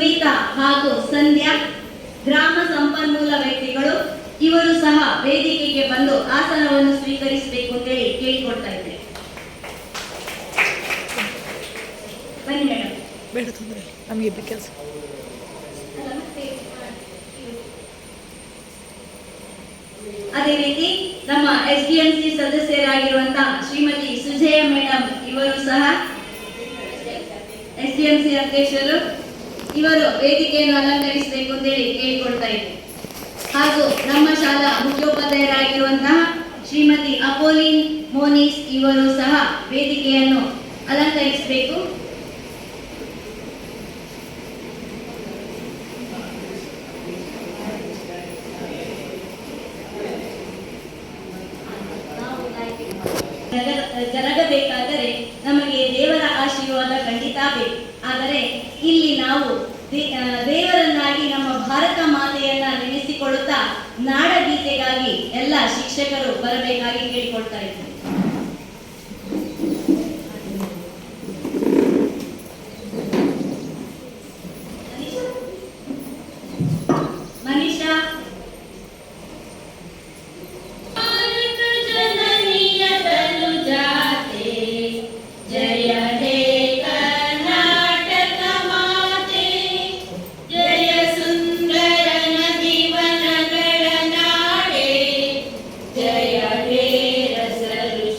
ಸುನೀತಾ ಹಾಗೂ ಸಂಧ್ಯಾ ಗ್ರಾಮ ಸಂಪನ್ಮೂಲ ವ್ಯಕ್ತಿಗಳು ಇವರು ಸಹ ವೇದಿಕೆಗೆ ಬಂದು ಆಸನವನ್ನು ಸ್ವೀಕರಿಸಬೇಕು ಅಂತ ಹೇಳಿ ಕೇಳಿಕೊಡ್ತಾ ಇದ್ದೇನೆ. ಬನ್ನಿ ಮೇಡಮ್. ಬೇಡ ತೊಂದರೆ ನಮಗೆ ಕೆಲಸ. ಅದೇ ರೀತಿ ನಮ್ಮ SDMC ಸದಸ್ಯರಾಗಿರುವಂತಹ ಶ್ರೀಮತಿ ಸುಜಯ ಮೇಡಮ್ ಇವರು ಸಹ SDMC ಅಧ್ಯಕ್ಷರು, ಇವರು ವೇದಿಕೆಯನ್ನು ಅಲಂಕರಿಸಬೇಕು ಅಂತ ಹೇಳಿ ಕೇಳಿಕೊಳ್ತಾ ಇದ್ದಾರೆ. ಹಾಗೂ ನಮ್ಮ ಶಾಲಾ ಮುಖ್ಯೋಪಾಧ್ಯಾಯರಾಗಿರುವಂತಹ ಶ್ರೀಮತಿ ಅಪೋಲಿನ್ ಮೋನಿಸ್ ಇವರು ಸಹ ವೇದಿಕೆಯನ್ನು ಅಲಂಕರಿಸಬೇಕು. ಜರಗಬೇಕಾದರೆ ನಮಗೆ ದೇವರ ಆಶೀರ್ವಾದ ಖಂಡಿತ ಬೇಕು. ಆದರೆ ಇಲ್ಲಿ ನಾವು ದೇವರನ್ನಾಗಿ ನಮ್ಮ ಭಾರತ ಮಾತೆಯನ್ನ ನೆನೆಸಿಕೊಳ್ಳುತ್ತಾ ನಾಡಗೀತೆಗಾಗಿ ಎಲ್ಲ ಶಿಕ್ಷಕರು ಬರಬೇಕಾಗಿ ಕೇಳಿಕೊಳ್ತಾ ಇದ್ದಾರೆ. ಮನೀಷಾ ಜಯ ಹೇ ರಸಋಷಿ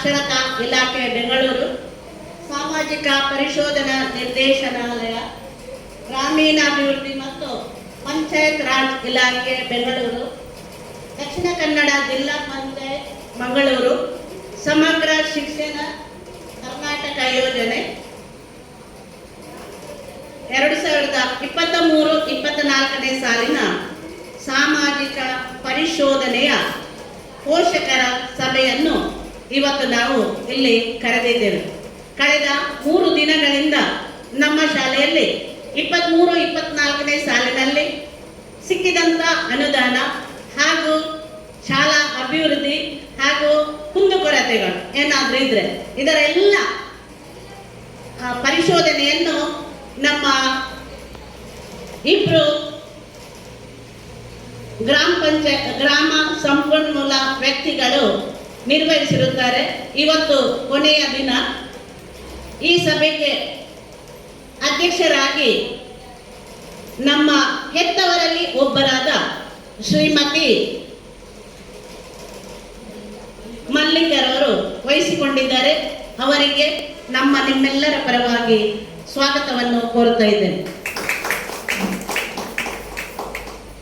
ಸಾಕ್ಷರತಾ ಇಲಾಖೆ ಬೆಂಗಳೂರು, ಸಾಮಾಜಿಕ ಪರಿಶೋಧನಾ ನಿರ್ದೇಶನಾಲಯ, ಗ್ರಾಮೀಣಾಭಿವೃದ್ಧಿ ಮತ್ತು ಪಂಚಾಯತ್ ರಾಜ್ ಇಲಾಖೆ ಬೆಂಗಳೂರು, ದಕ್ಷಿಣ ಕನ್ನಡ ಜಿಲ್ಲಾ ಪಂಚಾಯತ್ ಮಂಗಳೂರು, ಸಮಗ್ರ ಶಿಕ್ಷಣ ಕರ್ನಾಟಕ ಯೋಜನೆ 2023-24 ಸಾಲಿನ ಸಾಮಾಜಿಕ ಪರಿಶೋಧನೆಯ ಪೋಷಕರ ಸಭೆಯನ್ನು ಇವತ್ತು ನಾವು ಇಲ್ಲಿ ಕರೆದಿದ್ದೇವೆ. ಕಳೆದ 3 ದಿನಗಳಿಂದ ನಮ್ಮ ಶಾಲೆಯಲ್ಲಿ 23-24 ಸಾಲಿನಲ್ಲಿ ಸಿಕ್ಕಿದಂಥ ಅನುದಾನ ಹಾಗೂ ಶಾಲಾ ಅಭಿವೃದ್ಧಿ ಹಾಗೂ ಕುಂದುಕೊರತೆಗಳು ಏನಾದರೂ ಇದ್ರೆ ಇದರೆಲ್ಲ ಪರಿಶೋಧನೆಯನ್ನು ನಮ್ಮ ಇಬ್ಬರು ಗ್ರಾಮ ಸಂಪನ್ಮೂಲ ವ್ಯಕ್ತಿಗಳು ನಿರ್ವಹಿಸಿರುತ್ತಾರೆ. ಇವತ್ತು ಕೊನೆಯ ದಿನ. ಈ ಸಭೆಗೆ ಅಧ್ಯಕ್ಷರಾಗಿ ನಮ್ಮ ಹೆತ್ತವರಲ್ಲಿ ಒಬ್ಬರಾದ ಶ್ರೀಮತಿ ಮಲ್ಲಿಕರವರು ವಹಿಸಿಕೊಂಡಿದ್ದಾರೆ. ಅವರಿಗೆ ನಿಮ್ಮೆಲ್ಲರ ಪರವಾಗಿ ಸ್ವಾಗತವನ್ನು ಕೋರುತ್ತಾ ಇದ್ದೇನೆ.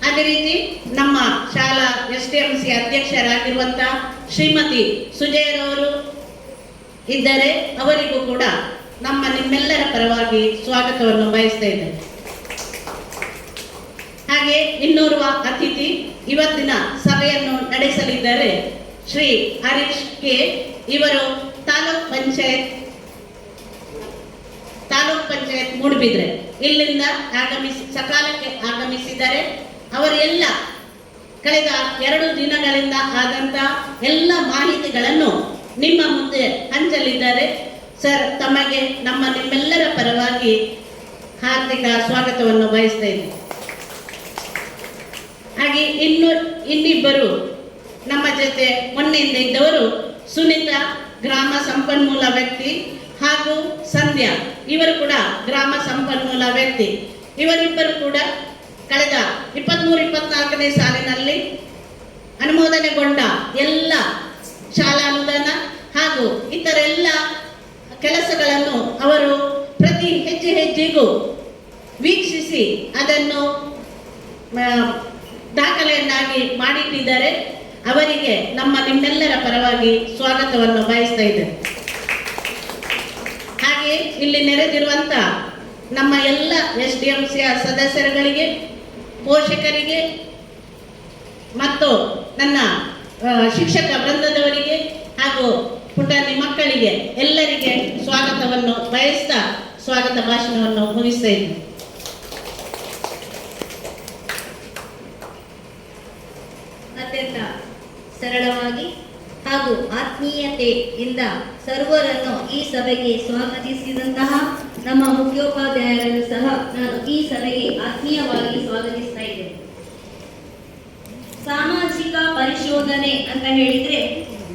ಅದೇ ರೀತಿ ನಮ್ಮ ಶಾಲಾ STMC ಅಧ್ಯಕ್ಷರಾಗಿರುವಂತಹ ಶ್ರೀಮತಿ ಸುಜಯರವರು ಇದ್ದಾರೆ. ಅವರಿಗೂ ಕೂಡ ನಿಮ್ಮೆಲ್ಲರ ಪರವಾಗಿ ಸ್ವಾಗತವನ್ನು ಬಯಸ್ತಾ ಇದ್ದೇನೆ. ಹಾಗೆ ಇನ್ನೋರ್ವ ಅತಿಥಿ ಇವತ್ತಿನ ಸಭೆಯನ್ನು ನಡೆಸಲಿದ್ದಾರೆ ಶ್ರೀ ಹರೀಶ್ ಕೆ. ಇವರು ತಾಲೂಕ್ ಪಂಚಾಯತ್ ಮೂಡುಬಿದ್ರೆ ಇಲ್ಲಿಂದ ಸಕಾಲಕ್ಕೆ ಆಗಮಿಸಿದ್ದಾರೆ. ಅವರೆಲ್ಲ ಕಳೆದ 2 ದಿನಗಳಿಂದ ಆದಂತ ಎಲ್ಲ ಮಾಹಿತಿಗಳನ್ನು ನಿಮ್ಮ ಮುಂದೆ ಹಂಚಲಿದ್ದಾರೆ. ಸರ್, ತಮಗೆ ನಿಮ್ಮೆಲ್ಲರ ಪರವಾಗಿ ಹಾರ್ದಿಕ ಸ್ವಾಗತವನ್ನು ಬಯಸ್ತಾ ಇದ್ದೀನಿ. ಹಾಗೆ ಇನ್ನಿಬ್ಬರು ನಮ್ಮ ಜೊತೆ ಮೊನ್ನೆಯಿಂದ ಇದ್ದವರು ಸುನೀತಾ, ಗ್ರಾಮ ಸಂಪನ್ಮೂಲ ವ್ಯಕ್ತಿ, ಹಾಗೂ ಸಂಧ್ಯಾ, ಇವರು ಕೂಡ ಗ್ರಾಮ ಸಂಪನ್ಮೂಲ ವ್ಯಕ್ತಿ. ಇವರಿಬ್ಬರು ಕೂಡ ಕಳೆದ 23-24 ಸಾಲಿನಲ್ಲಿ ಅನುಮೋದನೆಗೊಂಡ ಎಲ್ಲ ಶಾಲಾ ಅನುದಾನ ಹಾಗೂ ಇತರೆಲ್ಲ ಕೆಲಸಗಳನ್ನು ಅವರು ಪ್ರತಿ ಹೆಜ್ಜೆಗೂ ವೀಕ್ಷಿಸಿ ಅದನ್ನು ದಾಖಲೆಯನ್ನಾಗಿ ಮಾಡಿಟ್ಟಿದ್ದಾರೆ. ಅವರಿಗೆ ನಿಮ್ಮೆಲ್ಲರ ಪರವಾಗಿ ಸ್ವಾಗತವನ್ನು ಬಯಸ್ತಾ ಇದ್ದೇನೆ. ಹಾಗೆ ಇಲ್ಲಿ ನೆರೆದಿರುವಂತ ನಮ್ಮ ಎಲ್ಲ SDMCಯ ಸದಸ್ಯರುಗಳಿಗೆ, ಪೋಷಕರಿಗೆ ಮತ್ತು ನನ್ನ ಶಿಕ್ಷಕ ವೃಂದದವರಿಗೆ ಹಾಗೂ ಪುಟಾಣಿ ಮಕ್ಕಳಿಗೆ ಎಲ್ಲರಿಗೆ ಸ್ವಾಗತವನ್ನು ಬಯಸ್ತಾ ಸ್ವಾಗತ ಭಾಷಣವನ್ನು ಮುಗಿಸ್ತಾ ಇದ್ದೇನೆ. ಅತ್ಯಂತ ಸರಳವಾಗಿ ಹಾಗೂ ಆತ್ಮೀಯತೆಯಿಂದ ಸರ್ವರನ್ನು ಈ ಸಭೆಗೆ ಸ್ವಾಗತಿಸಿದಂತಹ ನಮ್ಮ ಮುಖ್ಯೋಪಾಧ್ಯಾಯರನ್ನು ಸಹ ನಾನು ಈ ಸಭೆಗೆ ಆತ್ಮೀಯವಾಗಿ ಸ್ವಾಗತಿಸ್ತಾ ಇದ್ದೇನೆ. ಸಾಮಾಜಿಕ ಪರಿಶೋಧನೆ ಅಂತ ಹೇಳಿದ್ರೆ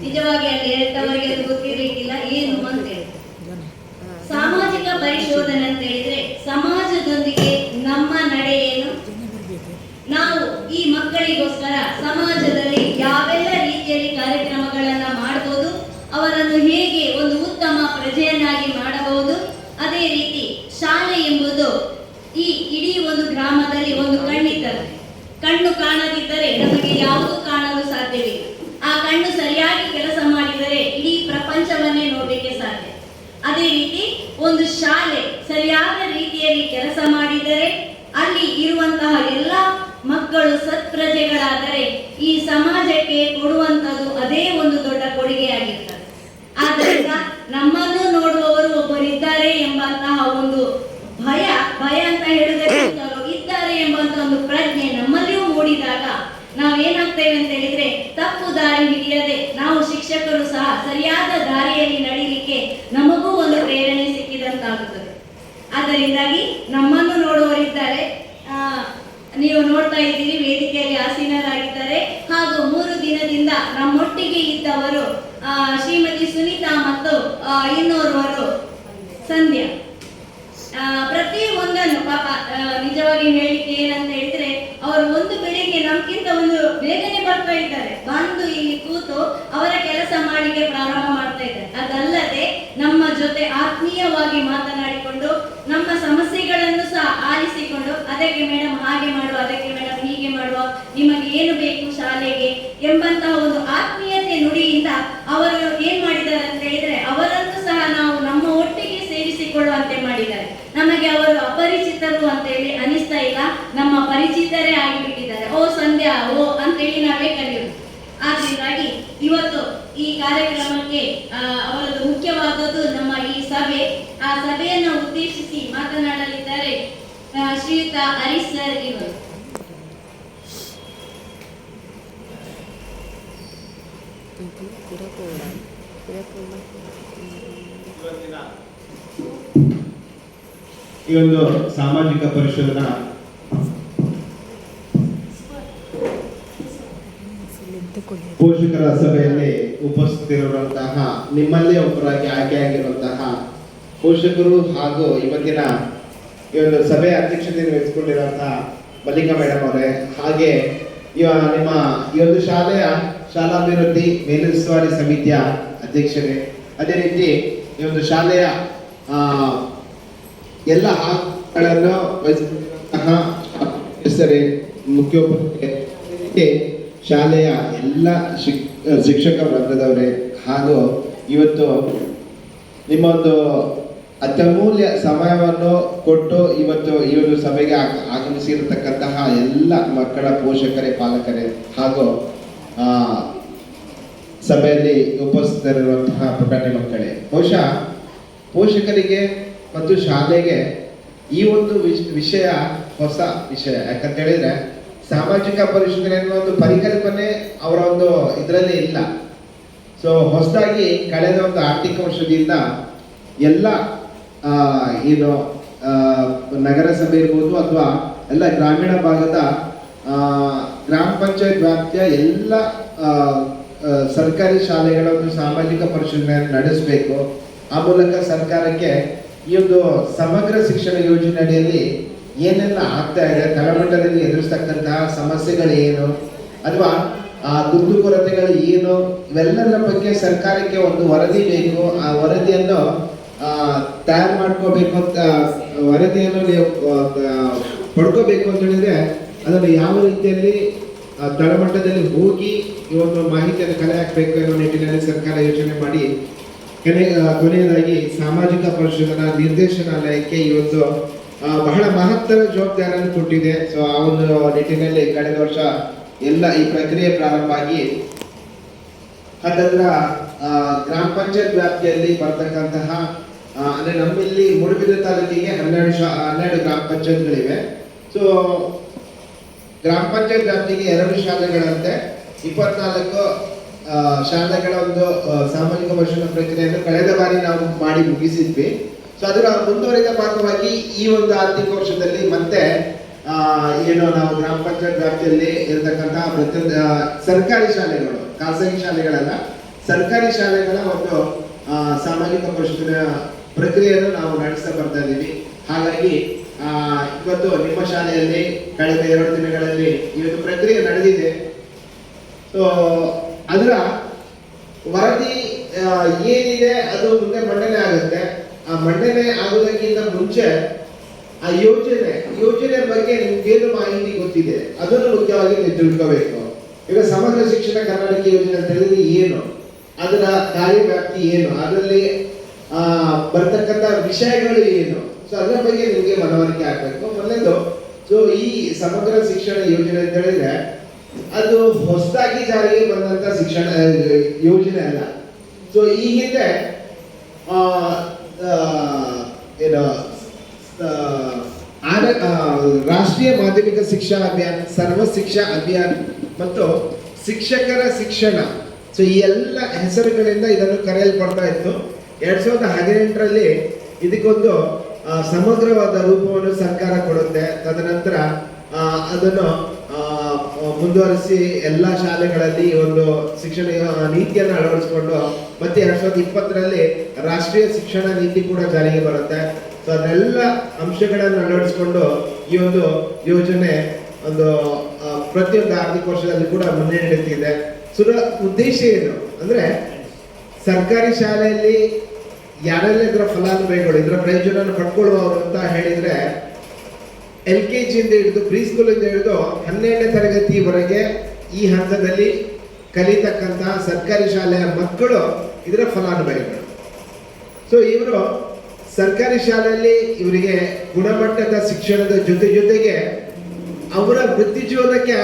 ನಿಜವಾಗಿ ಅಲ್ಲಿ ಹೇಳ್ತವರಿಗೆ ಅದು ಗೊತ್ತಿರಲಿಕ್ಕಿಲ್ಲ ಏನು ಅಂತ ಹೇಳಿ. ಸಾಮಾಜಿಕ ಪರಿಶೋಧನೆ ಅಂತ ಹೇಳಿದ್ರೆ ಸಮಾಜದೊಂದಿಗೆ ನಮ್ಮ ನಡೆ ಏನು, ನಾವು ಈ ಮಕ್ಕಳಿಗೋಸ್ಕರ ಸಮಾಜದಲ್ಲಿ ಯಾವೆಲ್ಲ ರೀತಿಯಲ್ಲಿ ಕಾರ್ಯಕ್ರಮಗಳನ್ನ ಮಾಡಬಹುದು, ಅವರನ್ನು ಹೇಗೆ ಒಂದು ಉತ್ತಮ ಪ್ರಜೆಯನ್ನಾಗಿ ಮಾಡಬಹುದು. ಅದೇ ರೀತಿ ಶಾಲೆ ಎಂಬುದು ಈ ಇಡೀ ಒಂದು ಗ್ರಾಮದಲ್ಲಿ ಒಂದು ಕಣ್ಣಿದ್ದರೆ, ಕಣ್ಣು ಕಾಣದಿದ್ದರೆ ನಮಗೆ ಯಾವುದು ಕಾಣಲು ಸಾಧ್ಯವಿಲ್ಲ. ಆ ಕಣ್ಣು ಸರಿಯಾಗಿ ಕೆಲಸ ಮಾಡಿದರೆ ಇಡೀ ಪ್ರಪಂಚವನ್ನೇ ನೋಡಲಿಕ್ಕೆ ಸಾಧ್ಯ. ಅದೇ ರೀತಿ ಒಂದು ಶಾಲೆ ಸರಿಯಾದ ರೀತಿಯಲ್ಲಿ ಕೆಲಸ ಮಾಡಿದರೆ ಅಲ್ಲಿ ಇರುವಂತಹ ಎಲ್ಲ ಮಕ್ಕಳು ಸತ್ಪ್ರಜೆಗಳಾದರೆ ಈ ಸಮಾಜಕ್ಕೆ ಕೊಡುವಂತದ್ದು ಅದೇ ಒಂದು ದೊಡ್ಡ ಕೊಡುಗೆಯಾಗಿರ್ತದೆ. ಆದ್ದರಿಂದ ನಮ್ಮನ್ನು ನೋಡುವವರು ಒಬ್ಬರಿದ್ದಾರೆ ಎಂಬಂತಹ ಒಂದು ಭಯ ಅಂತ ಹೇಳುವುದಕ್ಕಿಂತಲೂ ಇದ್ದಾರೆ ಎಂಬಂತಹ ಒಂದು ಪ್ರಜ್ಞೆ ನಮ್ಮಲ್ಲಿಯೂ ಮೂಡಿದಾಗ ನಾವೇನಾಗ್ತೇವೆ ಅಂತ ಹೇಳಿದ್ರೆ ತಪ್ಪು ದಾರಿ ಹಿಡಿಯದೆ ನಾವು ಶಿಕ್ಷಕರು ಸಹ ಸರಿಯಾದ ದಾರಿಯಲ್ಲಿ ನಡೀಲಿಕ್ಕೆ ನಮಗೂ ಒಂದು ಪ್ರೇರಣೆ ಸಿಕ್ಕಿದಂತಾಗುತ್ತದೆ. ಆದ್ದರಿಂದಾಗಿ ನಮ್ಮನ್ನು ನೋಡುವವರಿದ್ದಾರೆ, ನೀವು ನೋಡ್ತಾ ಇದ್ದೀರಿ ವೇದಿಕೆಯಲ್ಲಿ ಆಸೀನರಾಗಿದ್ದಾರೆ. ಹಾಗೂ 3 ದಿನದಿಂದ ನಮ್ಮೊಟ್ಟಿಗೆ ಇದ್ದವರು ಶ್ರೀಮತಿ ಸುನೀತಾ ಮತ್ತು ಇನ್ನೋರ್ವರು ಸಂಧ್ಯಾ. ಪ್ರತಿ ಒಂದನ್ನು ಪಾಪ ನಿಜವಾಗಿ ಹೇಳಿಕೆ ಏನಂತ ಹೇಳಿದ್ರೆ ಅವರು ಒಂದು ಬೆಳಿಗ್ಗೆ ನಮ್ಗಿಂತ ಒಂದು ಬೇಗನೆ ಬರ್ತಾ ಇದ್ದಾರೆ, ಬಂದು ಇಲ್ಲಿ ಕೂತು ಅವರ ಕೆಲಸ ಮಾಡಿಗೆ ಪ್ರಾರಂಭ ಮಾಡ್ತಾ ಇದ್ದಾರೆ. ಅದಲ್ಲದೆ ನಮ್ಮ ಜೊತೆ ಆತ್ಮೀಯವಾಗಿ ಮಾತನಾಡಿಕೊಂಡು ನಮ್ಮ ಸಮಸ್ಯೆಗಳನ್ನು ಸಹ ಆಲಿಸಿಕೊಂಡು ಅದಕ್ಕೆ ಮೇಡಮ್ ಹಾಗೆ ಮಾಡುವ, ಅದಕ್ಕೆ ಮೇಡಮ್ ಹೀಗೆ ಮಾಡುವ, ನಿಮಗೆ ಏನು ಬೇಕು ಶಾಲೆಗೆ ಎಂಬಂತಹ ಒಂದು ಆತ್ಮೀಯತೆ ನುಡಿಯಿಂದ ಅವರು ಏನ್ ಮಾಡಿದ್ದಾರೆ ಅಂತ ಹೇಳಿದ್ರೆ ಅವರನ್ನು ಸಹ ನಾವು ನಮ್ಮ ಒಟ್ಟಿಗೆ ಸೇರಿಸಿಕೊಳ್ಳುವಂತೆ ಮಾಡಿದ್ದಾರೆ. ನಮಗೆ ಅವರು ಅಪರಿಚಿತರು ಅಂತ ಹೇಳಿ ಅನಿಸ್ತಾ ಇಲ್ಲ, ನಮ್ಮ ಪರಿಚಿತರೇ ಆಗಿಬಿಟ್ಟಿದ್ದಾರೆ. ಓ ಸಂಧ್ಯಾ ಓ ಅಂತೇಳಿ ನಾವೇ ಕರೆಯುವುದು. ಆದ್ರಿಂದಾಗಿ ಇವತ್ತು ಈ ಕಾರ್ಯಕ್ರಮಕ್ಕೆ ಅವರದ್ದು ಮುಖ್ಯವಾದದ್ದು ನಮ್ಮ ಈ ಸಭೆ. ಆ ಸಭೆಯನ್ನು ಉದ್ದೇಶಿಸಿ ಮಾತನಾಡಲಿದ್ದಾರೆ ಶ್ರೀಯುತ ಹರೀಶ್ ಸರ್ ಇವರು. ಈ ಒಂದು ಸಾಮಾಜಿಕ ಪರಿಶೋಧನಾ ಪೋಷಕರ ಸಭೆಯಲ್ಲಿ ಉಪಸ್ಥಿತರಿರುವಂತಹ ನಿಮ್ಮಲ್ಲೇ ಒಬ್ಬರಾಗಿ ಆಯ್ಕೆಯಾಗಿರುವಂತಹ ಪೋಷಕರು ಹಾಗೂ ಇವತ್ತಿನ ಈ ಒಂದು ಸಭೆಯ ಅಧ್ಯಕ್ಷತೆಯನ್ನು ವಹಿಸಿಕೊಂಡಿರುವಂತಹ ಮಲ್ಲಿಕಾ ಮೇಡಮ್ ಅವರೇ, ಹಾಗೆ ನಿಮ್ಮ ಈ ಒಂದು ಶಾಲೆಯ ಶಾಲಾಭಿವೃದ್ಧಿ ಮೇಲುಸ್ತುವಾರಿ ಸಮಿತಿಯ ಅಧ್ಯಕ್ಷರೇ, ಅದೇ ರೀತಿ ಈ ಒಂದು ಶಾಲೆಯ ಎಲ್ಲ ಹಾಗಳನ್ನು ವಹಿಸಿಕೊಂಡಿರುವಂತಹ ಹೆಸರೇ, ಮುಖ್ಯೋಪಾಧ್ಯಾಯರೇ, ಶಾಲೆಯ ಎಲ್ಲ ಶಿಕ್ಷಕ ವೃಂದದವರೇ, ಹಾಗೂ ಇವತ್ತು ನಿಮ್ಮ ಒಂದು ಅತ್ಯಮೂಲ್ಯ ಸಮಯವನ್ನು ಕೊಟ್ಟು ಇವತ್ತು ಈ ಒಂದು ಸಭೆಗೆ ಆಗಮಿಸಿರತಕ್ಕಂತಹ ಎಲ್ಲ ಮಕ್ಕಳ ಪೋಷಕರೇ, ಪಾಲಕರೇ ಹಾಗೂ ಸಭೆಯಲ್ಲಿ ಉಪಸ್ಥಿತರಿರುವಂತಹ ಪುಟಾಣಿ ಮಕ್ಕಳೇ, ಬಹುಶಃ ಪೋಷಕರಿಗೆ ಮತ್ತು ಶಾಲೆಗೆ ಈ ಒಂದು ವಿಷಯ ಹೊಸ ವಿಷಯ. ಯಾಕಂತ ಹೇಳಿದ್ರೆ ಸಾಮಾಜಿಕ ಪರಿಶೋಧನೆ ಅನ್ನೋ ಒಂದು ಪರಿಕಲ್ಪನೆ ಅವರ ಒಂದು ಇದರಲ್ಲಿ ಇಲ್ಲ. ಸೊ ಹೊಸದಾಗಿ ಕಳೆದ ಒಂದು ಆರ್ಥಿಕ ವರ್ಷದಿಂದ ಎಲ್ಲ ಏನು ನಗರಸಭೆ ಇರ್ಬೋದು ಅಥವಾ ಎಲ್ಲ ಗ್ರಾಮೀಣ ಭಾಗದ ಗ್ರಾಮ ಪಂಚಾಯತ್ ವ್ಯಾಪ್ತಿಯ ಎಲ್ಲ ಸರ್ಕಾರಿ ಶಾಲೆಗಳ ಒಂದು ಸಾಮಾಜಿಕ ಪರಿಶೋಧನೆಯನ್ನು ನಡೆಸಬೇಕು. ಆ ಮೂಲಕ ಸರ್ಕಾರಕ್ಕೆ ಈ ಒಂದು ಸಮಗ್ರ ಶಿಕ್ಷಣ ಯೋಜನೆ ಅಡಿಯಲ್ಲಿ ಏನೆಲ್ಲ ಆಗ್ತಾ ಇದೆ, ತಳಮಟ್ಟದಲ್ಲಿ ಎದುರಿಸ್ತಕ್ಕಂತಹ ಸಮಸ್ಯೆಗಳೇನು ಅಥವಾ ಕುಂದುಕೊರತೆಗಳು ಏನು, ಇವೆಲ್ಲರ ಬಗ್ಗೆ ಸರ್ಕಾರಕ್ಕೆ ಒಂದು ವರದಿ ಬೇಕು. ಆ ವರದಿಯನ್ನು ತಯಾರು ಮಾಡ್ಕೋಬೇಕು ಅಂತ, ವರದಿಯನ್ನು ನೀವು ಪಡ್ಕೋಬೇಕು ಅಂತ ಹೇಳಿದ್ರೆ ಅದನ್ನು ಯಾವ ರೀತಿಯಲ್ಲಿ ತಳಮಟ್ಟದಲ್ಲಿ ಹೋಗಿ ಈ ಒಂದು ಮಾಹಿತಿಯನ್ನು ಕಲೆ ಹಾಕಬೇಕು ಅನ್ನೋ ನಿಟ್ಟಿನಲ್ಲಿ ಸರ್ಕಾರ ಯೋಚನೆ ಮಾಡಿ ಕೊನೆಯದಾಗಿ ಸಾಮಾಜಿಕ ಪರಿಶೋಧನಾ ನಿರ್ದೇಶನಾಲಯಕ್ಕೆ ಇವತ್ತು ಬಹಳ ಮಹತ್ತರ ಜವಾಬ್ದಾರಿಯನ್ನು ಕೊಟ್ಟಿದೆ. ಸೊ ಆ ಒಂದು ನಿಟ್ಟಿನಲ್ಲಿ ಕಳೆದ ವರ್ಷ ಎಲ್ಲ ಈ ಪ್ರಕ್ರಿಯೆ ಪ್ರಾರಂಭ ಆಗಿ ಹಾಗಾದ್ರೆ ಗ್ರಾಮ ಪಂಚಾಯತ್ ವ್ಯಾಪ್ತಿಯಲ್ಲಿ ಬರ್ತಕ್ಕಂತಹ ಅಂದ್ರೆ ನಮ್ಮಲ್ಲಿ ಮೂಡುಬಿದಿರೆ ತಾಲೂಕಿಗೆ 12 ಗ್ರಾಮ ಪಂಚಾಯತ್ಗಳಿವೆ. ಸೊ ಗ್ರಾಮ ಪಂಚಾಯತ್ ವ್ಯಾಪ್ತಿಗೆ 2 ಶಾಲೆಗಳಂತೆ 24 ಶಾಲೆಗಳ ಒಂದು ಸಾಮಾಜಿಕ ಪರಿಶೋಧನಾ ಪ್ರಕ್ರಿಯೆಯನ್ನು ಕಳೆದ ಬಾರಿ ನಾವು ಮಾಡಿ ಮುಗಿಸಿದ್ವಿ. ಸೊ ಅದರ ಮುಂದುವರಿದ ಭಾಗವಾಗಿ ಈ ಒಂದು ಆರ್ಥಿಕ ವರ್ಷದಲ್ಲಿ ಮತ್ತೆ ಏನು ನಾವು ಗ್ರಾಮ ಪಂಚಾಯತ್ ವ್ಯಾಪ್ತಿಯಲ್ಲಿ ಇರತಕ್ಕಂತಹ ಪ್ರತಿಯೊಂದು ಸರ್ಕಾರಿ ಶಾಲೆಗಳು, ಖಾಸಗಿ ಶಾಲೆಗಳಲ್ಲ, ಸರ್ಕಾರಿ ಶಾಲೆಗಳ ಒಂದು ಸಾಮಾಜಿಕ ಪರಿಶೋಧನಾ ಪ್ರಕ್ರಿಯೆಯನ್ನು ನಾವು ನಡೆಸ್ತಾ ಬರ್ತಾ ಇದ್ದೀವಿ. ಹಾಗಾಗಿ ಇವತ್ತು ನಿಮ್ಮ ಶಾಲೆಯಲ್ಲಿ ಕಳೆದ 2 ದಿನಗಳಲ್ಲಿ ಈ ಒಂದು ಪ್ರಕ್ರಿಯೆ ನಡೆದಿದೆ. ಸೊ ಅದರ ವರದಿ ಏನಿದೆ ಅದು ಮುಂದೆ ಮಂಡನೆ ಆಗುತ್ತೆ. ಆ ಮಂಡನೆ ಆಗೋದಕ್ಕಿಂತ ಮುಂಚೆ ಆ ಯೋಜನೆ ಬಗ್ಗೆ ನಿಮ್ಗೇನು ಮಾಹಿತಿ ಗೊತ್ತಿದೆ ಅದನ್ನು ಮುಖ್ಯವಾಗಿ ನೀವು ತಿಳ್ಕೋಬೇಕು. ಈಗ ಸಮಗ್ರ ಶಿಕ್ಷಣ ಕರ್ನಾಟಕ ಯೋಜನೆ ಅಂತ ಹೇಳಿದ್ರೆ ಏನು, ಅದರ ಕಾರ್ಯವ್ಯಾಪ್ತಿ ಏನು, ಅದರಲ್ಲಿ ಬರ್ತಕ್ಕಂಥ ವಿಷಯಗಳು ಏನು, ಸೊ ಅದರ ಬಗ್ಗೆ ನಿಮಗೆ ಮನವರಿಕೆ ಆಗ್ಬೇಕು. ಮೊದಲೇದು, ಸೊ ಈ ಸಮಗ್ರ ಶಿಕ್ಷಣ ಯೋಜನೆ ಅಂತ ಹೇಳಿದ್ರೆ ಅದು ಹೊಸದಾಗಿ ಜಾರಿಗೆ ಬಂದಂತ ಶಿಕ್ಷಣ ಯೋಜನೆ ಅಲ್ಲ. ಸೊ ಈ ಹಿಂದೆ ಏನು ರಾಷ್ಟ್ರೀಯ ಮಾಧ್ಯಮಿಕ ಶಿಕ್ಷಾ ಅಭಿಯಾನ, ಸರ್ವ ಶಿಕ್ಷಾ ಅಭಿಯಾನ ಮತ್ತು ಶಿಕ್ಷಕರ ಶಿಕ್ಷಣ, ಸೊ ಈ ಎಲ್ಲ ಹೆಸರುಗಳಿಂದ ಇದನ್ನು ಕರೆಯಲ್ಪಡ್ತಾ ಇತ್ತು. 2018ರಲ್ಲಿ ಇದಕ್ಕೊಂದು ಸಮಗ್ರವಾದ ರೂಪವನ್ನು ಸರ್ಕಾರ ಕೊಡುತ್ತೆ. ತದನಂತರ ಅದನ್ನು ಮುಂದುವರಿಸಿ ಎಲ್ಲ ಶಾಲೆಗಳಲ್ಲಿ ಒಂದು ಶಿಕ್ಷಣ ನೀತಿಯನ್ನು ಅಳವಡಿಸಿಕೊಂಡು ಮತ್ತೆ 2020ರಲ್ಲಿ ರಾಷ್ಟ್ರೀಯ ಶಿಕ್ಷಣ ನೀತಿ ಕೂಡ ಜಾರಿಗೆ ಬರುತ್ತೆ. ಸೊ ಅದೆಲ್ಲ ಅಂಶಗಳನ್ನು ಅಳವಡಿಸಿಕೊಂಡು ಈ ಒಂದು ಯೋಜನೆ ಒಂದು ಪ್ರತಿಯೊಂದು ಆರ್ಥಿಕ ವರ್ಷದಲ್ಲಿ ಕೂಡ ಮುನ್ನಡೆಯುತ್ತಿದೆ. ಸೊ ಉದ್ದೇಶ ಏನು ಅಂದ್ರೆ ಸರ್ಕಾರಿ ಶಾಲೆಯಲ್ಲಿ ಯಾರೆಲ್ಲ ಇದರ ಫಲಾನುಭವಿಗಳು ಇದರ ಪ್ರಯೋಜನ ಪಡ್ಕೊಳ್ಳುವವರು ಅಂತ ಹೇಳಿದ್ರೆ LKG ಇಂದ ಹಿಡಿದು ಪ್ರೀ ಸ್ಕೂಲ್ ಇಂದ ಹಿಡಿದು 12ನೇ ತರಗತಿವರೆಗೆ ಈ ಹಂತದಲ್ಲಿ ಕಲಿತಕ್ಕಂತಹ ಸರ್ಕಾರಿ ಶಾಲೆಯ ಮಕ್ಕಳು ಇದರ ಫಲಾನುಭವಿಗಳು. ಸೊ ಇವರು ಸರ್ಕಾರಿ ಶಾಲೆಯಲ್ಲಿ ಇವರಿಗೆ ಗುಣಮಟ್ಟದ ಶಿಕ್ಷಣದ ಜೊತೆಗೆ ಅವರ ವೃತ್ತಿ ಜೀವನಕ್ಕೆ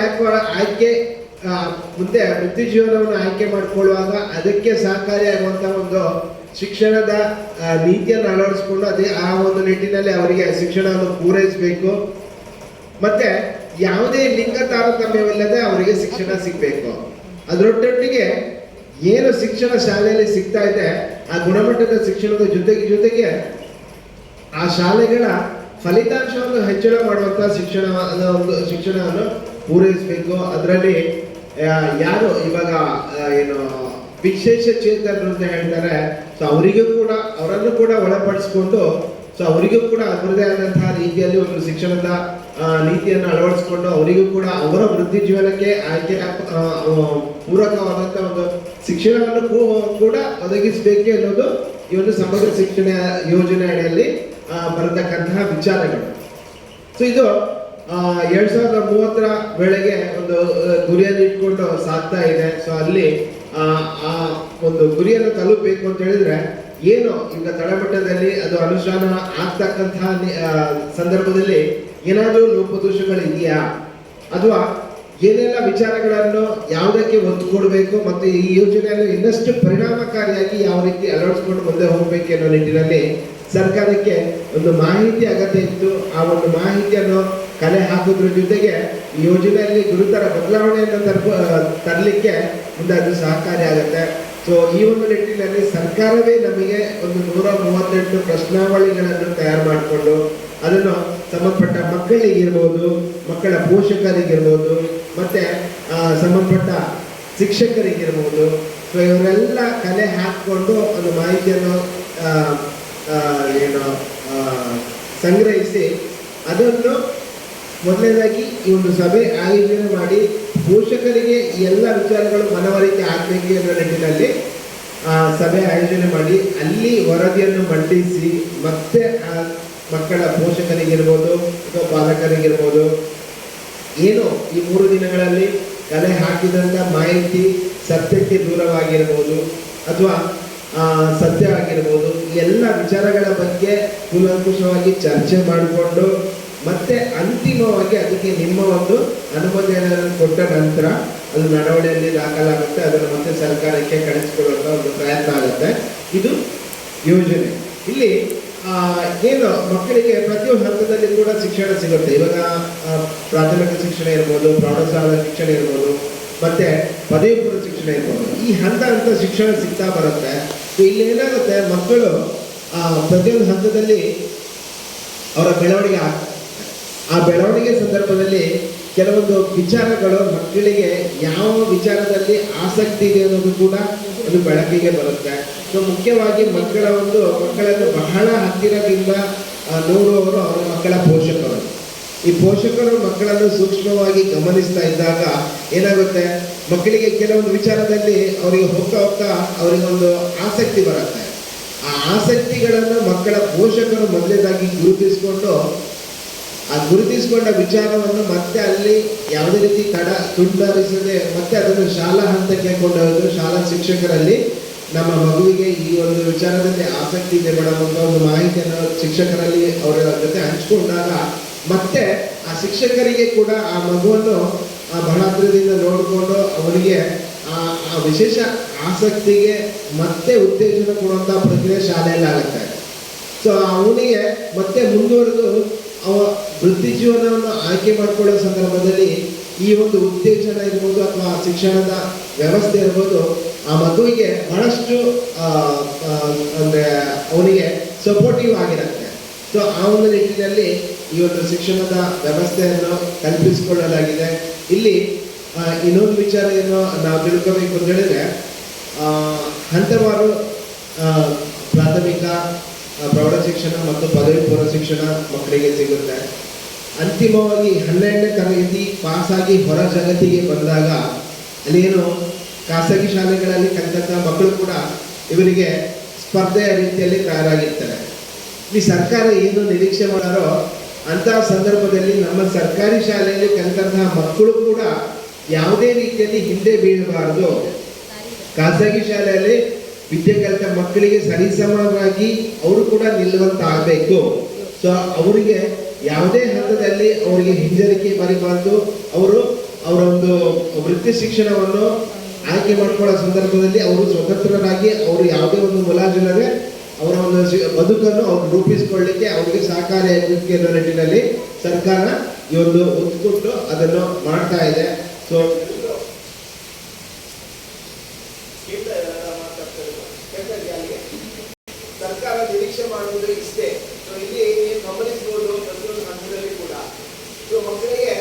ಮುಂದೆ ವೃತ್ತಿ ಜೀವನವನ್ನು ಆಯ್ಕೆ ಮಾಡಿಕೊಳ್ಳುವಾಗ ಅದಕ್ಕೆ ಸಹಕಾರಿಯಾಗುವಂತಹ ಒಂದು ಶಿಕ್ಷಣದ ನೀತಿಯನ್ನು ಅಳವಡಿಸಿಕೊಂಡು ಆ ಒಂದು ನಿಟ್ಟಿನಲ್ಲಿ ಅವರಿಗೆ ಶಿಕ್ಷಣವನ್ನು ಪೂರೈಸಬೇಕು. ಮತ್ತೆ ಯಾವುದೇ ಲಿಂಗ ತಾರತಮ್ಯವಿಲ್ಲದೆ ಅವರಿಗೆ ಶಿಕ್ಷಣ ಸಿಗಬೇಕು. ಅದರೊಟ್ಟಿಗೆ ಏನು ಶಿಕ್ಷಣ ಶಾಲೆಯಲ್ಲಿ ಸಿಗ್ತಾ ಇದೆ ಆ ಗುಣಮಟ್ಟದ ಶಿಕ್ಷಣದ ಜೊತೆಗೆ ಆ ಶಾಲೆಗಳ ಫಲಿತಾಂಶವನ್ನು ಹೆಚ್ಚಳ ಮಾಡುವಂತಹ ಶಿಕ್ಷಣವನ್ನು ಪೂರೈಸಬೇಕು. ಅದರಲ್ಲಿ ಯಾರು ಇವಾಗ ಏನು ವಿಶೇಷ ಚೇತನರು ಅಂತ ಹೇಳ್ತಾರೆ, ಸೊ ಅವರಿಗೂ ಕೂಡ ಅವರನ್ನು ಕೂಡ ಒಳಪಡಿಸಿಕೊಂಡು ಸೊ ಅವರಿಗೂ ಕೂಡ ಅದರದೇ ಆದಂತಹ ರೀತಿಯಲ್ಲಿ ಒಂದು ಶಿಕ್ಷಣದ ನೀತಿಯನ್ನು ಅಳವಡಿಸಿಕೊಂಡು ಅವರಿಗೂ ಕೂಡ ಅವರ ವೃತ್ತಿ ಜೀವನಕ್ಕೆ ಪೂರಕವಾದಂತಹ ಒಂದು ಶಿಕ್ಷಣವನ್ನು ಕೂಡ ಒದಗಿಸಬೇಕು ಅನ್ನೋದು ಈ ಒಂದು ಸಮಗ್ರ ಶಿಕ್ಷಣ ಯೋಜನೆ ಅಡಿಯಲ್ಲಿ ಬರತಕ್ಕಂತಹ ವಿಚಾರಗಳು. ಸೊ ಇದು 2030 ವೇಳೆಗೆ ಒಂದು ಗುರಿಯನ್ನು ಇಟ್ಕೊಂಡು ಸಾಗ್ತಾ ಇದೆ. ಸೊ ಅಲ್ಲಿ ಆ ಒಂದು ಗುರಿಯನ್ನು ತಲುಪಬೇಕು ಅಂತ ಹೇಳಿದ್ರೆ ಏನು ಈಗ ತಳಮಟ್ಟದಲ್ಲಿ ಅದು ಅನುಷ್ಠಾನ ಆಗ್ತಕ್ಕಂತಹ ಸಂದರ್ಭದಲ್ಲಿ ಏನಾದರೂ ಲೋಪದೋಷಗಳು ಇದೆಯಾ ಅಥವಾ ಏನೆಲ್ಲ ವಿಚಾರಗಳನ್ನು ಯಾವುದಕ್ಕೆ ಒತ್ತು ಕೊಡಬೇಕು ಮತ್ತು ಈ ಯೋಜನೆಯನ್ನು ಇನ್ನಷ್ಟು ಪರಿಣಾಮಕಾರಿಯಾಗಿ ಯಾವ ರೀತಿ ಅಳವಡಿಸಿಕೊಂಡು ಮುಂದೆ ಹೋಗಬೇಕು ಅನ್ನೋ ನಿಟ್ಟಿನಲ್ಲಿ ಸರ್ಕಾರಕ್ಕೆ ಒಂದು ಮಾಹಿತಿ ಅಗತ್ಯ ಇತ್ತು. ಆ ಒಂದು ಮಾಹಿತಿಯನ್ನು ಕಲೆ ಹಾಕೋದ್ರ ಜೊತೆಗೆ ಈ ಯೋಜನೆಯಲ್ಲಿ ಗುರುತರ ಬದಲಾವಣೆಯನ್ನು ತರಲಿಕ್ಕೆ ಮುಂದೆ ಅದು ಸಹಕಾರಿಯಾಗುತ್ತೆ. ಸೊ ಈ ಒಂದು ನಿಟ್ಟಿನಲ್ಲಿ ಸರ್ಕಾರವೇ ನಮಗೆ ಒಂದು 138 ಪ್ರಶ್ನಾವಳಿಗಳನ್ನು ತಯಾರು ಮಾಡಿಕೊಂಡು ಅದನ್ನು ಸಂಬಂಧಪಟ್ಟ ಮಕ್ಕಳಿಗಿರ್ಬೋದು, ಮಕ್ಕಳ ಪೋಷಕರಿಗಿರ್ಬೋದು, ಮತ್ತೆ ಸಂಬಂಧಪಟ್ಟ ಶಿಕ್ಷಕರಿಗಿರ್ಬೋದು, ಸೊ ಇವರೆಲ್ಲ ಕಲೆ ಹಾಕಿಕೊಂಡು ಒಂದು ಮಾಹಿತಿಯನ್ನು ಸಂಗ್ರಹಿಸಿ ಅದನ್ನು ಮೊದಲನೇದಾಗಿ ಈ ಒಂದು ಸಭೆ ಆಯೋಜನೆ ಮಾಡಿ ಪೋಷಕರಿಗೆ ಎಲ್ಲ ವಿಚಾರಗಳು ಮನವರಿಕೆ ಆಗಬೇಕು ಅನ್ನೋ ನಿಟ್ಟಿನಲ್ಲಿ ಸಭೆ ಆಯೋಜನೆ ಮಾಡಿ ಅಲ್ಲಿ ವರದಿಯನ್ನು ಮಂಡಿಸಿ ಮತ್ತೆ ಮಕ್ಕಳ ಪೋಷಕರಿಗಿರ್ಬೋದು ಅಥವಾ ಪಾಲಕರಿಗಿರ್ಬೋದು ಏನು ಈ 3 ದಿನಗಳಲ್ಲಿ ಕಲೆ ಹಾಕಿದಂಥ ಮಾಹಿತಿ ಸತ್ಯಕ್ಕೆ ದೂರವಾಗಿರ್ಬೋದು ಅಥವಾ ಸತ್ಯ ಆಗಿರ್ಬೋದು ಎಲ್ಲ ವಿಚಾರಗಳ ಬಗ್ಗೆ ಕೂಲಂಕುಷವಾಗಿ ಚರ್ಚೆ ಮಾಡಿಕೊಂಡು ಮತ್ತೆ ಅಂತಿಮವಾಗಿ ಅದಕ್ಕೆ ನಿಮ್ಮ ಒಂದು ಅನುಮೋದನೆಯನ್ನು ಕೊಟ್ಟ ನಂತರ ಅದು ನಡವಳಿಕೆಯಲ್ಲಿ ದಾಖಲಾಗುತ್ತೆ. ಅದನ್ನು ಮತ್ತೆ ಸರ್ಕಾರಕ್ಕೆ ಕಳಿಸಿಕೊಡುವಂಥ ಒಂದು ಪ್ರಯತ್ನ ಆಗುತ್ತೆ. ಇದು ಯೋಜನೆ. ಇಲ್ಲಿ ಏನು ಮಕ್ಕಳಿಗೆ ಪ್ರತಿಯೊಂದು ಹಂತದಲ್ಲಿ ಕೂಡ ಶಿಕ್ಷಣ ಸಿಗುತ್ತೆ. ಇವಾಗ ಪ್ರಾಥಮಿಕ ಶಿಕ್ಷಣ ಇರ್ಬೋದು, ಪ್ರೌಢಶಾಲಾ ಶಿಕ್ಷಣ ಇರ್ಬೋದು, ಮತ್ತೆ ಪದವಿ ಪೂರ್ವ ಶಿಕ್ಷಣ ಇರ್ಬೋದು. ಈ ಹಂತ ಶಿಕ್ಷಣ ಸಿಗ್ತಾ ಬರುತ್ತೆ. ಇಲ್ಲಿ ಏನಾಗುತ್ತೆ, ಮಕ್ಕಳು ಪ್ರತಿಯೊಂದು ಹಂತದಲ್ಲಿ ಅವರ ಬೆಳವಣಿಗೆ ಆಗ್ತದೆ. ಆ ಬೆಳವಣಿಗೆ ಸಂದರ್ಭದಲ್ಲಿ ಕೆಲವೊಂದು ವಿಚಾರಗಳು ಮಕ್ಕಳಿಗೆ ಯಾವ ವಿಚಾರದಲ್ಲಿ ಆಸಕ್ತಿ ಇದೆ ಅನ್ನೋದು ಕೂಡ ಅದು ಬೆಳಕಿಗೆ ಬರುತ್ತೆ. ಸೊ ಮುಖ್ಯವಾಗಿ ಮಕ್ಕಳನ್ನು ಬಹಳ ಹತ್ತಿರದಿಂದ ನೋಡುವವರು ಅವರ ಮಕ್ಕಳ ಪೋಷಕರು. ಈ ಪೋಷಕರು ಮಕ್ಕಳನ್ನು ಸೂಕ್ಷ್ಮವಾಗಿ ಗಮನಿಸ್ತಾ ಇದ್ದಾಗ ಏನಾಗುತ್ತೆ, ಮಕ್ಕಳಿಗೆ ಕೆಲವೊಂದು ವಿಚಾರದಲ್ಲಿ ಅವರಿಗೆ ಹೋಗ್ತಾ ಅವರಿಗೊಂದು ಆಸಕ್ತಿ ಬರುತ್ತೆ. ಆ ಆಸಕ್ತಿಗಳನ್ನು ಮಕ್ಕಳ ಪೋಷಕರು ಮೊದಲನೇದಾಗಿ ಗುರುತಿಸಿಕೊಂಡ ವಿಚಾರವನ್ನು ಮತ್ತೆ ಅಲ್ಲಿ ಯಾವುದೇ ರೀತಿ ತುಂಡರಿಸದೆ ಮತ್ತೆ ಅದನ್ನು ಶಾಲಾ ಹಂತಕ್ಕೆ ಕೊಂಡೊಯ್ದು ಶಾಲಾ ಶಿಕ್ಷಕರಲ್ಲಿ ನಮ್ಮ ಮಗುವಿಗೆ ಈ ಒಂದು ವಿಚಾರದಲ್ಲಿ ಆಸಕ್ತಿ ಇದೆ ಮೇಡಮ್ ಅಂತ ಒಂದು ಮಾಹಿತಿಯನ್ನು ಶಿಕ್ಷಕರಲ್ಲಿ ಅವರ ಜೊತೆ ಹಂಚಿಕೊಂಡಾಗ ಮತ್ತೆ ಆ ಶಿಕ್ಷಕರಿಗೆ ಕೂಡ ಆ ಮಗುವನ್ನು ಬಹಳ ಹತ್ತಿರದಿಂದ ನೋಡಿಕೊಂಡು ಅವನಿಗೆ ಆ ವಿಶೇಷ ಆಸಕ್ತಿಗೆ ಮತ್ತೆ ಉತ್ತೇಜನ ಕೊಡುವಂಥ ಪ್ರಕ್ರಿಯೆ ಶಾಲೆಯಲ್ಲಿ ಆಗುತ್ತೆ. ಸೊ ಅವನಿಗೆ ಮತ್ತೆ ಮುಂದುವರೆದು ಅವ ವೃತ್ತಿ ಜೀವನವನ್ನು ಆಯ್ಕೆ ಮಾಡಿಕೊಳ್ಳೋ ಸಂದರ್ಭದಲ್ಲಿ ಈ ಒಂದು ಉತ್ತೇಜನ ಇರ್ಬೋದು ಅಥವಾ ಶಿಕ್ಷಣದ ವ್ಯವಸ್ಥೆ ಇರ್ಬೋದು ಆ ಮಗುವಿಗೆ ಬಹಳಷ್ಟು ಅಂದರೆ ಅವನಿಗೆ ಸಪೋರ್ಟಿವ್ ಆಗಿರುತ್ತೆ. ಸೊ ಆ ಒಂದು ನಿಟ್ಟಿನಲ್ಲಿ ಈ ಒಂದು ಶಿಕ್ಷಣದ ವ್ಯವಸ್ಥೆಯನ್ನು ಕಲ್ಪಿಸಿಕೊಳ್ಳಲಾಗಿದೆ. ಇಲ್ಲಿ ಇನ್ನೊಂದು ವಿಚಾರ ಏನು ನಾವು ತಿಳ್ಕೋಬೇಕು ಅಂತ ಹೇಳಿದ್ರೆ, ಹಂತವಾರು ಪ್ರಾಥಮಿಕ ಪ್ರೌಢ ಶಿಕ್ಷಣ ಮತ್ತು ಪದವಿ ಪೂರ್ವ ಶಿಕ್ಷಣ ಮಕ್ಕಳಿಗೆ ಸಿಗುತ್ತೆ. ಅಂತಿಮವಾಗಿ 12ನೇ ತರಗತಿ ಪಾಸಾಗಿ ಹೊರ ಜಗತ್ತಿಗೆ ಬಂದಾಗ ಅಲ್ಲೇನು ಖಾಸಗಿ ಶಾಲೆಗಳಲ್ಲಿ ಕಲಿತಂಥ ಮಕ್ಕಳು ಕೂಡ ಇವರಿಗೆ ಸ್ಪರ್ಧೆಯ ರೀತಿಯಲ್ಲಿ ತಯಾರಾಗಿರ್ತಾರೆ. ಈ ಸರ್ಕಾರ ಏನು ನಿರೀಕ್ಷೆ ಮಾಡಾರೋ ಅಂತಹ ಸಂದರ್ಭದಲ್ಲಿ ನಮ್ಮ ಸರ್ಕಾರಿ ಶಾಲೆಯಲ್ಲಿ ಕಲಿತಂತಹ ಮಕ್ಕಳು ಕೂಡ ಯಾವುದೇ ರೀತಿಯಲ್ಲಿ ಹಿಂದೆ ಬೀಳಬಾರದು. ಖಾಸಗಿ ಶಾಲೆಯಲ್ಲಿ ವಿದ್ಯೆ ಕಲಿತ ಮಕ್ಕಳಿಗೆ ಸರಿಸಮವಾಗಿ ಅವರು ಕೂಡ ನಿಲ್ಲುವಂತಾಗಬೇಕು. ಸೊ ಅವರಿಗೆ ಯಾವುದೇ ಹಂತದಲ್ಲಿ ಅವರಿಗೆ ಹಿಂಜರಿಕೆ ಬರಬಾರ್ದು. ಅವರು ಅವರ ಒಂದು ವೃತ್ತಿ ಶಿಕ್ಷಣವನ್ನು ಆಯ್ಕೆ ಮಾಡಿಕೊಳ್ಳೋ ಸಂದರ್ಭದಲ್ಲಿ ಅವರು ಸ್ವತಂತ್ರರಾಗಿ ಅವರು ಯಾವುದೇ ಒಂದು ಮುಲಾಜಿಲ್ಲದೆ ಅವರ ಒಂದು ಬದುಕನ್ನು ಅವರು ರೂಪಿಸಿಕೊಳ್ಳಲಿಕ್ಕೆ ಅವರಿಗೆ ಸಹಕಾರಿಯಾಗಬೇಕು ಅನ್ನೋ ನಿಟ್ಟಿನಲ್ಲಿ ಸರ್ಕಾರ ಈ ಒಂದು ಒತ್ತು ಕೊಟ್ಟು ಅದನ್ನು ಮಾಡ್ತಾ ಇದೆ. ಸೊ ಸರ್ಕಾರ ನಿರೀಕ್ಷೆ ಮಾಡುವುದು ಇಷ್ಟೇ. ಸೊ ಇಲ್ಲಿ ಗಮನಿಸಬಹುದು ಪ್ರತಿಯೊಂದು ಹಂತದಲ್ಲಿ ಕೂಡ ಸೊ ಮಕ್ಕಳಿಗೆ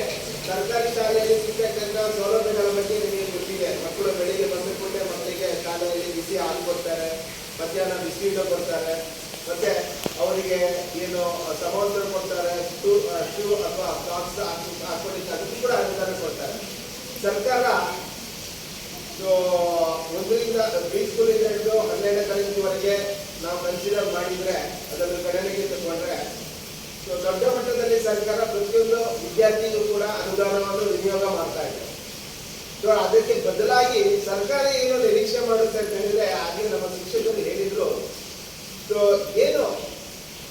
ಸರ್ಕಾರಿ ಶಾಲೆಯಲ್ಲಿ ಸಿಗ್ತಕ್ಕಂಥ ಸೌಲಭ್ಯಗಳ ಬಗ್ಗೆ ನಿಮಗೆ ಗೊತ್ತಿದೆ. ಮಕ್ಕಳು ಬೆಳಿಗ್ಗೆ ಬಂದ ಕೂಡಲೇ ಮಕ್ಕಳಿಗೆ ಶಾಲೆಯಲ್ಲಿ ಬಿಸಿ ಹಾಲು ಕೊಡ್ತಾರೆ, ಮಧ್ಯಾಹ್ನ ಬಿಸಿ ಊಟ ಕೊಡ್ತಾರೆ, ಮತ್ತೆ ಅವರಿಗೆ ಏನು ಸಮವಸ್ತ್ರ ಕೊಡ್ತಾರೆ, ಶೂ ಅಥವಾ ಸಾಕ್ಸ್ ಹಾಕೊಳ್ಳಿಕ್ಕೆ ಅದನ್ನು ಕೂಡ ಅನುದಾನ ಕೊಡ್ತಾರೆ ಸರ್ಕಾರ. ಸೊ 1ರಿಂದ ಪ್ರೀ ಸ್ಕೂಲಿಂದ ಹಿಡಿದು 12ನೇ ತರಗತಿವರೆಗೆ ನಾವು ಕನ್ಸಿಡರ್ ಮಾಡಿದ್ರೆ ಅದನ್ನು ಗಣನೆಗೆ ತಗೊಂಡ್ರೆ ಸೊ ದೊಡ್ಡ ಮಟ್ಟದಲ್ಲಿ ಸರ್ಕಾರ ಪ್ರತಿಯೊಂದು ವಿದ್ಯಾರ್ಥಿಗೂ ಕೂಡ ಅನುದಾನವನ್ನು ವಿನಿಯೋಗ ಮಾಡ್ತಾ ಇದೆ. ಸೊ ಅದಕ್ಕೆ ಬದಲಾಗಿ ಸರ್ಕಾರ ಏನು ನಿರೀಕ್ಷೆ ಮಾಡುತ್ತೆ ಅಂತ ಹೇಳಿದ್ರೆ, ಹಾಗೆ ನಮ್ಮ ಶಿಕ್ಷಕರು ಹೇಳಿದ್ರು, ಸೊ ಏನು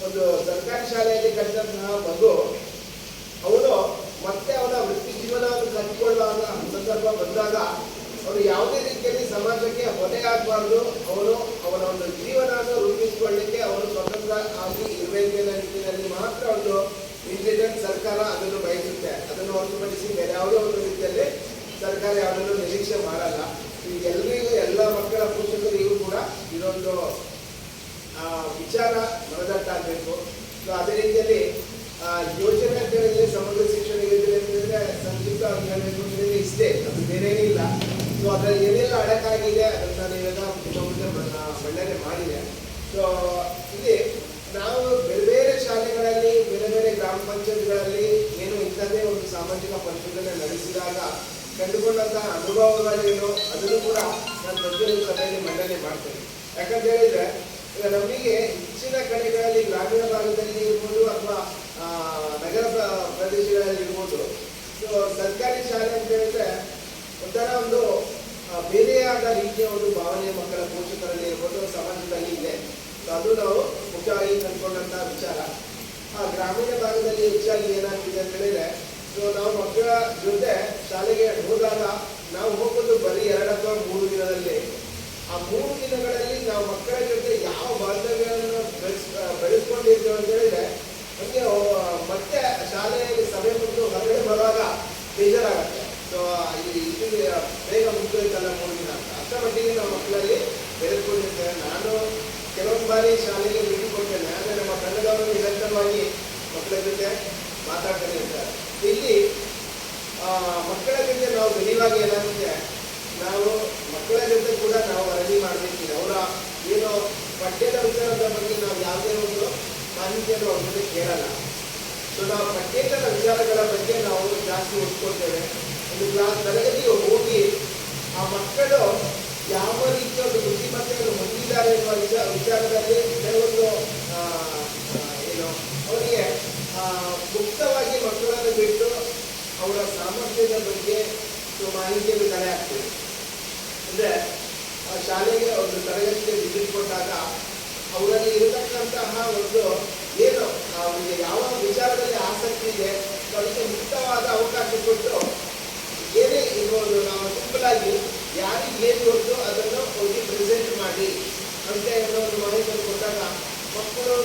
ಒಂದು ಸರ್ಕಾರಿ ಶಾಲೆಯಲ್ಲಿ ಕಲಿತಂತಹ ಮಗು ಅವನು ಮತ್ತೆ ಅವನ ವೃತ್ತಿ ಜೀವನವನ್ನು ಕಲಿಕೊಳ್ಳುವ ಸಂದರ್ಭ ಬಂದಾಗ ಅವನು ಯಾವುದೇ ರೀತಿಯಲ್ಲಿ ಸಮಾಜಕ್ಕೆ ಹೊಣೆಯಾಗಬಾರ್ದು. ಅವನು ಅವನ ಒಂದು ಜೀವನವನ್ನು ರೂಪಿಸಿಕೊಳ್ಳಲಿಕ್ಕೆ ಅವನು ಸ್ವತಂತ್ರ ಆಗಿ ಇರಬೇಕೆನ್ನ ನಿಟ್ಟಿನಲ್ಲಿ ಮಾತ್ರ ಒಂದು ಇಂಟೆಲಿಜೆಂಟ್ ಸರ್ಕಾರ ಅದನ್ನು ಬಯಸುತ್ತೆ. ಅದನ್ನು ಹೊರತುಪಡಿಸಿ ಬೇರೆ ಯಾವುದೋ ಒಂದು ರೀತಿಯಲ್ಲಿ ಸರ್ಕಾರ ಯಾವುದನ್ನು ನಿರೀಕ್ಷೆ ಮಾಡಲ್ಲ. ಈಗ ಎಲ್ರಿಗೂ ಎಲ್ಲ ಮಕ್ಕಳ ಪೋಷಕರಿಗೂ ಕೂಡ ಇದೊಂದು ವಿಚಾರ ಮನದಟ್ಟಾಗಬೇಕು. ಸೊ ಅದೇ ರೀತಿಯಲ್ಲಿ ಯೋಜನೆ ಅಂತ ಹೇಳಿದ್ರೆ ಸಮಗ್ರ ಶಿಕ್ಷಣ ಯೋಜನೆ ಅಂತಂದ್ರೆ ಸಂಕ್ಷಿಪ್ತವಾಗಿ ಹೇಳಬೇಕು ಅಂತಂದ್ರೆ ಇಷ್ಟೇ, ಅದು ಬೇರೇನೇ ಇಲ್ಲ. ಸೊ ಅದರಲ್ಲಿ ಏನೆಲ್ಲ ಅಡಕಾಗಿದೆ ಅದನ್ನ ನೀವೆಲ್ಲ ನಿಮ್ಮ ಮುಂದೆ ಮಂಡನೆ ಮಾಡಿದೆ. ಸೊ ಇಲ್ಲಿ ನಾವು ಬೇರೆ ಬೇರೆ ಶಾಲೆಗಳಲ್ಲಿ ಬೇರೆ ಬೇರೆ ಗ್ರಾಮ ಪಂಚಾಯತ್ಗಳಲ್ಲಿ ಏನು ಇಂಥದ್ದೇ ಒಂದು ಸಾಮಾಜಿಕ ಪರಿಶೋಧನೆ ನಡೆಸಿದಾಗ ಕಂಡುಕೊಂಡಂತಹ ಅನುಭವಗಳೇನು ಅದನ್ನು ಕೂಡ ನಾನು ಪ್ರತಿಯೊಂದು ಸಭೆಯಲ್ಲಿ ಮಂಡನೆ ಮಾಡ್ತೇನೆ. ಯಾಕಂತ ಹೇಳಿದ್ರೆ ಈಗ ನಮಗೆ ಹೆಚ್ಚಿನ ಕಡೆಗಳಲ್ಲಿ ಗ್ರಾಮೀಣ ಭಾಗದಲ್ಲಿ ಇರ್ಬೋದು ಅಥವಾ ನಗರ ಪ್ರದೇಶಗಳಲ್ಲಿ ಇರ್ಬೋದು, ಸೊ ಸರ್ಕಾರಿ ಶಾಲೆ ಅಂತ ಹೇಳಿದ್ರೆ ಒಂಥರ ಒಂದು ಬೇರೆಯಾದ ರೀತಿಯ ಒಂದು ಭಾವನೆ ಮಕ್ಕಳ ಪೋಷಕರಲ್ಲಿ ಇರ್ಬೋದು, ಸಮಾಜದಲ್ಲಿ ಇದೆ. ಸೊ ಅದು ನಾವು ಮುಖ್ಯವಾಗಿ ಕಂಡುಕೊಂಡಂತಹ ವಿಚಾರ. ಗ್ರಾಮೀಣ ಭಾಗದಲ್ಲಿ ಹೆಚ್ಚಾಗಿ ಏನಾಗ್ತಿದೆ ಅಂತ ಹೇಳಿದ್ರೆ, ಸೊ ನಾವು ಮಕ್ಕಳ ಜೊತೆ ಶಾಲೆಗೆ ಹೋದಾಗ ನಾವು ಹೋಗೋದು ಬರೀ 2 ಅಥವಾ 3 ದಿನದಲ್ಲಿ. ಆ 3 ದಿನಗಳಲ್ಲಿ ನಾವು ಮಕ್ಕಳ ಜೊತೆ ಯಾವ ಬಾಂಧವ್ಯವನ್ನು ಬೆಳೆಸ್ಕೊಂಡಿರ್ತೇವೆ ಅಂತ ಹೇಳಿದ್ರೆ ನಮಗೆ ಮತ್ತೆ ಶಾಲೆಯಲ್ಲಿ ಸಭೆ ಮುಗಿದು ಹೊರಗಡೆ ಬರುವಾಗ ಬೇಜಾರಾಗುತ್ತೆ. ಸೊ ಇದು ಬೇಗ ಮುಗಿದೋಯ್ತಲ್ಲ 3 ದಿನ ಅಂತ ಅಷ್ಟರ ಮಟ್ಟಿಗೆ ನಾವು ಮಕ್ಕಳಲ್ಲಿ ಬೆಳೆಸ್ಕೊಂಡಿರ್ತೇವೆ. ನಾನು ಕೆಲವೊಂದು ಬಾರಿ ಶಾಲೆಗೆ ಭೇಟಿ ಕೊಡ್ತೇನೆ. ಅಂದರೆ ನಮ್ಮ ತಂಡದವರು ನಿರಂತರವಾಗಿ ಮಕ್ಕಳ ಜೊತೆ ಮಾತಾಡ್ತಾನೆ ಇರ್ತಾರೆ. ಇಲ್ಲಿ ಮಕ್ಕಳ ಜೊತೆ ನಾವು ಬೆಳೆಯುವಾಗ ಏನಾಗುತ್ತೆ, ನಾವು ಮಕ್ಕಳ ಜೊತೆ ಕೂಡ ನಾವು ವರದಿ ಮಾಡಬೇಕಿದೆ. ಅವರ ಏನು ಪಠ್ಯದ ವಿಚಾರದ ಬಗ್ಗೆ ನಾವು ಯಾವುದೇ ಒಂದು ಮಾಹಿತಿಯನ್ನು ಅವ್ರ ಜೊತೆ ಕೇಳಲ್ಲ. ಸೊ ನಾವು ಪಠ್ಯೇತರ ವಿಚಾರಗಳ ಬಗ್ಗೆ ನಾವು ಜಾಸ್ತಿ ಓದ್ಕೊಳ್ತೇವೆ. ಒಂದು ತರಗತಿಗೆ ಹೋಗಿ ಆ ಮಕ್ಕಳು ಯಾವ ರೀತಿಯ ಒಂದು ಬುದ್ಧಿಮತ್ತೆಯನ್ನು ಹೊಂದಿದ್ದಾರೆ ಎನ್ನುವ ವಿಚಾರದಲ್ಲಿ ಕೆಲವೊಂದು ಏನು ಅವರಿಗೆ ಮುಕ್ತವಾಗಿ ಮಕ್ಕಳನ್ನು ಬಿಟ್ಟು ಅವರ ಸಾಮರ್ಥ್ಯದ ಬಗ್ಗೆ ಮಾಹಿತಿಯನ್ನು ಕಲೆ ಆಗ್ತದೆ. ಅಂದರೆ ಶಾಲೆಗೆ ಒಂದು ತರಗತಿಗೆ ವಿಸಿಟ್ ಕೊಟ್ಟಾಗ ಅವರಲ್ಲಿ ಇರತಕ್ಕಂತಹ ಒಂದು ಏನು ಅವರಿಗೆ ಯಾವ ವಿಚಾರದಲ್ಲಿ ಆಸಕ್ತಿ ಇದೆ ಅದಕ್ಕೆ ಮುಕ್ತವಾದ ಅವಕಾಶ ಕೊಟ್ಟು ಏನೇ ಇರ್ಬೋದು, ನಾವು ಸಿಂಪಲ್ ಆಗಿ ಯಾರಿಗೆ ಏನು ಗೊತ್ತು ಅದನ್ನು ಹೋಗಿ ಪ್ರೆಸೆಂಟ್ ಮಾಡಿ ಅಂತ ಏನೋ ಒಂದು ಮಾಹಿತಿಯನ್ನು ಕೊಟ್ಟಾಗ ಮಕ್ಕಳು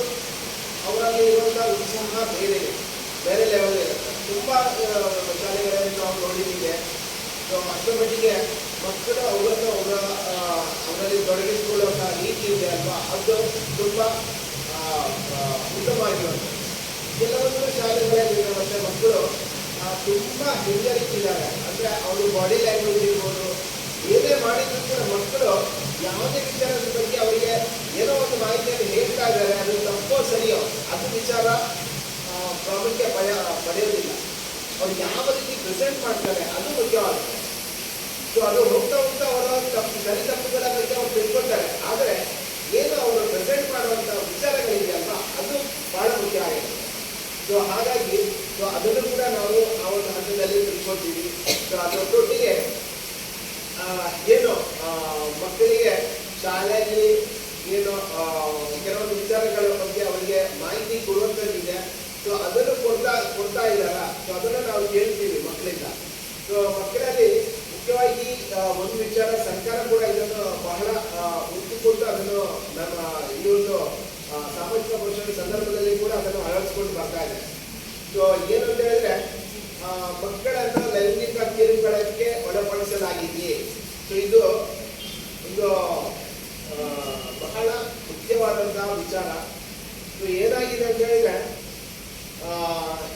ಅವರಲ್ಲಿ ಇರುವಂತಹ ಉತ್ಸಾಹ ಬೇರೆ ಲೆವೆಲ್ ಇರುತ್ತೆ. ತುಂಬ ಶಾಲೆಗಳಲ್ಲಿ ನಾವು ನೋಡಿದ್ದೀವಿ. ಸೊ ಅಷ್ಟರ ಮಟ್ಟಿಗೆ ಮಕ್ಕಳು ಅವರಲ್ಲಿ ತೊಡಗಿಸಿಕೊಳ್ಳುವಂತಹ ರೀತಿ ಇದೆ ಅಲ್ವಾ, ಅದು ತುಂಬ ಉತ್ತಮವಾಗಿರುವಂಥದ್ದು. ಕೆಲವೊಂದು ಶಾಲೆಗಳಲ್ಲಿ ಮತ್ತೆ ಮಕ್ಕಳು ತುಂಬ ಹಿಂಜರಿತಿದ್ದಾರೆ. ಅಂದರೆ ಅವರು ಬಾಡಿ ಲ್ಯಾಂಗ್ವೇಜ್ ಇರ್ಬೋದು, ಏನೇ ಮಾಡಿದ್ರು ಕೂಡ ಮಕ್ಕಳು ಯಾವುದೇ ವಿಚಾರದ ಬಗ್ಗೆ ಅವರಿಗೆ ಏನೋ ಒಂದು ಮಾಹಿತಿಯನ್ನು ಹೇಳ್ತಾ ಇದ್ದಾರೆ, ಅದು ತಪ್ಪೋ ಸರಿಯೋ ಅದು ವಿಚಾರ ಪ್ರಾಮುಖ್ಯ ಪಡೆಯೋದಿಲ್ಲ. ಅವ್ರು ಯಾವ ರೀತಿ ಪ್ರೆಸೆಂಟ್ ಮಾಡ್ತಾರೆ ಅದು ಮುಖ್ಯವಾಗುತ್ತೆ. ಸೊ ಅದು ಹೋಗ್ತಾ ಅವರ ಸರಿ ತಪ್ಪುಗಳ ಬಗ್ಗೆ ಅವ್ರು ತಿಳ್ಕೊಳ್ತಾರೆ. ಆದರೆ ಸೊ ಹಾಗಾಗಿ ಸೊ ಅದನ್ನು ಕೂಡ ನಾವು ಆ ಒಂದು ಹಂತದಲ್ಲಿ ತಿಳ್ಕೊತೀವಿ. ಸೊ ಅದರೊಟ್ಟಿಗೆ ಏನು ಮಕ್ಕಳಿಗೆ ಶಾಲೆಯಲ್ಲಿ ಏನು ಕೆಲವೊಂದು ವಿಚಾರಗಳ ಬಗ್ಗೆ ಅವರಿಗೆ ಮಾಹಿತಿ ಕೊಡುವಂಥದ್ದಿದೆ. ಸೊ ಅದನ್ನು ಕೊಡ್ತಾ ಇದ್ದಾರ. ಸೊ ಅದನ್ನು ನಾವು ಕೇಳ್ತೀವಿ ಮಕ್ಕಳಿಂದ. ಸೊ ಮಕ್ಕಳಲ್ಲಿ ಮುಖ್ಯವಾಗಿ ಒಂದು ವಿಚಾರ, ಸರ್ಕಾರ ಕೂಡ ಇದನ್ನು ಬಹಳ ಒತ್ತುಕೊಂಡು ಅದನ್ನು ನಮ್ಮ ಈ ಒಂದು ಸಾಮಾಜಿಕ ಪೋಷಣೆ ಸಂದರ್ಭದಲ್ಲಿ ಕೂಡ ಅದನ್ನು ಅಳವಡಿಸ್ಕೊಂಡು ಬರ್ತಾ ಇದೆ. ಸೊ ಏನು ಅಂತ ಹೇಳಿದ್ರೆ ಮಕ್ಕಳನ್ನು ಲೈಂಗಿಕ ಕಿರುಕುಳಕ್ಕೆ ಒಳಪಡಿಸಲಾಗಿದೆಯೇ. ಸೊ ಇದು ಒಂದು ಬಹಳ ಮುಖ್ಯವಾದಂತಹ ವಿಚಾರ. ಸೊ ಏನಾಗಿದೆ ಅಂತ ಹೇಳಿದ್ರೆ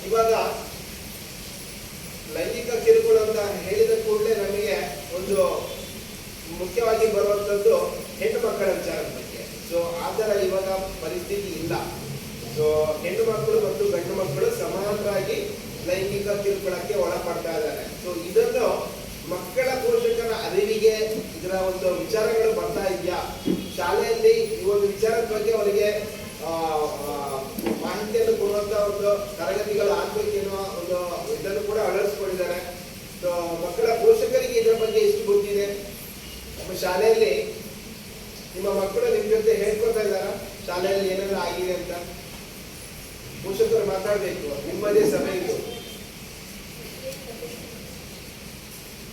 ಇವಾಗ ಲೈಂಗಿಕ ಕಿರುಕುಳ ಅಂತ ಹೇಳಿದ ಕೂಡಲೇ ನಮಗೆ ಒಂದು ಮುಖ್ಯವಾಗಿ ಬರುವಂಥದ್ದು ಹೆಣ್ಣು ಮಕ್ಕಳ ವಿಚಾರದ ಬಗ್ಗೆ. ಸೊ ಆ ಥರ ಇವಾಗ ಪರಿಸ್ಥಿತಿ ಇಲ್ಲ. ಸೊ ಹೆಣ್ಣು ಮಕ್ಕಳು ಮತ್ತು ಗಂಡು ಮಕ್ಕಳು ಸಮಾನವಾಗಿ ಲೈಂಗಿಕ ಕಿರುಕುಳಕ್ಕೆ ಒಳಪಡ್ತಾ ಇದ್ದಾರೆ. ಸೊ ಇದನ್ನು ಮಕ್ಕಳ ಪೋಷಕರ ಅರಿವಿಗೆ ಇದರ ಒಂದು ವಿಚಾರಗಳು ಬರ್ತಾ ಇದೆಯಾ, ಶಾಲೆಯಲ್ಲಿ ಈ ಒಂದು ವಿಚಾರದ ಬಗ್ಗೆ ಅವರಿಗೆ ಮಾಹಿತಿಯನ್ನು ಕೊಡುವಂತ ಒಂದು ತರಗತಿಗಳು ಆಗ್ಬೇಕೇನೋ ಒಂದು ಇದನ್ನು ಕೂಡ ಅಳವಡಿಸ್ಕೊಂಡಿದ್ದಾರೆ. ಸೊ ಮಕ್ಕಳ ಪೋಷಕರಿಗೆ ಇದರ ಬಗ್ಗೆ ಎಷ್ಟು ಗೊತ್ತಿದೆ? ನಮ್ಮ ಶಾಲೆಯಲ್ಲಿ ನಿಮ್ಮ ಮಕ್ಕಳು ನಿಮ್ ಜೊತೆ ಹೇಳ್ಕೊತಾ ಇದ್ದಾರ ಶಾಲೆಯಲ್ಲಿ ಏನೆಲ್ಲ ಆಗಿದೆ ಅಂತ? ಪೋಷಕರು ಮಾತಾಡ್ಬೇಕು, ನಿಮ್ಮದೇ ಸಭೆ ಇದು.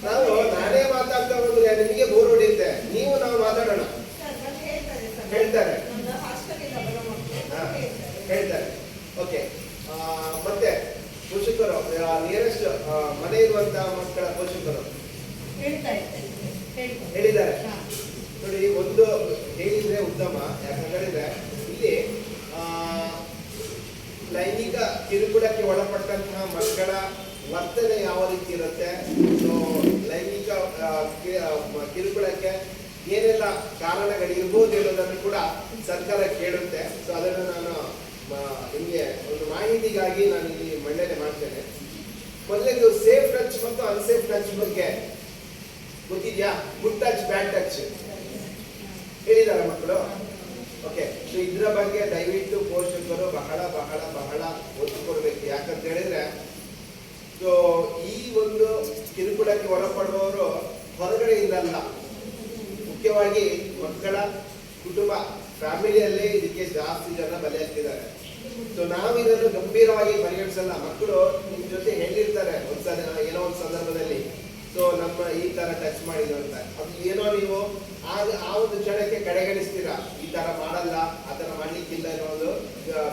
ನಾವು ನಾನೇ ಮಾತಾಡ್ತಾ ಹೋದ್ರೆ ನಿಮಗೆ ಬೋರ್ ಹೊಡೆಯುತ್ತೆ. ನಾವು ಮಾತಾಡೋಣ ಹೇಳ್ತಾರೆ. ಹೇಳ್ತಾರೆ. ಓಕೆ. ಮತ್ತೆ ಪೋಷಕರು ನಿಯರೆಸ್ಟ್ ಮನೆ ಇರುವಂತಹ ಮಕ್ಕಳ ಪೋಷಕರು ಹೇಳಿದ್ದಾರೆ. ನೋಡಿ, ಒಂದು ಹೇಳಿದ್ರೆ ಉತ್ತಮ. ಯಾಕಂದ್ರೆ ಇಲ್ಲಿ ಲೈಂಗಿಕ ಕಿರುಕುಳಕ್ಕೆ ಒಳಪಟ್ಟಂತಹ ಮಕ್ಕಳ ವರ್ತನೆ ಯಾವ ರೀತಿ ಇರುತ್ತೆ, ಸೊ ಲೈಂಗಿಕ ಕಿರುಕುಳಕ್ಕೆ ಏನೆಲ್ಲ ಕಾರಣಗಳಿರ್ಬೋದು ಹೇಳೋದನ್ನು ಕೂಡ ಸರ್ಕಾರ ಕೇಳುತ್ತೆ. ಸೊ ಅದನ್ನು ನಾನು ನಿಮಗೆ ಒಂದು ಮಾಹಿತಿಗಾಗಿ ನಾನು ಇಲ್ಲಿ ಮಂಡನೆ ಮಾಡ್ತೇನೆ. ಮೊದಲನೇದು ಸೇಫ್ ಟಚ್ ಮತ್ತು ಅನ್ಸೇಫ್ ಟಚ್ ಬಗ್ಗೆ ಗೊತ್ತಿದ್ಯಾ? ಗುಡ್ ಟಚ್, ಬ್ಯಾಡ್ ಟಚ್ ಹೇಳಿದಾರ ಮಕ್ಕಳು? ಓಕೆ. ಸೊ ಇದರ ಬಗ್ಗೆ ದಯವಿಟ್ಟು ಪೋಷಕರು ಬಹಳ ಬಹಳ ಬಹಳ ಒತ್ತು ಕೊಡಬೇಕು. ಯಾಕಂತ ಹೇಳಿದ್ರೆ ಸೊ ಈ ಒಂದು ಕಿರುಕುಳಕ್ಕೆ ಒಳಪಡುವವರು ಹೊರಗಡೆಯಿಂದ ಅಲ್ಲ, ಮುಖ್ಯವಾಗಿ ಮಕ್ಕಳ ಕುಟುಂಬ ಫ್ಯಾಮಿಲಿಯಲ್ಲೇ ಇದಕ್ಕೆ ಜಾಸ್ತಿ ಜನ ಬಲಿಯಾಗ್ತಿದ್ದಾರೆ. ಸೊ ನಾವು ಇದನ್ನು ಗಂಭೀರವಾಗಿ ಪರಿಗಣಿಸಲ್ಲ. ಮಕ್ಕಳು ನಿಮ್ ಜೊತೆ ಹೇಳಿರ್ತಾರೆ ಒಂದ್ಸಲ ಏನೋ ಒಂದು ಸಂದರ್ಭದಲ್ಲಿ, ಸೊ ನಮ್ಮ ಈ ತರ ಟಚ್ ಮಾಡಿದ್ರು ಅಂತ. ಅದು ಏನೋ ನೀವು ಆ ಒಂದು ಕ್ಷಣಕ್ಕೆ ಕಡೆಗಣಿಸ್ತೀರಾ, ಈ ತರ ಮಾಡಲ್ಲ, ಆ ತರ ಮಾಡ್ಲಿಕ್ಕಿಲ್ಲ ಅನ್ನೋದು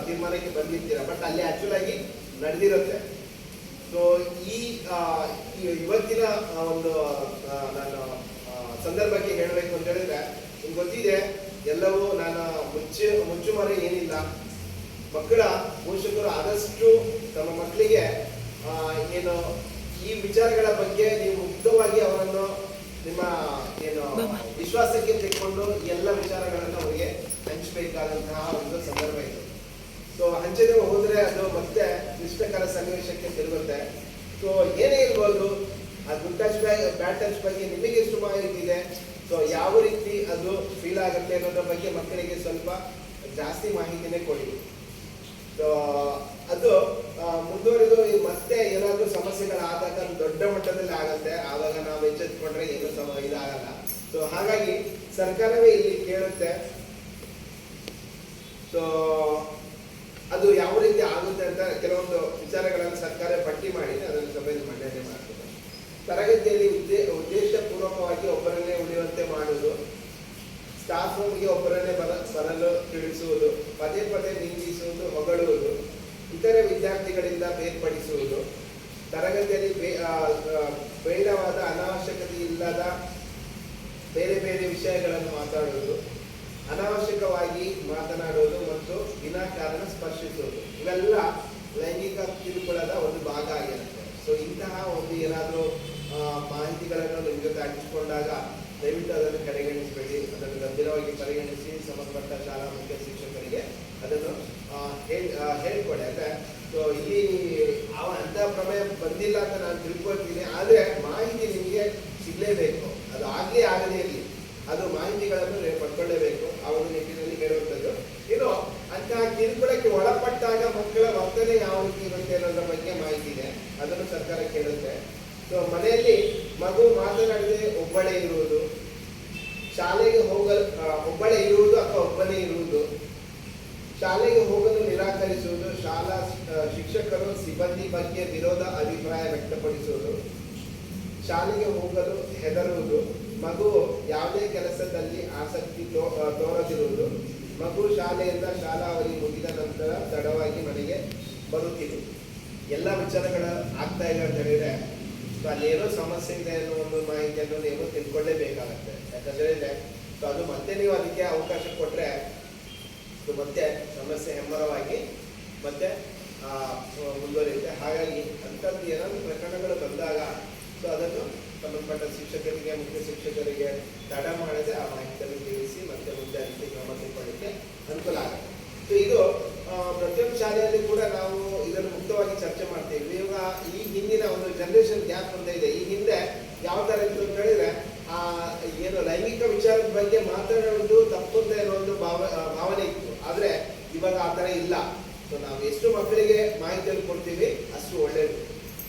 ತೀರ್ಮಾನಕ್ಕೆ ಬಂದಿರ್ತೀರಾ. ಬಟ್ ಅಲ್ಲಿ ಆಕ್ಚುಲ್ ಆಗಿ ನಡೆದಿರುತ್ತೆ. ಸೊ ಇವತ್ತಿನ ಒಂದು ನಾನು ಸಂದರ್ಭಕ್ಕೆ ಹೇಳಬೇಕು ಅಂತ ಹೇಳಿದ್ರೆ, ನಿಮ್ಗೆ ಗೊತ್ತಿದೆ ಎಲ್ಲವೂ ನಾನು ಮುಚ್ಚುಮರೆ ಏನಿಲ್ಲ. ಮಕ್ಕಳ ಪೋಷಕರು ಆದಷ್ಟು ತಮ್ಮ ಮಕ್ಕಳಿಗೆ ಏನು ಈ ವಿಚಾರಗಳ ಬಗ್ಗೆ ನೀವು ಮುಕ್ತವಾಗಿ ಅವರನ್ನು ನಿಮ್ಮ ಏನು ವಿಶ್ವಾಸಕ್ಕೆ ತೆಗೆದುಕೊಂಡು ಎಲ್ಲ ವಿಚಾರಗಳನ್ನು ಅವರಿಗೆ ಹಂಚಬೇಕಾದಂತಹ ಒಂದು ಸಂದರ್ಭ ಇದು. ಸೊ ಹಂಚದೆ ಹೋದ್ರೆ ಅದು ಮತ್ತೆ ಕ್ಲಿಷ್ಟಕರ ಸನ್ನಿವೇಶಕ್ಕೆ ತಿರುಗುತ್ತೆ. ಸೊ ಏನೇ ಇರ್ಬೋದು, ಆ ಗುಡ್ ಟಚ್ ಬ್ಯಾಡ್ ಟಚ್ ಬಗ್ಗೆ ನಿಮಗೆ ಎಷ್ಟು ಮಾಹಿತಿ ಇದೆ, ಸೊ ಯಾವ ರೀತಿ ಅದು ಫೀಲ್ ಆಗುತ್ತೆ ಅನ್ನೋದ್ರ ಬಗ್ಗೆ ಮಕ್ಕಳಿಗೆ ಸ್ವಲ್ಪ ಜಾಸ್ತಿ ಮಾಹಿತಿನೇ ಕೊಡಿ. ಸೊ ಅದು ಮುಂದುವರೆದು ಮತ್ತೆ ಏನಾದ್ರೂ ಸಮಸ್ಯೆಗಳಾದಾಗ ಅದು ದೊಡ್ಡ ಮಟ್ಟದಲ್ಲಿ ಆಗತ್ತೆ. ಆವಾಗ ನಾವು ಎಚ್ಚೆತ್ಕೊಂಡ್ರೆ ಏನು ಇದಾಗಲ್ಲ. ಸೊ ಹಾಗಾಗಿ ಸರ್ಕಾರವೇ ಇಲ್ಲಿ ಕೇಳುತ್ತೆ. ಸೊ ಅದು ಯಾವ ರೀತಿ ಆಗುತ್ತೆ ಅಂತ ಕೆಲವೊಂದು ವಿಚಾರಗಳನ್ನು ಸರ್ಕಾರ ಪಟ್ಟಿ ಮಾಡಿ ಅದನ್ನು ಸಭೆಯಲ್ಲಿ ಮಂಡನೆ ಮಾಡ್ತದೆ. ತರಗತಿಯಲ್ಲಿ ಉದ್ದೇಶಪೂರ್ವಕವಾಗಿ ಒಬ್ಬರನ್ನೇ ಉಳಿಯುವಂತೆ ಮಾಡುವುದು, ಸ್ಟಾಫ್ ರೂಮ್ಗೆ ಒಬ್ಬರನ್ನೇ ಬರಲು ತಿಳಿಸುವುದು, ಪದೇ ಪದೇ ನಿಂದಿಸುವುದು, ಹೊಗಳುವುದು, ಇತರೆ ವಿದ್ಯಾರ್ಥಿಗಳಿಂದ ಬೇರ್ಪಡಿಸುವುದು, ತರಗತಿಯಲ್ಲಿ ಬೇಡವಾದ ಅನಾವಶ್ಯಕತೆ ಇಲ್ಲದ ಬೇರೆ ಬೇರೆ ವಿಷಯಗಳನ್ನು ಮಾತಾಡುವುದು, ಅನಾವಶ್ಯಕವಾಗಿ ಮಾತನಾಡುವುದು ಮತ್ತು ವಿನಾಕಾರಣ ಸ್ಪರ್ಶಿಸುವುದು, ಇವೆಲ್ಲ ಲೈಂಗಿಕ ಕಿರುಕುಳದ ಒಂದು ಭಾಗ ಆಗಿರುತ್ತೆ. ಸೊ ಇಂತಹ ಒಂದು ಏನಾದರೂ ಮಾಹಿತಿಗಳನ್ನು ನಿಮ್ಮ ಜೊತೆ ಹಂಚಿಕೊಂಡಾಗ ದಯವಿಟ್ಟು ಅದನ್ನು ಕಡೆಗಣಿಸಬೇಡಿ. ಅದನ್ನು ಗಂಭೀರವಾಗಿ ಪರಿಗಣಿಸಿ ಸಂಬಂಧಪಟ್ಟ ಶಾಲಾ ಮುಖ್ಯ ಶಿಕ್ಷಕರಿಗೆ ಅದನ್ನು ಹೇಳ್ಕೊಡಿ. ಅಂದ್ರೆ ಸೊ ಇಲ್ಲಿ ಅಂತ ಪ್ರಮೇಯ ಬಂದಿಲ್ಲ ಅಂತ ನಾನು ತಿಳ್ಕೊಳ್ತೀನಿ, ಆದರೆ ಮಾಹಿತಿ ನಿಮಗೆ ಸಿಗಲೇಬೇಕು. ಅದು ಆಗದೇ ಇರಲಿ, ಅದು ಮಾಹಿತಿಗಳನ್ನು ಪಡ್ಕೊಳ್ಳೇಬೇಕು. ಆ ಒಂದು ನಿಟ್ಟಿನಲ್ಲಿ ಹೇಳುವಂಥದ್ದು. ಇನ್ನು ಅಂತ ಇಂತಹ ಕಿರುಕುಳಕ್ಕೆ ಒಳಪಟ್ಟಾಗ ಮಕ್ಕಳ ವರ್ತನೆ ಯಾವ ರೀತಿ ಇರುತ್ತೆ ಅನ್ನೋದ್ರ ಬಗ್ಗೆ ಮಾಹಿತಿ ಇದೆ, ಅದನ್ನು ಸರ್ಕಾರ ಕೇಳುತ್ತೆ. ಸೊ ಮನೆಯಲ್ಲಿ ಮಗು ಮಾತನಾಡದೆ ಒಬ್ಬಳೇ ಇರುವುದು, ಶಾಲೆಗೆ ಒಬ್ಬಳೇ ಇರುವುದು ಅಥವಾ ಒಬ್ಬನೇ ಇರುವುದು, ಶಾಲೆಗೆ ಹೋಗಲು ನಿರಾಕರಿಸುವುದು, ಶಾಲಾ ಶಿಕ್ಷಕರು ಸಿಬ್ಬಂದಿ ಬಗ್ಗೆ ವಿರೋಧ ಅಭಿಪ್ರಾಯ ವ್ಯಕ್ತಪಡಿಸುವುದು, ಶಾಲೆಗೆ ಹೋಗಲು ಹೆದರುವುದು, ಮಗು ಯಾವುದೇ ಕೆಲಸದಲ್ಲಿ ಆಸಕ್ತಿ ತೋರದಿರುವುದು, ಮಗು ಶಾಲೆಯಿಂದ ಶಾಲಾವಧಿ ಮುಗಿದ ನಂತರ ತಡವಾಗಿ ಮನೆಗೆ ಬರುತ್ತಿದೆ. ಎಲ್ಲ ವಿಚಾರಗಳು ಆಗ್ತಾ ಇದೆ ಅಂತ ಹೇಳಿದ್ರೆ ಅಲ್ಲಿ ಏನೋ ಸಮಸ್ಯೆ ಇದೆ ಅನ್ನೋ ಒಂದು ಮಾಹಿತಿಯನ್ನು ನೀವು ತಿಳ್ಕೊಳ್ಳೇಬೇಕಾಗತ್ತೆ. ಯಾಕಂದ್ರೆ ಸೊ ಅದು ಮತ್ತೆ ನೀವು ಅದಕ್ಕೆ ಅವಕಾಶ ಕೊಟ್ರೆ ಮತ್ತೆ ಸಮಸ್ಯೆ ಹೆಮ್ಮರವಾಗಿ ಮತ್ತೆ ಮುಂದುವರಿಯುತ್ತೆ. ಹಾಗಾಗಿ ಅಂಥದ್ದು ಏನಾದರೂ ಪ್ರಕರಣಗಳು ಬಂದಾಗ ಸೊ ಅದನ್ನು ಸಂಬಂಧಪಟ್ಟ ಶಿಕ್ಷಕರಿಗೆ, ಮುಖ್ಯ ಶಿಕ್ಷಕರಿಗೆ ತಡ ಮಾಡದೆ ಆ ಮಾಹಿತಿಯನ್ನು ತಿಳಿಸಿ ಮತ್ತೆ ಮುಂದೆ ಅದಕ್ಕೆ ಕ್ರಮ ತೆಗೆದುಕೊಳ್ಳಿಕ್ಕೆ ಅನುಕೂಲ ಆಗುತ್ತೆ. ಸೊ ಇದು ಪ್ರತಿಯೊಂದು ಶಾಲೆಯಲ್ಲಿ ಕೂಡ ನಾವು ಇದನ್ನು ಮುಕ್ತವಾಗಿ ಚರ್ಚೆ ಮಾಡ್ತೀವಿ. ಇವಾಗ ಈ ಹಿಂದಿನ ಒಂದು ಜನರೇಷನ್ ಗ್ಯಾಪ್ ಅಂತ ಇದೆ. ಈ ಹಿಂದೆ ಯಾವ ತರ ಇತ್ತು ಅಂತ ಹೇಳಿದ್ರೆ ಏನು ಲೈಂಗಿಕ ವಿಚಾರದ ಬಗ್ಗೆ ಮಾತನಾಡುವುದು ತಪ್ಪು ಅಂತ ಏನೋ ಒಂದು ಭಾವನೆ ಇತ್ತು. ಆದ್ರೆ ಇವಾಗ ಆ ತರ ಇಲ್ಲ. ಸೊ ನಾವು ಎಷ್ಟು ಮಕ್ಕಳಿಗೆ ಮಾಹಿತಿಯನ್ನು ಕೊಡ್ತೀವಿ ಅಷ್ಟು ಒಳ್ಳೇದು.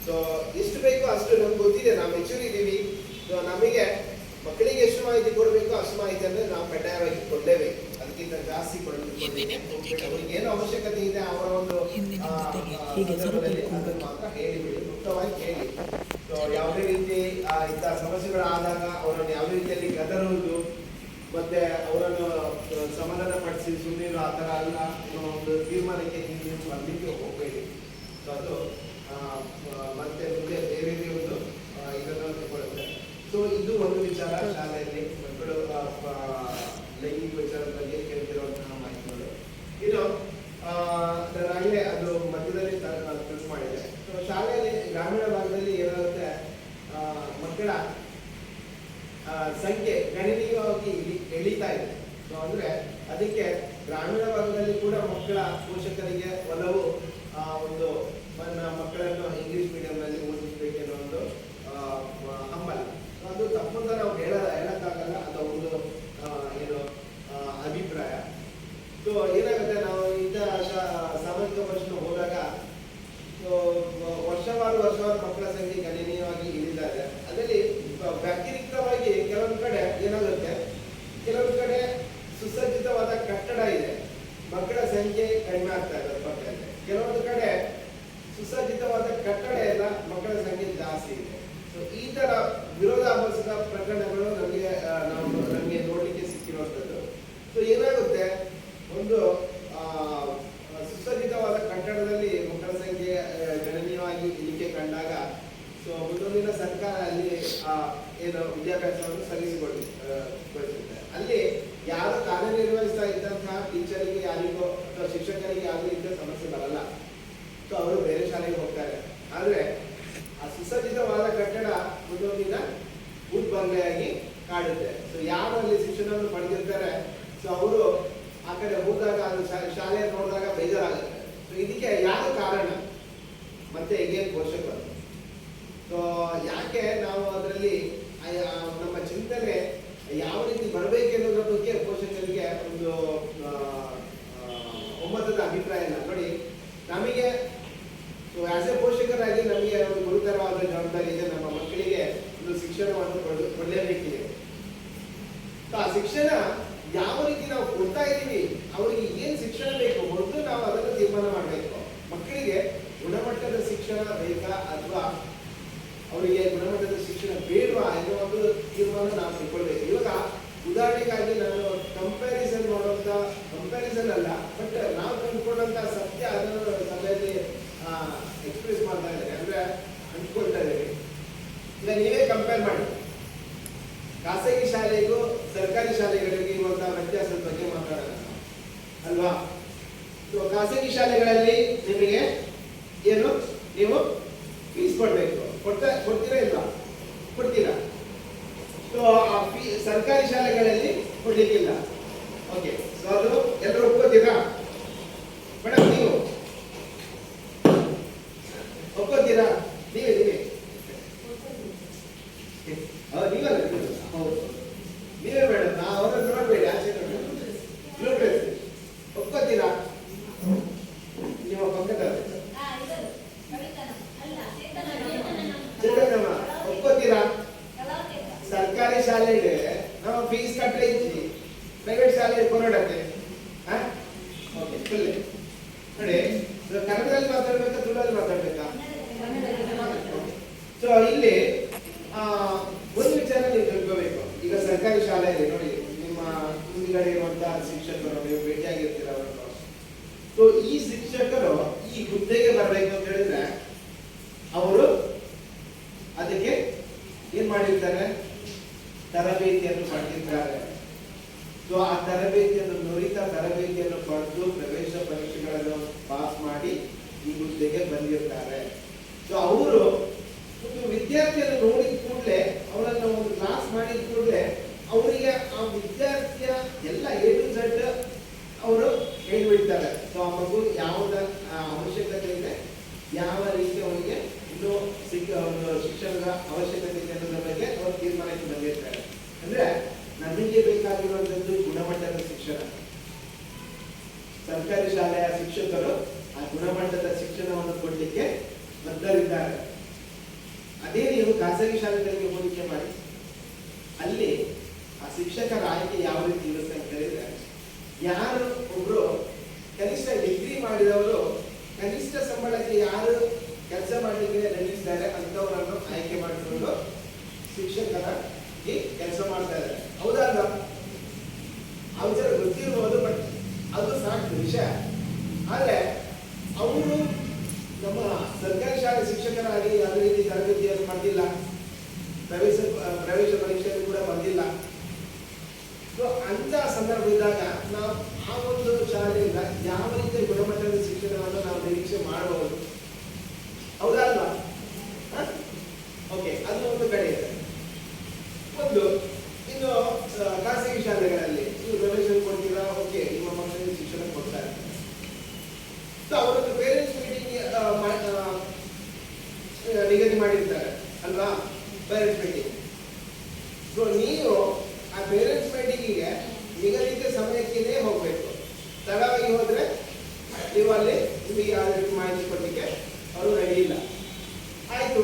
ಸೊ ಎಷ್ಟು ಬೇಕೋ ಅಷ್ಟು ನಮ್ಗೆ ಗೊತ್ತಿದೆ, ನಾವು ಮೆಚೂರ್ ಇದ್ದೀವಿ. ಸೊ ನಮಗೆ ಮಕ್ಕಳಿಗೆ ಎಷ್ಟು ಮಾಹಿತಿ ಕೊಡಬೇಕು ಅಷ್ಟು ಮಾಹಿತಿಯನ್ನು ನಾವು ಕಡ್ಡಾಯವಾಗಿ ಕೊಡಲೇಬೇಕು. ಅದಕ್ಕಿಂತ ಜಾಸ್ತಿ ಅವ್ರಿಗೆ ಏನು ಅವಶ್ಯಕತೆ ಇದೆ ಅವರ ಒಂದು ಮಾತ್ರ ಹೇಳಿಬಿಡಿ, ಮುಕ್ತವಾಗಿ ಹೇಳಿ. ಸೊ ಯಾವುದೇ ರೀತಿ ಇಂತಹ ಸಮಸ್ಯೆಗಳಾದಾಗ ಅವರನ್ನು ಯಾವುದೇ ರೀತಿಯಲ್ಲಿ ಗದರುವುದು ಮತ್ತೆ ಅವರನ್ನು ಸಮಾಧಾನ ಪಡಿಸಿ ಸುಮ್ಮನೆ ಆ ಥರ ಅಲ್ಲ ಒಂದು ತೀರ್ಮಾನಕ್ಕೆ ನೀವು ಬರ್ಲಿಕ್ಕೆ ಹೋಗಬೇಡಿ. ಸೊ ಅದು ಮತ್ತೆ ಮುಂದೆ ಬೇರೆ ಒಂದು ಇದನ್ನು ತಗೊಳ್ಳುತ್ತೆ. ಸೊ ಇದು ಒಂದು ವಿಚಾರ, ಶಾಲೆಯಲ್ಲಿ ಮಕ್ಕಳು ಲೈಂಗಿಕ ವಿಚಾರದ ಬಗ್ಗೆ ಕೇಳ್ತಿರುವಂತಹ ಮಾಹಿತಿಗಳು. ಇನ್ನು ನಾನಾಗಲೇ ಅದು ಮಧ್ಯದಲ್ಲಿ ಕ್ಲಿಕ್ ಮಾಡಿದೆ. ಸೊ ಶಾಲೆಯಲ್ಲಿ ಗ್ರಾಮೀಣ ಭಾಗದಲ್ಲಿ ಏನಾಗುತ್ತೆ, ಮಕ್ಕಳ ಸಂಖ್ಯೆ ಗಣನೀಯವಾಗಿ ಇಳಿತಾ ಇದೆ. ಸೊ ಅಂದ್ರೆ ಅದಕ್ಕೆ ಗ್ರಾಮೀಣ ಭಾಗದಲ್ಲಿ ಕೂಡ ಮಕ್ಕಳ ಪೋಷಕರಿಗೆ ಒಲವು ಒಂದು ಮಕ್ಕಳನ್ನು ಇಂಗ್ಲಿಷ್ ಮೀಡಿಯಂನಲ್ಲಿ ಓದಿಸಬೇಕೆನ್ನೋ ಒಂದು ಹಂಬಲ. ಅದು ತಪ್ಪು ಅಂತ ನಾವು ಹೇಳಕ್ಕಾಗಲ್ಲ, ಅದು ಒಂದು ಏನು ಅಭಿಪ್ರಾಯ. ಸೊ ಏನಾಗುತ್ತೆ, ನಾವು ಇಂಥ ಸಾಮಾಜಿಕ ವರ್ಷ ಹೋದಾಗ ವರ್ಷವಾರು ಮಕ್ಕಳ ಸಂಖ್ಯೆ ಗಣನೀಯವಾಗಿ ಇಳಿತಾ ಇದೆ. ಅದರಲ್ಲಿ ವ್ಯತಿರಿಕ್ತವಾಗಿ ಕೆಲವೊಂದು ಕಡೆ ಏನಾಗುತ್ತೆ, ಕೆಲವೊಂದು ಕಡೆ ಸುಸಜ್ಜಿತವಾದ ಕಟ್ಟಡ ಇದೆ, ಮಕ್ಕಳ ಸಂಖ್ಯೆ ಕಡಿಮೆ ಆಗ್ತಾ ಇದೆ ಪಕ್ಕದಲ್ಲಿ. ಕೆಲವೊಂದು ಕಡೆ ಸುಸಜ್ಜಿತವಾದ ಕಟ್ಟಡ ಇಲ್ಲ, ಮಕ್ಕಳ ಸಂಖ್ಯೆ ಜಾಸ್ತಿ ಇದೆ. ಸೊ ಈ ತರ ವಿರೋಧಾಭಾಸದ ಪ್ರಕರಣಗಳು ನಮಗೆ ನೋಡ್ಲಿಕ್ಕೆ ಸಿಕ್ಕಿರುವಂಥದ್ದು. ಸೊ ಏನಾಗುತ್ತೆ, ಒಂದು ಸುಸಜ್ಜಿತವಾದ ಕಟ್ಟಡದಲ್ಲಿ ಮಕ್ಕಳ ಸಂಖ್ಯೆ ಗಣನೀಯವಾಗಿ ಇಳಿಕೆ ಕಂಡಾಗ ಸೊ ಮುಂದೊಂದಿನ ಸರ್ಕಾರ ಅಲ್ಲಿ ಏನು ವಿದ್ಯಾಭ್ಯಾಸವನ್ನು ಸಲ್ಲಿಸಿಗೊಳಿಸುತ್ತೆ. ಅಲ್ಲಿ ಯಾರು ಕಾರ್ಯನಿರ್ವಹಿಸ್ತಾ ಇದ್ದಂತಹ ಟೀಚರಿಗೆ ಯಾರಿಗೋ ಅಥವಾ ಶಿಕ್ಷಕರಿಗೆ ಯಾರಿಗೂ ಇಂಥ ಸಮಸ್ಯೆ ಬರಲ್ಲ. ಸೊ ಅವರು ಬೇರೆ ಶಾಲೆಗೆ ಹೋಗ್ತಾರೆ. ಆದ್ರೆ ಆ ಸುಸಜ್ಜಿತವಾದ ಕಟ್ಟಡ ಮುಂದೊಂದಿನ ಬಂಗಲೆಯಾಗಿ ಕಾಡುತ್ತೆ. ಸೊ ಯಾರು ಅಲ್ಲಿ ಶಿಕ್ಷಣವನ್ನು ಪಡೆದಿರ್ತಾರೆ ಸೊ ಅವರು ಆ ಕಡೆ ಹೋದಾಗ ಅದು ಶಾಲೆ ನೋಡಿದಾಗ ಬೇಜಾರಾಗುತ್ತೆ. ಸೊ ಇದಕ್ಕೆ ಯಾರು ಕಾರಣ ಮತ್ತೆ ಹೇಗೆ ಪೋಷಕರು. ಸೊ ಯಾಕೆ ನಾವು ಅದರಲ್ಲಿ ನಮ್ಮ ಚಿಂತನೆ ಯಾವ ರೀತಿ ಬರಬೇಕೆನ್ನೋದ್ರ ಬಗ್ಗೆ ಪೋಷಕರಿಗೆ ಒಂದು ಒಮ್ಮತದ ಅಭಿಪ್ರಾಯ ಇಲ್ಲ. ನೋಡಿ, ನಮಗೆ ಆಸ್ ಎ ಪೋಷಕರಾಗಿ ನಮಗೆ ಒಂದು ಗುರುತರವಾದ ಜವಾಬ್ದಾರಿ ಇದೆ. ನಮ್ಮ ಮಕ್ಕಳಿಗೆ ಒಂದು ಶಿಕ್ಷಣವನ್ನು ಕೊಡಲೇಬೇಕಿದೆ. ಆ ಶಿಕ್ಷಣ ಯಾವ ರೀತಿ ನಾವು ಕೊಡ್ತಾ ಇದ್ದೀವಿ, ಅವರಿಗೆ ಏನ್ ಶಿಕ್ಷಣ ಬೇಕು ಮೊದಲು ನಾವು ಅದನ್ನು ತೀರ್ಮಾನ ಮಾಡಬೇಕು. ಮಕ್ಕಳಿಗೆ ಗುಣಮಟ್ಟದ ಶಿಕ್ಷಣ ಬೇಕಾ ಅಥವಾ ಅವರಿಗೆ ಗುಣಮಟ್ಟದ ಶಿಕ್ಷಣ ಬೇಡವಾ ಎನ್ನುವ ಒಂದು ತೀರ್ಮಾನ ನಾವು ತಿಳ್ಕೊಳ್ಬೇಕು. ಇವಾಗ ಉದಾಹರಣೆಗಾಗಿ ನಾನು ಕಂಪ್ಯಾರಿಸನ್ ಅಲ್ಲ, ಬಟ್ ನಾವು ಕಂಡುಕೊಂಡಂತ ಸತ್ಯ ಅದನ್ನು ಸಭೆಯಲ್ಲಿ ಎಕ್ಸ್ಪ್ರೆಸ್ ಮಾಡ್ತಾ ಇದ್ದಾರೆ, ಅಂದ್ರೆ ಅಂದ್ಕೊಳ್ತಾ ಇದ್ದೀವಿ. ಈಗ ನೀವೇ ಕಂಪೇರ್ ಮಾಡಿ, ಖಾಸಗಿ ಶಾಲೆಗೂ ಸರ್ಕಾರಿ ಶಾಲೆಗಳಿಗೆ ಇರುವಂತಹ ವ್ಯತ್ಯಾಸದ ಬಗ್ಗೆ ಮಾತಾಡೋಣ ಅಲ್ವಾ. ಸೊ ಖಾಸಗಿ ಶಾಲೆಗಳಲ್ಲಿ ನಿಮಗೆ ಏನು, ನೀವು ಫೀಸ್ ಕೊಡ್ಬೇಕು, ಕೊಡ್ತೀರಾ ಇಲ್ವಾ? ಕೊಡ್ತೀರಾ. ಸೊ ಆ ಸರ್ಕಾರಿ ಶಾಲೆಗಳಲ್ಲಿ ಕೊಡ್ಲಿಕ್ಕಿಲ್ಲ. ಓಕೆ, ಸೊ ಅದು ಎಲ್ಲರೂ ಒಪ್ಕೋತೀರಾ ಮೇಡಮ್? ನೀವು ಒಪ್ಕೋತೀರಾ? ನೀವೇ ನೀವೇ ಮೇಡಮ್, ನಾ ಅವರನ್ನು ನೋಡ್ಬೇಡಿ, ಆಚೆ ಒಪ್ಕೋತೀರಾ? ಇದೆ ನಾವು ಫೀಸ್ ಕಟ್ಟಲೆ ಇಚ್ಚಿ ಪ್ರೈವೇಟ್ ಶಾಲೆ ಕೊರಡತ್ತೆ ಓಕೆ ಫುಲ್ ನೋಡಿ ಕನ್ನಡದಲ್ಲಿ ಮಾತಾಡ್ಬೇಕಾ ತುಳುವಲ್ಲಿ ಮಾತಾಡ್ಬೇಕಾ ಸೊ ಇಲ್ಲಿ ಒಂದು ವಿಚಾರ ನೀವು ತಿಳ್ಕೋಬೇಕು. ಈಗ ಸರ್ಕಾರಿ ಶಾಲೆಯಲ್ಲಿ ನೋಡಿ ನಿಮ್ಮ ಮುಂದಿಗಡೆ ಇರುವಂತಹ ಶಿಕ್ಷಕರು ನೀವು ಭೇಟಿಯಾಗಿರ್ತೀರ ಅವರನ್ನು. ಸೊ ಈ ಶಿಕ್ಷಕರು ಈ ಹುದ್ದೆಗೆ ಬರಬೇಕು ಅಂತ ಹೇಳಿದ್ರೆ ಅವರು ಅದಕ್ಕೆ ಏನ್ ಮಾಡಿರ್ತಾರೆ, ತರಬೇತಿಯನ್ನು ಪಡೆದಿದ್ದಾರೆ. ಸೊ ಆ ತರಬೇತಿಯನ್ನು ನುರಿತ ತರಬೇತಿಯನ್ನು ಪಡೆದು ಪ್ರವೇಶ ಪರೀಕ್ಷೆಗಳನ್ನು ಪಾಸ್ ಮಾಡಿ ಈ ಹುದ್ದೆಗೆ ಬಂದಿರ್ತಾರೆ. ಸೊ ಅವರು ಒಂದು ವಿದ್ಯಾರ್ಥಿಯನ್ನು ನೋಡಿದ ಕೂಡಲೇ ಅವರನ್ನು ಒಂದು ಕ್ಲಾಸ್ ಮಾಡಿದ ಕೂಡಲೇ ಅವರಿಗೆ ಆ ವಿದ್ಯಾರ್ಥಿಯ ಎಲ್ಲ A to Z ಅವರು ಹೇಳಿಬಿಡ್ತಾರೆ. ಸೊ ಆ ಮಗು ಯಾವುದ ಅವಶ್ಯಕತೆ ಇದೆ, ಯಾವ ರೀತಿ ಅವರಿಗೆ ಇನ್ನೂ ಒಂದು ಶಿಕ್ಷಣದ ಅವಶ್ಯಕತೆ ಇದೆ ಅನ್ನೋದ್ರ ಬಗ್ಗೆ ಅವರು ತೀರ್ಮಾನಕ್ಕೆ ಬಂದಿರ್ತಾರೆ. ಅಂದ್ರೆ ನಮಗೆ ಬೇಕಾಗಿರುವಂತದ್ದು ಗುಣಮಟ್ಟದ ಶಿಕ್ಷಣ. ಸರ್ಕಾರಿ ಶಾಲೆಯ ಶಿಕ್ಷಕರು ಆ ಗುಣಮಟ್ಟದ ಶಿಕ್ಷಣವನ್ನು ಕೊಡ್ಲಿಕ್ಕೆ ಬದ್ಧರಿದ್ದಾರೆ. ಅದೇ ನೀವು ಖಾಸಗಿ ಶಾಲೆಗಳಿಗೆ ಹೋಲಿಕೆ ಮಾಡಿ, ಅಲ್ಲಿ ಆ ಶಿಕ್ಷಕರ ಆಯ್ಕೆ ಯಾವ ರೀತಿ ಇರುತ್ತೆ ಅಂತ ಹೇಳಿದ್ರೆ, ಯಾರು ಒಬ್ರು ಕನಿಷ್ಠ ಡಿಗ್ರಿ ಮಾಡಿದವರು ಕನಿಷ್ಠ ಸಂಬಳಕ್ಕೆ ಯಾರು ಕೆಲಸ ಮಾಡಲಿಕ್ಕೆ ನಡೆಸಿದ್ದಾರೆ ಅಂತವರನ್ನು ಆಯ್ಕೆ ಮಾಡಿಕೊಂಡು ಶಿಕ್ಷಕರಾಗಿ ಕೆಲಸ ಮಾಡ್ತಾ ಇದ್ದಾರೆ. ಹೌದಲ್ಲ? ಆ ವಿಚಾರ ಗೊತ್ತಿರ್ಬೋದು, ಬಟ್ ಅದು ಫ್ಯಾಕ್ಟ್ ವಿಷಯ. ಆದ್ರೆ ಅವರು ನಮ್ಮ ಸರ್ಕಾರಿ ಶಾಲೆ ಶಿಕ್ಷಕರಾಗಿ ಯಾವುದೇ ರೀತಿ ತರಬೇತಿಯನ್ನು ಪಡೆದಿಲ್ಲ, ಪ್ರವೇಶ ಪರೀಕ್ಷೆಯಲ್ಲಿ ಕೂಡ ಬಂದಿಲ್ಲ. ಸೊ ಅಂತ ಸಂದರ್ಭ ಇದ್ದಾಗ ನಾವು ಆ ಒಂದು ಶಾಲೆಯಿಂದ ಯಾವ ರೀತಿಯ ಗುಣಮಟ್ಟದ ಶಿಕ್ಷಣವನ್ನು ನಾವು ನಿರೀಕ್ಷೆ ಮಾಡಬಹುದು? ಹೌದಲ್ವಾ? ಓಕೆ, ಅದು ಒಂದು ಕಡೆ ಇದೆ. ಒಂದು ಇನ್ನು ಖಾಸಗಿ ಶಾಲೆಗಳಲ್ಲಿ ನೀವು ಡೊನೇಷನ್ ಕೊಡ್ತೀರಾ, ಓಕೆ, ನಿಮ್ಮ ಮಕ್ಕಳಿಗೆ ಶಿಕ್ಷಣ ಕೊಡ್ತಾ ಇರ್ತಾರೆ. ಸೊ ಅವರೊಂದು ಪೇರೆಂಟ್ಸ್ ಮೀಟಿಂಗ್ ನಿಗದಿ ಮಾಡಿರ್ತಾರೆ ಅಲ್ವಾ, ಪೇರೆಂಟ್ಸ್ ಮೀಟಿಂಗ್. ಸೊ ನೀವು ಆ ಪೇರೆಂಟ್ಸ್ ಮೀಟಿಂಗಿಗೆ ನಿಗದಿತ ಸಮಯಕ್ಕೇ ಹೋಗ್ಬೇಕು. ತಡವಾಗಿ ಹೋದ್ರೆ ನೀವು ಅಲ್ಲಿ ನಿಮಗೆ ಯಾವುದೇ ರೀತಿ ಮಾಹಿತಿ ಕೊಡ್ಲಿಕ್ಕೆ ಅವರು ರೆಡಿ ಇಲ್ಲ. ಆಯ್ತು,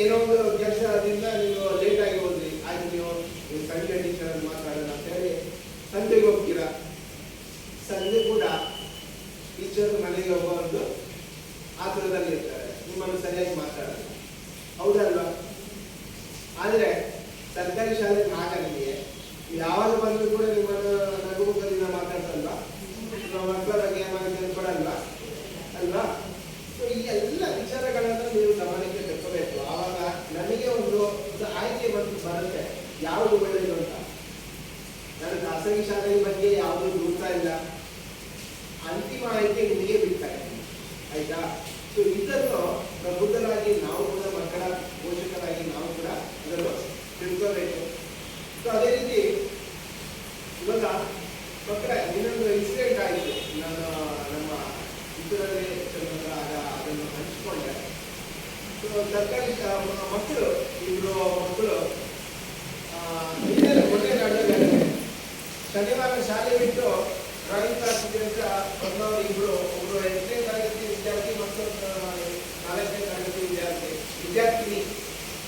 ಏನೋ ಒಂದು ಕೆಲಸದಿಂದ ನೀವು ಲೇಟ್ ಆಗಿ ಹೋದ್ರಿ, ಆಯ್ತು ನೀವು ಸಂಜೆ ಟೀಚರ್ ಮಾತಾಡೋಣ ಅಂತ ಹೇಳಿ ಸಂಜೆಗೆ ಹೋಗ್ತೀರಾ. ಸಂಜೆ ಕೂಡ ಟೀಚರ್ ಮನೆಗೆ ಹೋಗುವಂದು ಆತುರದಲ್ಲಿ ಇರ್ತಾರೆ, ನಿಮ್ಮನ್ನು ಸರಿಯಾಗಿ ಮಾತಾಡಲ್ಲ. ಹೌದಲ್ವಾ? ಆದ್ರೆ ಸರ್ಕಾರಿ ಶಾಲೆ ಹಾಗಾಗಿಯೇ ಯಾವಾಗ ಬಂದರೂ ಕೂಡ ನಿಮ್ಮನ್ನು ನಗುಮುಖದಿಂದ ಮಾತಾಡ್ತಲ್ವಾ, ಮಕ್ಕಳ ಬಗ್ಗೆ ಮಾಹಿತಿಯನ್ನು ಕೊಡಲ್ವಾ ಅಲ್ವಾ? ಸೊ ಈ ಎಲ್ಲ ವಿಚಾರಗಳನ್ನು ನೀವು ಗಮನಕ್ಕೆ ತೆಕ್ಕೋಬೇಕು. ಆವಾಗ ನನಗೆ ಒಂದು ಆಯ್ಕೆ ಬರುತ್ತೆ, ಯಾವುದು ಒಳ್ಳೆಯದು ಅಂತ. ನಾನು ಖಾಸಗಿ ಶಾಲೆಯ ಬಗ್ಗೆ ಯಾವುದೂ ದೂರ್ತಾ ಇಲ್ಲ, ಅಂತಿಮ ಆಯ್ಕೆ ನಿಮಗೆ ಬಿಡ್ತಾ ಇದ್ದೀನಿ, ಆಯ್ತಾ? ಸೊ ಇದನ್ನು ಪ್ರಬುದ್ಧರಾಗಿ ನಾವು ಕೂಡ ಮಕ್ಕಳ ಪೋಷಕರಾಗಿ ನಾವು ಕೂಡ ಇದನ್ನು ತಿಳ್ಕೋಬೇಕು. ಸೊ ಅದೇ ರೀತಿ ಇವಾಗ ಮಕ್ಕಳ ಇನ್ನೊಂದು ಇನ್ಸಿಡೆಂಟ್ ಆಯಿತು, ನಾನು ನಮ್ಮ ಇದರಲ್ಲಿ ಅದನ್ನು ಹಂಚಿಕೊಂಡೆ. ಸೊ ಸರ್ಕಾರಿ ಮಕ್ಕಳು ಇಬ್ಬರು ಮಕ್ಕಳು ಶನಿವಾರ ಶಾಲೆ ಬಿಟ್ಟು ಡ್ರಾಯಿಂಗ್ ಕ್ಲಾಸ್ ಅಂತ ಬಂದವರು ಇಬ್ರು, ಒಬ್ರು 8ನೇ ತರಗತಿ ವಿದ್ಯಾರ್ಥಿ ಮತ್ತು 4ನೇ ತರಗತಿ ವಿದ್ಯಾರ್ಥಿನಿ,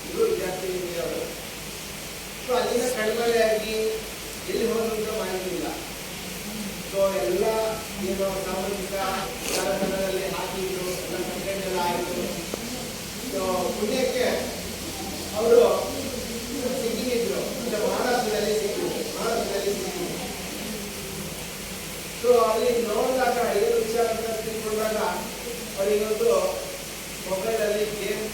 ಇಬ್ರು ವಿದ್ಯಾರ್ಥಿನಿ ಅವರು. ಸೊ ಅಲ್ಲಿಂದ ಕಣ್ಮರೆಯಾಗಿ ಎಲ್ಲಿ ಹೋದಂತ ಮಾಹಿತಿ ಇಲ್ಲ. ಸೊ ಎಲ್ಲ ಏನು ಸಾಮಾಜಿಕ ಜಾಲತಾಣದಲ್ಲಿ ಹಾಕಿದ್ರು, ಎಲ್ಲ ಕಂಟೆಂಟ್ ಎಲ್ಲ ಆಯಿತು. ಸೊ ಪುಣ್ಯಕ್ಕೆ ಅವರು ಸಿಕ್ಕಿದ್ರು, ಮಹಾರಾಷ್ಟ್ರದಲ್ಲಿ ಸಿಕ್ಕಿದ್ರು. ಸೊ ಅಲ್ಲಿ ನೋಡಿದಾಗ ಏನು ವಿಚಾರ ಅಂತ ತಿಳ್ಕೊಂಡಾಗ ಅವರಿಗೊಂದು ಮೊಬೈಲಲ್ಲಿ ಗೇಮ್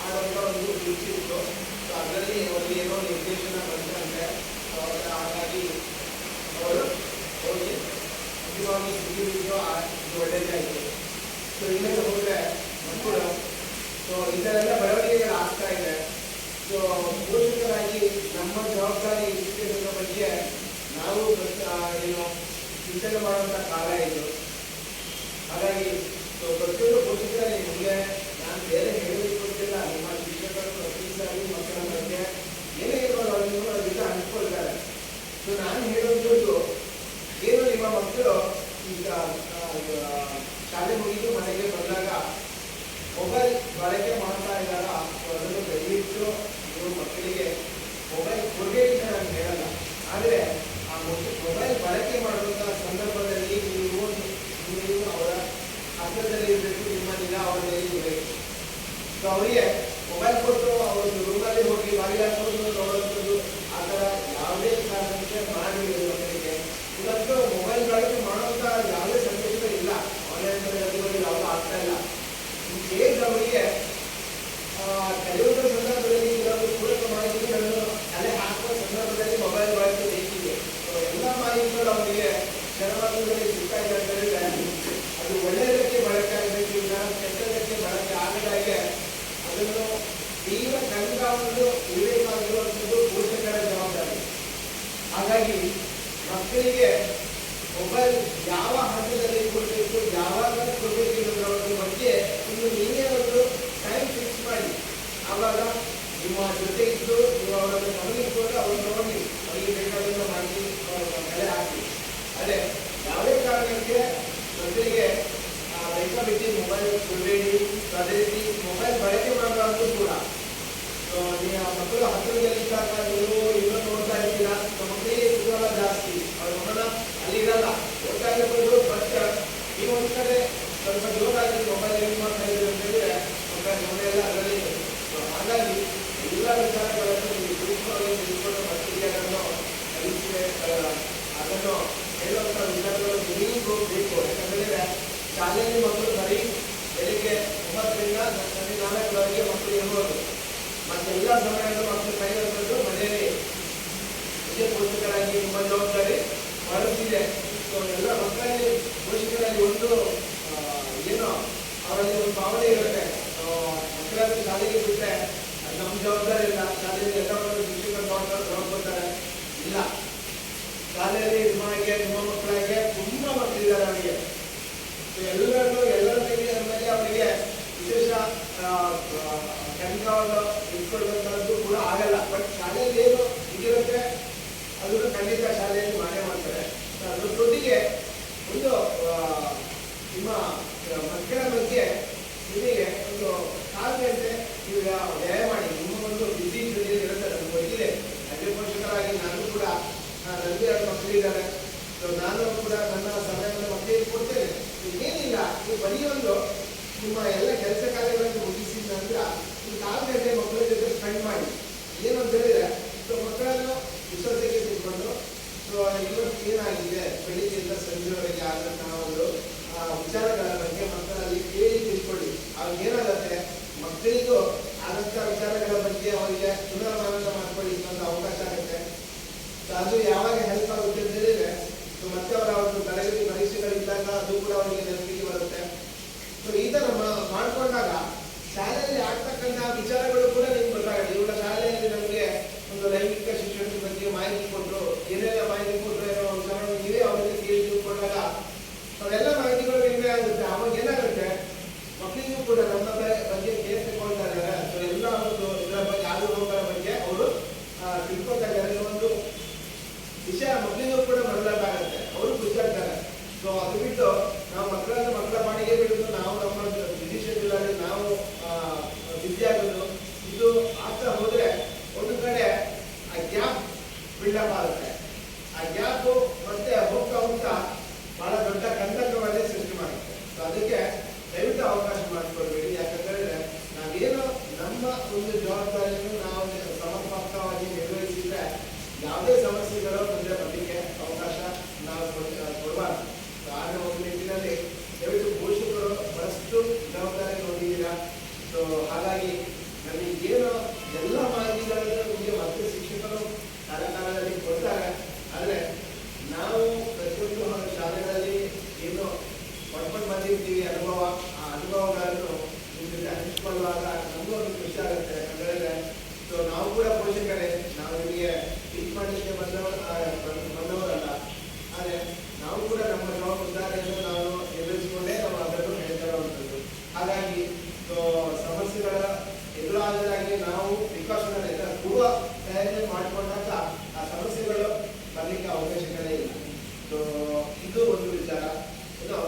ಆಡುವಂಥ ಒಂದು ರುಚಿ ಇತ್ತು. ಸೊ ಅದರಲ್ಲಿ ಅವ್ರಿಗೆ ಏನೋ ನಿರ್ದೇಶನ ಬಂದಂತೆ, ಹಾಗಾಗಿ ಅವರು ಹೋಗಿ ಅಂತಿಮವಾಗಿ ಸಿಕ್ಕಿದ್ರು, ಇದು ಒಳ್ಳೆಯದೇ ಆಯಿತು. ಸೊ ಇನ್ನೊಂದು ಹೋದರೆ ಮಕ್ಕಳು, ಸೊ ಇದರೆಲ್ಲ ಬೆಳವಣಿಗೆಗಳು ಆಗ್ತಾ ಇದೆ. ಸೊ ಪೋಷಕರಾಗಿ ನಮ್ಮ ಜವಾಬ್ದಾರಿ ಎಜುಕೇಷನ್ ಬಗ್ಗೆ ನಾವು ಏನು ಚಿಂತನೆ ಮಾಡುವಂಥ ಕಾಲ ಇದು. ಹಾಗಾಗಿ ಪ್ರತಿಯೊಂದು ಪೋಷಕರಲ್ಲಿ ನಿಮಗೆ ನಾನು ಬೇರೆ ಹೇಳಬೇಕು ಅಂತಿಲ್ಲ, ನಿಮ್ಮ ಶಿಕ್ಷಕರು ಪ್ರತಿ ಸಾರಿ ಮಕ್ಕಳ ಬಗ್ಗೆ ಏನೇ ಇರೋದು ಅದನ್ನು ಅದರಿಂದ ಹಂಚ್ಕೊಳ್ತಾರೆ. ಸೊ ನಾನು ಹೇಳುವಂಥದ್ದು ಏನು, ನಿಮ್ಮ ಮಕ್ಕಳು ಈಗ ಶಾಲೆ ಮುಗಿದು ಮನೆಗೆ ಬಂದಾಗ ಮೊಬೈಲ್ ಬಳಕೆ ಮಾಡ್ತಾ ಇದ್ದಾರ, ಅದನ್ನು ದಯವಿಟ್ಟು ನೀವು ಮಕ್ಕಳಿಗೆ ಮೊಬೈಲ್ ಕೊಡೇ ಸೊ ಅವರಿಗೆ ಮೊಬೈಲ್ ಕೊಟ್ಟು ಅವರು ರೂಮಲ್ಲಿ ಹೋಗಿ ಬಾಗಿಲು ಹಾಕೊಂಡು ನೋಡುವಂಥದ್ದು ಆ ಥರ ಯಾವುದೇ ಕಾರಣಕ್ಕೆ ಮಾಡಲಿಲ್ಲ ಮಕ್ಕಳಿಗೆ. ಇವತ್ತು ಮೊಬೈಲ್ ಬಳಕೆ ಮಾಡುವಂಥ ಯಾವುದೇ ಸಂದೇಶಗಳು ಇಲ್ಲ, ಆನ್ಲೈನ್ ತರಗತಿಗಳು ಯಾವುದೂ ಆಗ್ತಾ ಇಲ್ಲ. ಹೇಗೆ ಅವರಿಗೆ ಕಲಿಯುವ ಸಂದರ್ಭದಲ್ಲಿ ಕೆಲವು ಪೂರಕ ಮಾಹಿತಿಗಳನ್ನು ತಲೆ ಹಾಕುವ ಸಂದರ್ಭದಲ್ಲಿ ಮೊಬೈಲ್ ಬಳಕೆ ಬೇಕಿದೆ. ಎಲ್ಲ ಮಾಹಿತಿಗಳು ಅವರಿಗೆ ಕ್ಷಣಮಾತ್ರದಲ್ಲಿ ಸಿಗ್ತಾ ಇದೆ ಅಂತ ಹೇಳಿದ್ರೆ ಅದು ಒಳ್ಳೆಯದಕ್ಕೆ ಬಳಕೆ ಆಗಬೇಕು, ಈಗ ಕೆಟ್ಟದಕ್ಕೆ ಬಳಕೆ ಆಗದಾಗೆ ಅದನ್ನು ತೀವ್ರ ಕಣ್ಗಾವಲು ಇರಬೇಕಾಗಿರುವಂಥದ್ದು ಪೋಷಕರ ಜವಾಬ್ದಾರಿ. ಹಾಗಾಗಿ ಮಕ್ಕಳಿಗೆ ಮೊಬೈಲ್ ಯಾವ ಹಂತದಲ್ಲಿ ಕೊಡಬೇಕು, ಯಾವಾಗ ಕೊಡಬೇಕು ಅನ್ನೋದ್ರ ಬಗ್ಗೆ ನೀವೇ ಒಂದು ಟೈಮ್ ಫಿಕ್ಸ್ ಮಾಡಿ. ಆವಾಗ ನಿಮ್ಮ ಜೊತೆ ಇದ್ದು ನೀವು ಅವರನ್ನು ಗಮನಿಸಿಕೊಂಡು ಅವ್ರು ನೋಡಿ ಅವರಿಗೆ ಬೇಕಾದನ್ನು ಮಾಡಿ ಕಲೆ ಹಾಕಿ. ಅದೇ ಯಾವುದೇ ಕಾರಣಕ್ಕೆ ಮಕ್ಕಳಿಗೆ ಬೇಕಾಬಿಟ್ಟಿ ಮೊಬೈಲ್ ಕೊಡಬೇಡಿ. ಅದೇ ರೀತಿ ಮೊಬೈಲ್ ಬಳಕೆ ಮಾಡಬಾರ್ದು ಕೂಡ. ಮಕ್ಕಳು ಹತ್ತಿರದಲ್ಲಿದ್ದಾಗ ನೀವು ಇನ್ನೂ ನೋಡ್ತಾ ಇರ್ತೀರಾ, ಮಕ್ಕಳಿಗೆ ಕುತೂಹಲ ಜಾಸ್ತಿ, ಅವ್ರ ಮಗನ ಅಲ್ಲಿ ಇರಲ್ಲ, ಓದ್ತಾ ಇರ್ಬೋದು. ಬಟ್ ನೀವು ಒಂದು ಕಡೆ ಸ್ವಲ್ಪ ಜೋರಾಗಿ ಮೊಬೈಲ್ ಯೂಸ್ ಮಾಡ್ತಾ ಇದ್ದೀರಿ ಅಂತ ಹೇಳಿದ್ರೆ ಮೊಬೈಲ್ ಎಲ್ಲ ಅದರಲ್ಲಿ. ಹಾಗಾಗಿ ಎಲ್ಲ ವಿಚಾರಗಳನ್ನು ನೀವು ಸೂಕ್ಷ್ಮವಾಗಿ ತಿಳ್ಕೊಂಡು ಮಕ್ಕಳಿಗೆ ಅದನ್ನು ಅದನ್ನು ಹೇಳುವಂಥ ವಿಚಾರಗಳು ನೀವು ಬೇಕು. ಯಾಕಂದರೆ ಶಾಲೆಯಲ್ಲಿ ಮಕ್ಕಳು ಬರೀ ಬೆಳಿಗ್ಗೆ 9ರಿಂದ ಸಂಜೆ 4 ಮಕ್ಕಳು ಇರ್ಬೋದು. ಮತ್ತೆಲ್ಲ ಸಮಯವನ್ನು ಮಕ್ಕಳು ಕೈಗೊಳ್ಳೋದು ಮನೆಯಲ್ಲಿ ಇದೇ ಪೋಷಕರಾಗಿ ನಿಮ್ಮ ಜವಾಬ್ದಾರಿ ಹೊರಟಿದೆ. ಎಲ್ಲ ಮಕ್ಕಳಲ್ಲಿ ಪೋಷಕರಲ್ಲಿ ಒಂದು ಏನೋ ಅವರಲ್ಲಿ ಒಂದು ಭಾವನೆ ಇರುತ್ತೆ, ಮಕ್ಕಳನ್ನು ಶಾಲೆಗೆ ಬಿಟ್ಟರೆ ಅದು ನಮ್ಮ ಜವಾಬ್ದಾರಿ ಇಲ್ಲ, ಶಾಲೆಯಲ್ಲಿ ಎಲ್ಲವನ್ನು ಶಿಕ್ಷಕರು ನೋಡ್ಕೊತಾರೆ. ಇಲ್ಲ, ಶಾಲೆಯಲ್ಲಿ ನಿಮ್ಮ ಮಕ್ಕಳಿಗೆ ತುಂಬ ಮಕ್ಕಳಿದ್ದಾರೆ ಅವರಿಗೆ. ಎಲ್ಲರ ಮೇಲೆ ಅವರಿಗೆ ವಿಶೇಷ ಕಣ್ಗಾವಲು ಇಟ್ಕೊಳ್ಬೇಕನ್ನೋದು ಕೂಡ ಆಗಲ್ಲ. ಬಟ್ ಶಾಲೆಯಲ್ಲಿ ಏನು ಇದಿರುತ್ತೆ ಅದನ್ನು ಖಂಡಿತ ಶಾಲೆಯಲ್ಲಿ ಮಾಡೇ ಮಾಡ್ತಾರೆ. ಅದ್ರ ಜೊತೆಗೆ ಒಂದು ನಿಮ್ಮ ಮಕ್ಕಳ ಬಗ್ಗೆ ನಿಮಗೆ ಒಂದು ಕಾಲಗಂಟೆ ನೀವು ವ್ಯಯ ಮಾಡಿ. ನಿಮ್ಮ ಒಂದು ಬಿಸಿ ಜೊತೆಯಲ್ಲಿ ಇರುತ್ತೆ, ನಮ್ಗೆ ಗೊತ್ತಿದೆ. ಅದೇ ಪೋಷಕರಾಗಿ ನಾನು ಕೂಡ ನನಗೆ 2 ಮಕ್ಕಳಿದ್ದಾರೆ. ನಾನು ಕೂಡ ನನ್ನ ಸಮಯವನ್ನು ಮಕ್ಕಳಿಗೆ ಕೊಡ್ತೇನೆ. ಏನಿಲ್ಲ, ನೀವು ಬರೀ ಒಂದು ನಿಮ್ಮ ಎಲ್ಲ ಕೆಲಸ ಕಾರ್ಯಗಳನ್ನು ಮುಗಿಸಿದ ನಂತರ ಈ 4 ಗಂಟೆ ಮಕ್ಕಳ ಜೊತೆ ಸ್ಪೆಂಡ್ ಮಾಡಿ. ಏನು ಅಂತ ಹೇಳಿದ್ರೆ ಮಕ್ಕಳನ್ನು ವಿಶ್ವಾಸಕ್ಕೆ ತಿಳ್ಕೊಂಡು ಇವತ್ತು ಏನಾಗಿದೆ ಬೆಳಿಗ್ಗೆಯಿಂದ ಸಂಜೆವರೆಗೆ ಆದಂಥ ಒಂದು ವಿಚಾರಗಳ ಬಗ್ಗೆ ಮಕ್ಕಳಲ್ಲಿ ಕೇಳಿ ತಿಳ್ಕೊಳ್ಳಿ. ಅವಾಗ ಏನಾಗುತ್ತೆ, ಮಕ್ಕಳಿಗೂ ಆದಂಥ ವಿಚಾರಗಳ ಬಗ್ಗೆ ಅವರಿಗೆ ಪುನರ್ಮನನ ಮಾಡ್ಕೊಳ್ಳಿ ಅನ್ನೋ ಅವಕಾಶ ಆಗುತ್ತೆ. ಅದು ಯಾವಾಗ ಹೆಲ್ಪ್ ಆಗುತ್ತೆ ಅಂತ ಹೇಳಿದ್ರೆ ಮತ್ತೆ ಅವರ ಒಂದು ತರಗತಿ ಪರೀಕ್ಷೆಗಳಿದ್ದಾಗ ಅದು ಕೂಡ ಅವರಿಗೆ ನೆನಪಿಗೆ ಬರುತ್ತೆ. ಸೊ ಈ ಥರ ಮಾಡ್ಕೊಂಡಾಗ ಶಾಲೆಯಲ್ಲಿ ಆಗ್ತಕ್ಕಂಥ ವಿಚಾರಗಳು ಕೂಡ ನಿಮ್ಗೆ ಗೊತ್ತಾಗುತ್ತೆ. ಇವಾಗ ಶಾಲೆಯಲ್ಲಿ ನಮಗೆ ಒಂದು ಲೈಂಗಿಕ ಶಿಕ್ಷಣದ ಬಗ್ಗೆ ಮಾಹಿತಿ ಕೊಟ್ಟರು, ಏನೆಲ್ಲ ಮಾಹಿತಿ ಕೊಟ್ಟರು ಏನೋ ವಿಚಾರ ನೀವೇ ಅವರಿಗೆ ಕೇಳಿ ತಿಳ್ಕೊಂಡಾಗ ಅವೆಲ್ಲ ಮಾಹಿತಿಗಳು ನಿಮಗೆ ಆಗುತ್ತೆ. ಆವಾಗ ಏನಾಗುತ್ತೆ, ಮಕ್ಕಳಿಗೂ ಕೂಡ ನಮ್ಮ ಬಗ್ಗೆ ಕೇರ್ ತಗೊಳ್ತಾ ಇದ್ದಾರೆ. ಸೊ ಎಲ್ಲ ಒಂದು ಇದರ ಬಗ್ಗೆ ಆಗುವುದರ ಬಗ್ಗೆ ಅವರು ತಿಳ್ಕೊತಾ ಇದ್ದಾರೆ. ಒಂದು ವಿಷಯ ಮಕ್ಕಳಿಗೂ ಕೂಡ ಮನದಟ್ಟಾಗುತ್ತೆ, ಅವರು ಖುಷಿಯಾಗ್ತಾರೆ. ಸೊ ಅದು ಬಿಟ್ಟು ನಾವು ಮಕ್ಕಳ ಪಾಡಿಗೆ ಬಿಟ್ಟು ನಾವು ನಮ್ಮ ಡಿಸಿಷನ್ ನಾವು ವಿದ್ಯಾರ್ಥಿಗಳು ಇದು ಆಗ್ತಾ ಹೋದ್ರೆ ಒಂದು ಕಡೆ ಆ ಗ್ಯಾಪ್ ಬಿಲ್ಡಪ್ ಆಗುತ್ತೆ. ಆ ಗ್ಯಾಪು ಮತ್ತೆ ಹೋಗ್ತಾ ಬಹಳ ದೊಡ್ಡ ಕಂಟಕವನ್ನೇ ಸೃಷ್ಟಿ ಮಾಡುತ್ತೆ. ಸೊ ಅದಕ್ಕೆ ದಯವಿಟ್ಟು ಅವಕಾಶ ಮಾಡಿಕೊಡ್ಬೇಡಿ. ಯಾಕಂದ್ರೆ ನಾವೇನು ನಮ್ಮ ಒಂದು ಜವಾಬ್ದಾರಿಯನ್ನು ನಾವು ಸಮರ್ಪಕವಾಗಿ ನಿರ್ವಹಿಸಿದ್ರೆ ಯಾವುದೇ ಸಮಸ್ಯೆಗಳು ಮುಂದೆ ಬರಲಿಕ್ಕೆ ಅವಕಾಶ ನಾವು ಕೊಡಬಾರ್ದು. ಆಗ ಒಂದು ನಿಟ್ಟಿನಲ್ಲಿ ದಯವಿಟ್ಟು ಪೋಷಕರು ಬಹಳಷ್ಟು ಜವಾಬ್ದಾರಿ ಹೊಂದಿದ್ದೀರಾ. ಸೊ ಹಾಗಾಗಿ ನಮಗೆ ಏನು ಎಲ್ಲ ಮಾಹಿತಿಗಳನ್ನು ನಿಮಗೆ ಮತ್ತೆ ಶಿಕ್ಷಕರು ಕಾಲಕಾಲದಲ್ಲಿ ಕೊಡ್ತಾರೆ. ಆದರೆ ನಾವು ಪ್ರತಿಯೊಂದು ಶಾಲೆಗಳಲ್ಲಿ ಏನು ಪಡ್ಕೊಂಡು ಬಂದಿರ್ತೀವಿ ಅನುಭವ, ಆ ಅನುಭವಗಳನ್ನು ನಿಮ್ಮ ಜೊತೆ ಹಂಚಿಕೊಳ್ಳುವಾಗ ನಮಗೂ ಒಂದು ಖುಷಿ ಆಗುತ್ತೆ. ಯಾಕಂದರೆ ಸೊ ನಾವು ಕೂಡ ಪೋಷಕರೇ, ನಾವು ನಿಮಗೆ ಟೀಚ್ ಮಾಡಲಿಕ್ಕೆ ಬಂದವರಲ್ಲ. ಆದರೆ ನಾವು ಕೂಡ ನಮ್ಮ ಜವಾಬ್ದಾರಿಯನ್ನು ನಾವು ನಿರ್ವಹಿಸಿಕೊಂಡೇ ನಾವು ಅದನ್ನು ಹೇಳ್ತಾ ಇರುವಂಥದ್ದು. ಹಾಗಾಗಿ ಸಮಸ್ಯೆಗಳ ಎದುರಾಗಿ ನಾವು ಪ್ರಿಕಾಷನರಿ ಪೂರ್ವ ತಯಾರಿ ಮಾಡಿಕೊಂಡಾಗ ಆ ಸಮಸ್ಯೆಗಳು ಬರಲಿಕ್ಕೆ ಅವಕಾಶಗಳೇ ಇಲ್ಲ. ಸೊ ಇದು ಒಂದು ವಿಚಾರ. ಇದು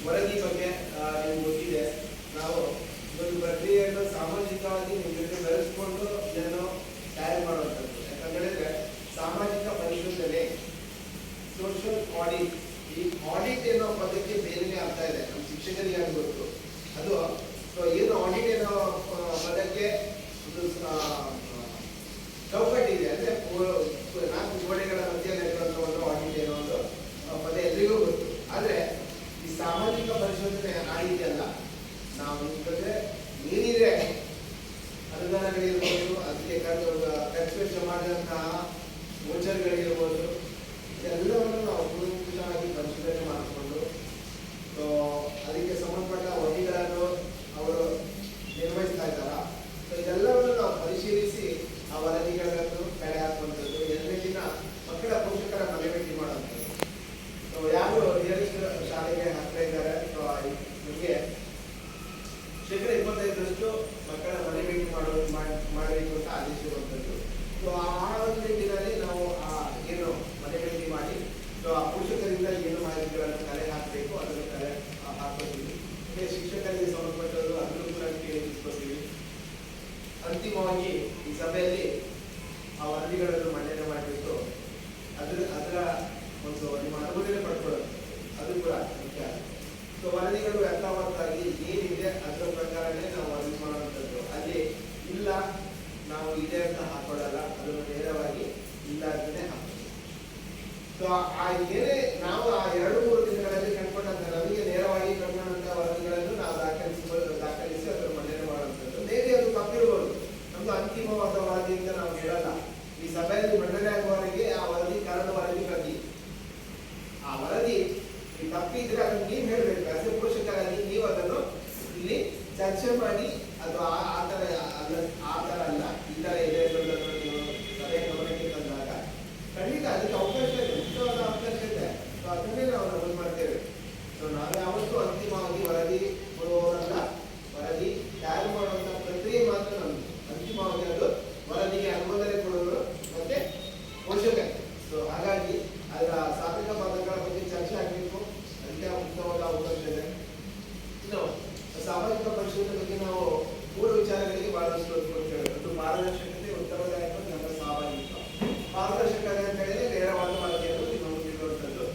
ವರದಿ ಬಗ್ಗೆ ನಿಮ್ಗೆ ಗೊತ್ತಿದೆ. ನಾವು ಒಂದು ಪ್ರಕ್ರಿಯೆಯನ್ನು ಸಾಮಾಜಿಕವಾಗಿ ನಿಮ್ಮ ಜೊತೆ ಬೆಳೆಸ್ಕೊಂಡು ಇದನ್ನು ತಯಾರು ಮಾಡುವಂಥದ್ದು. ಯಾಕಂತೇಳಿದ್ರೆ ಸಾಮಾಜಿಕ ಪರಿಶೋಧನೆ, ಸೋಷಿಯಲ್ ಆಡಿಟ್. ಈ ಆಡಿಟ್ ಅನ್ನೋ ಪದಕ್ಕೆ ಬೇರೆನೇ ಅರ್ಥ ಇದೆ, ನಮ್ಮ ಶಿಕ್ಷಕರಿಗೆ ಗೊತ್ತು. ಅದು ಏನು ಆಡಿಟ್ ಅನುದಾನಗಳಿರ್ಬೋದು, ಅದಕ್ಕೆ ಖರ್ಚು ವೆಚ್ಚ ಮಾಡಿದಂತಹ ವೋಚರ್ಗಳಿರ್ಬೋದು, ಇದೆಲ್ಲವನ್ನು ನಾವು ಕೂಲಂಕುಷವಾಗಿ ಪರಿಶೀಲನೆ ಮಾಡಿಕೊಂಡು ಅದಕ್ಕೆ ಸಂಬಂಧಪಟ್ಟ ವರದಿಗಳನ್ನು ಅವರು ನಿರ್ವಹಿಸ್ತಾ ಇದ್ದಾರ. ಇದೆಲ್ಲವನ್ನು ನಾವು ಪರಿಶೀಲಿಸಿ ಆ ವರದಿಗಳನ್ನು ಕಡೆ ಹಾಕುವಂಥದ್ದು, ಎರಡನೇ ದಿನ ಮಕ್ಕಳ ಪೋಷಕರ ಮನೆ ಭೇಟಿ ಮಾಡುವಂಥದ್ದು. ಯಾರು ನಿಯರೆಸ್ಟ್ ಶಾಲೆಗೆ ಹಾಕ್ತಾ ಇದ್ದಾರೆ ನಿಮಗೆ ಶೇಕಡ 25% ಮಕ್ಕಳ ಮನೆ ಭೇಟಿ ಮಾಡಬೇಕು ಅಂತ ಆದೇಶಿರುವಂಥದ್ದು. ಆ ಒಂದು ನಿಟ್ಟಿನಲ್ಲಿ ನಾವು ಏನು ಮನೆ ಭೇಟಿ ಮಾಡಿ ಆ ಪೋಷಕರಿಂದ ಏನು ಮಾಹಿತಿಗಳನ್ನು ಕಲೆ ಹಾಕಬೇಕು ಅದನ್ನು ಕಲೆ ಹಾಕೋತೀವಿ. ಶಿಕ್ಷಕರಿಗೆ ಸಂಬಂಧಪಟ್ಟವರು ಅದನ್ನು ಕೂಡ ಕೇಳಿಸ್ಕೊತೀವಿ. ಅಂತಿಮವಾಗಿ ಈ ಸಭೆಯಲ್ಲಿ ಆ ವರದಿಗಳನ್ನು ಮಂಡನೆ ಮಾಡಬೇಕು. ಅದರ ಒಂದು ನಿಮ್ಮ ಅನುಮೋದನೆ ಪಡ್ಕೊಳ್ಳೋದು ಅದು ಕೂಡ ಮುಖ್ಯ. ವರದಿಗಳು ಯಥಾವತ್ತಾಗಿ ಏನಿದೆ ಅದರ ಪ್ರಕಾರನೇ ನಾವು ವರದಿ ಮಾಡುವಂಥದ್ದು. ಅಲ್ಲಿ ಇಲ್ಲ ನಾವು ಇದೆ ಅಂತ ಹಾಕೊಳ್ಳಲ್ಲ, ಅದನ್ನು ನೇರವಾಗಿ ಇಲ್ಲ ಅಂತಲೇ ಹಾಕೋದು. ಏನೇ ನಾವು ಆ 2-3 ದಿನಗಳಲ್ಲಿ ಕಂಡುಕೊಂಡಂತ ನಮಗೆ ನೇರವಾಗಿ ಕಂಡುಕೊಂಡಂತಹ ವರದಿಗಳನ್ನು ನಾವು ದಾಖಲಿಸಿ ಅದನ್ನು ಮಂಡನೆ ಮಾಡುವಂಥದ್ದು. ಮೇಬಿ ಅದು ತಪ್ಪಿರ್ಬೋದು, ನಮ್ದು ಅಂತಿಮವಾದ ವರದಿಯಿಂದ ನಾವು ಹೇಳಲ್ಲ. ಈ ಸಭೆಯಲ್ಲಿ ಮಂಡನೆ ಆಗುವವರೆಗೆ ಆ ವರದಿ ಕಾರಣ ವರದಿ ಪ್ರತಿ ಆ ವರದಿ ತಪ್ಪಿದ್ರೆ ಅದನ್ನು ನೀವು ಹೇಳಬೇಕು. ಆಸ್ ಎ ಪೋಷಕರಾಗಿ ನೀವು ಅದನ್ನು ಇಲ್ಲಿ ಚರ್ಚೆ ಮಾಡಿ ಅದು ಆ ಥರ ಅಲ್ಲ ಈ ಥರ ಇದೆ ಅನ್ನೋದನ್ನು ನೀವು ಸಭೆಯ ಗಮನಕ್ಕೆ ತಂದಾಗ ಖಂಡಿತ ಅದಕ್ಕೆ ಅವಕಾಶ ಇದೆ, ಮುಖ್ಯವಾದ ಅವಕಾಶ ಇದೆ. ಅದನ್ನೇ ನಾವು ನಮೂದು ಮಾಡ್ತೇವೆ. ನಾವು ಯಾವತ್ತೂ ಅಂತಿಮವಾಗಿ ವರದಿ ಕೊಡುವವರಲ್ಲ, ವರದಿ ತಯಾರು ಮಾಡುವಂಥ ಪ್ರಕ್ರಿಯೆ ಮಾತ್ರ ನಮ್ದು. ಅಂತಿಮವಾಗಿ ಅದು ವರದಿಗೆ ಅನುಮೋದನೆ ಕೊಡುವವರು ಮತ್ತೆ ಪೋಷಕರು. ಹಾಗಾಗಿ ಅದರ ಸಾಧಕ ಬಾಧಕಗಳ ಬಗ್ಗೆ ಚರ್ಚೆ ಆಗಬೇಕು, ಅದಕ್ಕೆ ಮುಖ್ಯವಾದ ಅವಕಾಶ ಇದೆ. ಇನ್ನು ಸಾಮಾಜಿಕ ಪರಿಶೀಲನೆ ಬಗ್ಗೆ ನಾವು 3 ವಿಚಾರಗಳಿಗೆ ಬಹಳಷ್ಟು ಒತ್ತು ಕೊಡ್ತೇವೆ. ಒಂದು ಪಾರದರ್ಶಕತೆ, ಉತ್ತರದಾಯಕ, ನಮ್ಮ ಸಾಮಾಜಿಕ. ಪಾರದರ್ಶಕತೆ ಅಂತ ಹೇಳಿದ್ರೆ ನೇರವಾದ ವರದಿಯನ್ನು ನಿಮ್ಮ ಮುಂದಿರುವಂಥದ್ದು.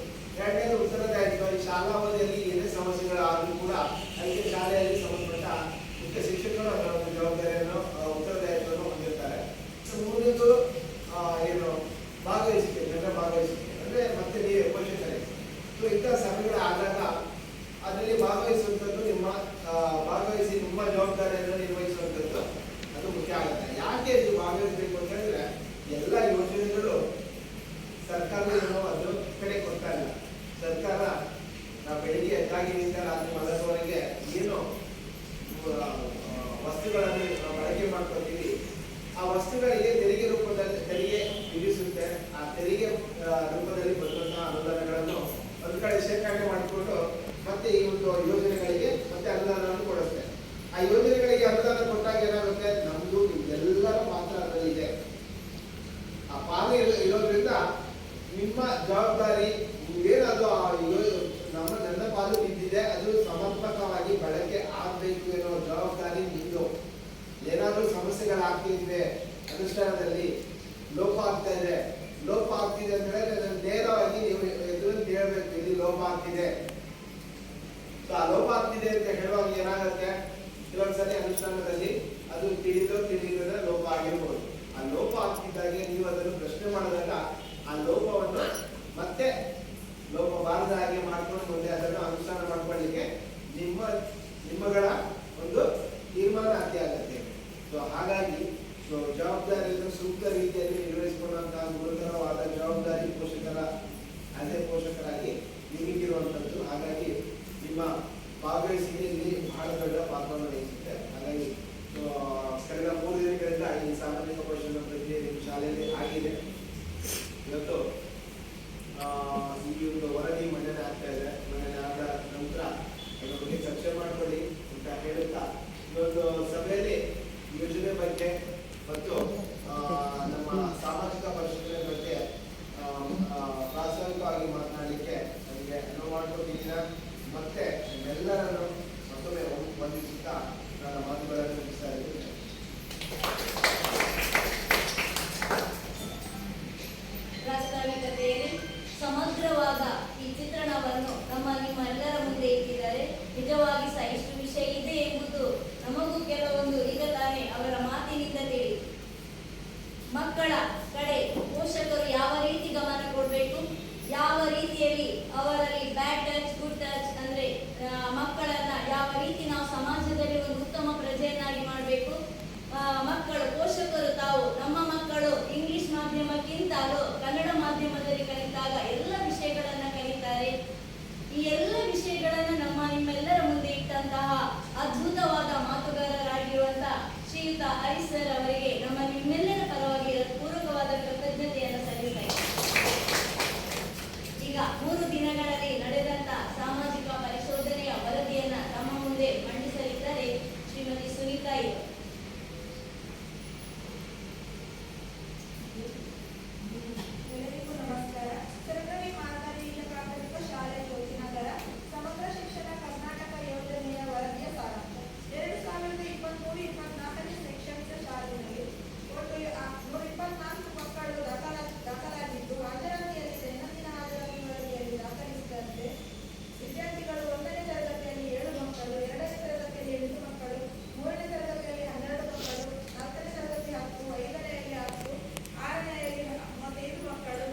ಎರಡನೇದು ಉತ್ತರದಾಯಿತ್ವ. ಈ ಶಾಲಾವಧಿಯಲ್ಲಿ ಏನೇ ಸಮಸ್ಯೆಗಳಾದರೂ ಕೂಡ ಅದಕ್ಕೆ ಶಾಲೆಯಲ್ಲಿ ಸಂಬಂಧಪಟ್ಟ ಮುಖ್ಯ ಶಿಕ್ಷಕರು ಅದರ ಒಂದು ಜವಾಬ್ದಾರಿಯನ್ನು ಉತ್ತರದಾಯಿತ್ವವನ್ನು ಹೊಂದಿರ್ತಾರೆ. ಮೂರನೇದು ಏನು ಭಾಗವಹಿಸಿಕೆ, ಜನರ ಭಾಗವಹಿಸಿಕೆ ಅಂದ್ರೆ ಮತ್ತೆ ನೀವೇ ಪೋಷಕರೇ. ಇಂತಹ ಸಭೆಗಳಾದಾಗ ಅದರಲ್ಲಿ ಭಾಗವಹಿಸುವಂಥದ್ದು ಭಾಗವಹಿಸಿ ನಿಮ್ಮ ಜವಾಬ್ದಾರಿಯನ್ನು ನಿರ್ವಹಿಸುವಂಥದ್ದು ಅದು ಮುಖ್ಯ ಆಗುತ್ತೆ. ಯಾಕೆ ಇದು ಭಾಗವಹಿಸಬೇಕು ಅಂತ ಹೇಳಿದ್ರೆ ಎಲ್ಲ ಯೋಜನೆಗಳು ಸರ್ಕಾರದಿಂದ ಅದು ಕಡೆ ಕೊಡ್ತಾ ಇಲ್ಲ. ಸರ್ಕಾರ ನಾವು ಬೆಳಿಗ್ಗೆ ಎದ್ದಾಗಿನಿಂದ ರಾತ್ರಿ ಮಲಗುವವರೆಗೆ ಏನು ವಸ್ತುಗಳನ್ನು ಬಳಕೆ ಮಾಡ್ಕೊತೀವಿ, ಆ ವಸ್ತುಗಳಿಗೆ ತೆರಿಗೆ ರೂಪದಲ್ಲಿ ತೆರಿಗೆ ವಿಧಿಸುತ್ತೆ. ಆ ತೆರಿಗೆ ರೂಪದಲ್ಲಿ ಬರುವಂತಹ ಅನುದಾನಗಳನ್ನು ಒಂದು ಕಡೆ ಶೇಖರಣೆ ಮಾಡಿಕೊಂಡು ಮತ್ತೆ ಈ ಒಂದು ಯೋಜನೆಗಳಿಗೆ ಮತ್ತೆ ಅನುದಾನವನ್ನು ಕೊಡುತ್ತೆ. ಆ ಯೋಜನೆಗಳಿಗೆ ಅನುದಾನ ಕೊಟ್ಟಾಗ ಏನಾಗುತ್ತೆ, ನಮ್ದು ಎಲ್ಲರ ಪಾತ್ರ ಅದರಲ್ಲಿದೆ. ಆ ಪಾಲು ಇರೋದ್ರಿಂದ ನಿಮ್ಮ ಜವಾಬ್ದಾರಿ ಏನಾದ್ರು ನನ್ನ ಪಾಲು ಬಿದ್ದಿದೆ ಅದು ಸಮರ್ಪಕವಾಗಿ ಬಳಕೆ ಆಗಬೇಕು ಅನ್ನೋ ಜವಾಬ್ದಾರಿ ನಿಂದು. ಏನಾದರೂ ಸಮಸ್ಯೆಗಳಾಗ್ತಿದ್ವೆ, ಅನುಷ್ಠಾನದಲ್ಲಿ ಲೋಪ ಆಗ್ತಿದೆ ಅಂತ ಹೇಳಿದ್ರೆ ನೇರವಾಗಿ ನೀವು ಎದುರು ಹೇಳ್ಬೇಕು, ಇಲ್ಲಿ ಲೋಪ ಆಗ್ತಿದೆ. ಆ ಲೋಪ ಆಗ್ತಿದೆ ಅಂತ ಹೇಳುವಾಗ ಏನಾಗುತ್ತೆ, ಕೆಲವೊಂದ್ಸರಿ ಅನುಷ್ಠಾನದಲ್ಲಿ ಅದು ತಿಳಿದಿದ್ರೆ ಲೋಪ ಆಗಿರ್ಬೋದು. ಆ ಲೋಪ ಆಗ್ತಿದ್ದಾಗೆ ನೀವು ಅದನ್ನು ಪ್ರಶ್ನೆ ಮಾಡಿದಾಗ ಆ ಲೋಪವನ್ನು ಮತ್ತೆ ಲೋಪ ಬಾರದ ಹಾಗೆ ಮಾಡ್ಕೊಂಡು ಮುಂದೆ ಅದನ್ನು ಅನುಷ್ಠಾನ ಮಾಡ್ಕೊಳ್ಳಿಕ್ಕೆ ನಿಮ್ಮಗಳ ಒಂದು ತೀರ್ಮಾನ ಅತಿ ಆಗತ್ತೆ. ಹಾಗಾಗಿ ಜವಾಬ್ದಾರಿಯನ್ನು ಸೂಕ್ತ ರೀತಿಯಲ್ಲಿ ನಿರ್ವಹಿಸಿಕೊಳ್ಳುವಂತಹ ಗುರುತರವಾದ ಜವಾಬ್ದಾರಿ ಪೋಷಕರಾಗಿ ನಿಮಗಿರುವಂಥದ್ದು. ಹಾಗಾಗಿ ನಿಮ್ಮ ಭಾಗವಹಿಸಿಕೆಯಲ್ಲಿ ಬಹಳ ದೊಡ್ಡ ಪಾತ್ರವನ್ನು ವಹಿಸುತ್ತೆ. ಹಾಗಾಗಿ ಕಳೆದ 3 ದಿನಗಳಿಂದ ಈ ಸಾಮಾಜಿಕ ಪರಿಶೀಲನಾ ಪ್ರಕ್ರಿಯೆ ನಿಮ್ಮ ಶಾಲೆಯಲ್ಲಿ ಆಗಿದೆ. ಇವತ್ತು ಈ ಒಂದು ವರದಿ ಮಂಡನೆ ಆಗ್ತಾ ಇದೆ. ಮಂಡನೆ ಆದ ನಂತರ ಅದರ ಬಗ್ಗೆ ಚರ್ಚೆ ಮಾಡಿಕೊಳ್ಳಿ ಅಂತ ಹೇಳುತ್ತಾ ಇವತ್ತು ಸಭೆಯಲ್ಲಿ ಯೋಜನೆ ಬಗ್ಗೆ ಮತ್ತು ನಮ್ಮ ಸಾಮಾಜಿಕ ಪರಿಶೀಲನೆ ಬಗ್ಗೆ ಪ್ರಾಸ್ತಾವಿಕವಾಗಿ ಮಾತನಾಡಲಿಕ್ಕೆ ನನಗೆ ಅನುವು ಮಾಡಿಕೊಟ್ಟಿದ್ದೀರ. ಮತ್ತೆ ಎಲ್ಲರನ್ನು ಮತ್ತೊಮ್ಮೆ ವಂದಿಸುತ್ತಾ ನನ್ನ ಮಾತುಗಳನ್ನು ಮುಗಿಸ್ತಾ ಇದ್ದೇನೆ. ಪ್ರಾಸ್ತಾವಿಕತೆಯಲ್ಲಿ ಸಮಗ್ರವಾದ ಈ ಚಿತ್ರಣವನ್ನು ನಿಮ್ಮೆಲ್ಲರ ಮುಂದೆ ಇಟ್ಟಿದ್ದಾರೆ. ನಿಜವಾಗಿ ಸಹ ಇಷ್ಟು ವಿಷಯ ಇದೆ ಎಂಬುದು ನಮಗೂ ಕೆಲವೊಂದು ಈಗ ತಾನೇ ಅವರ ಮಾತಿನಿಂದ ತಿಳಿಯಿತು. ಮಕ್ಕಳು ಪೋಷಕರು ತಾವು ನಮ್ಮ ಮಕ್ಕಳು ಇಂಗ್ಲಿಷ್ ಮಾಧ್ಯಮಕ್ಕಿಂತಲೂ ಕನ್ನಡ ಮಾಧ್ಯಮದಲ್ಲಿ ಕಲಿತಾಗ ಎಲ್ಲ ವಿಷಯಗಳನ್ನ ಕಲಿತಾರೆ. ಈ ಎಲ್ಲ ವಿಷಯಗಳನ್ನು ನಿಮ್ಮೆಲ್ಲರ ಮುಂದೆ ಇಟ್ಟಂತಹ ಅದ್ಭುತವಾದ ಮಾತುಗಾರರಾಗಿರುವಂತಹ ಶ್ರೀಯುತ ಹರಿ ಸರ್ ಅವರಿಗೆ ನಿಮ್ಮೆಲ್ಲರ ಪರವಾಗಿ ಪೂರ್ವಕವಾದ ಕೃತಜ್ಞತೆಯನ್ನು ಸಲ್ಲಿಸ್ತಾ ಇದ್ದೇನೆ. ಈಗ 3 ದಿನಗಳಲ್ಲಿ ನಡೆದಂತ ಸಾಮಾಜಿಕ ಪರಿಶೋಧನೆಯ ವರದಿಯನ್ನ ತಮ್ಮ ಮುಂದೆ ಮಂಡಿಸಲಿದ್ದಾರೆ ಶ್ರೀಮತಿ ಸುನೀತಾ ಇವರು. ಎಲ್ಲರಿಗೂ ನಮಸ್ಕಾರ. ಸರ್ಕಾರಿ ಮಾದರಿ ಪ್ರಾಥಮಿಕ ಶಾಲೆ ಜ್ಯೋತಿನಗರ ಸಮಗ್ರ ಶಿಕ್ಷಣ ಕರ್ನಾಟಕ ಯೋಜನೆಯ ವರದಿಯ ಸಾರಾಂಶ. 2023-24ನೇ ಶೈಕ್ಷಣಿಕ ಸಾಲಿನಲ್ಲಿ ಒಟ್ಟು 124 ಮಕ್ಕಳು ದಾಖಲಾಗಿದ್ದು, ಹಾಜರಾತಿಯಲ್ಲಿ ದೈನಂದಿನ ಹಾಜರಾತಿ ವರದಿಯಲ್ಲಿ ದಾಖಲಿಸಿದಂತೆ ವಿದ್ಯಾರ್ಥಿಗಳು 1ನೇ ತರಗತಿಯಲ್ಲಿ 7 ಮಕ್ಕಳು, 2ನೇ ತರಗತಿಯಲ್ಲಿ 8 ಮಕ್ಕಳು, 3ನೇ ತರಗತಿಯಲ್ಲಿ 12 ಮಕ್ಕಳು, 4ನೇ ತರಗತಿ 10, 5ನೇಯಲ್ಲಿ 10, 6ನೇಯಲ್ಲಿ 35 ಮಕ್ಕಳು,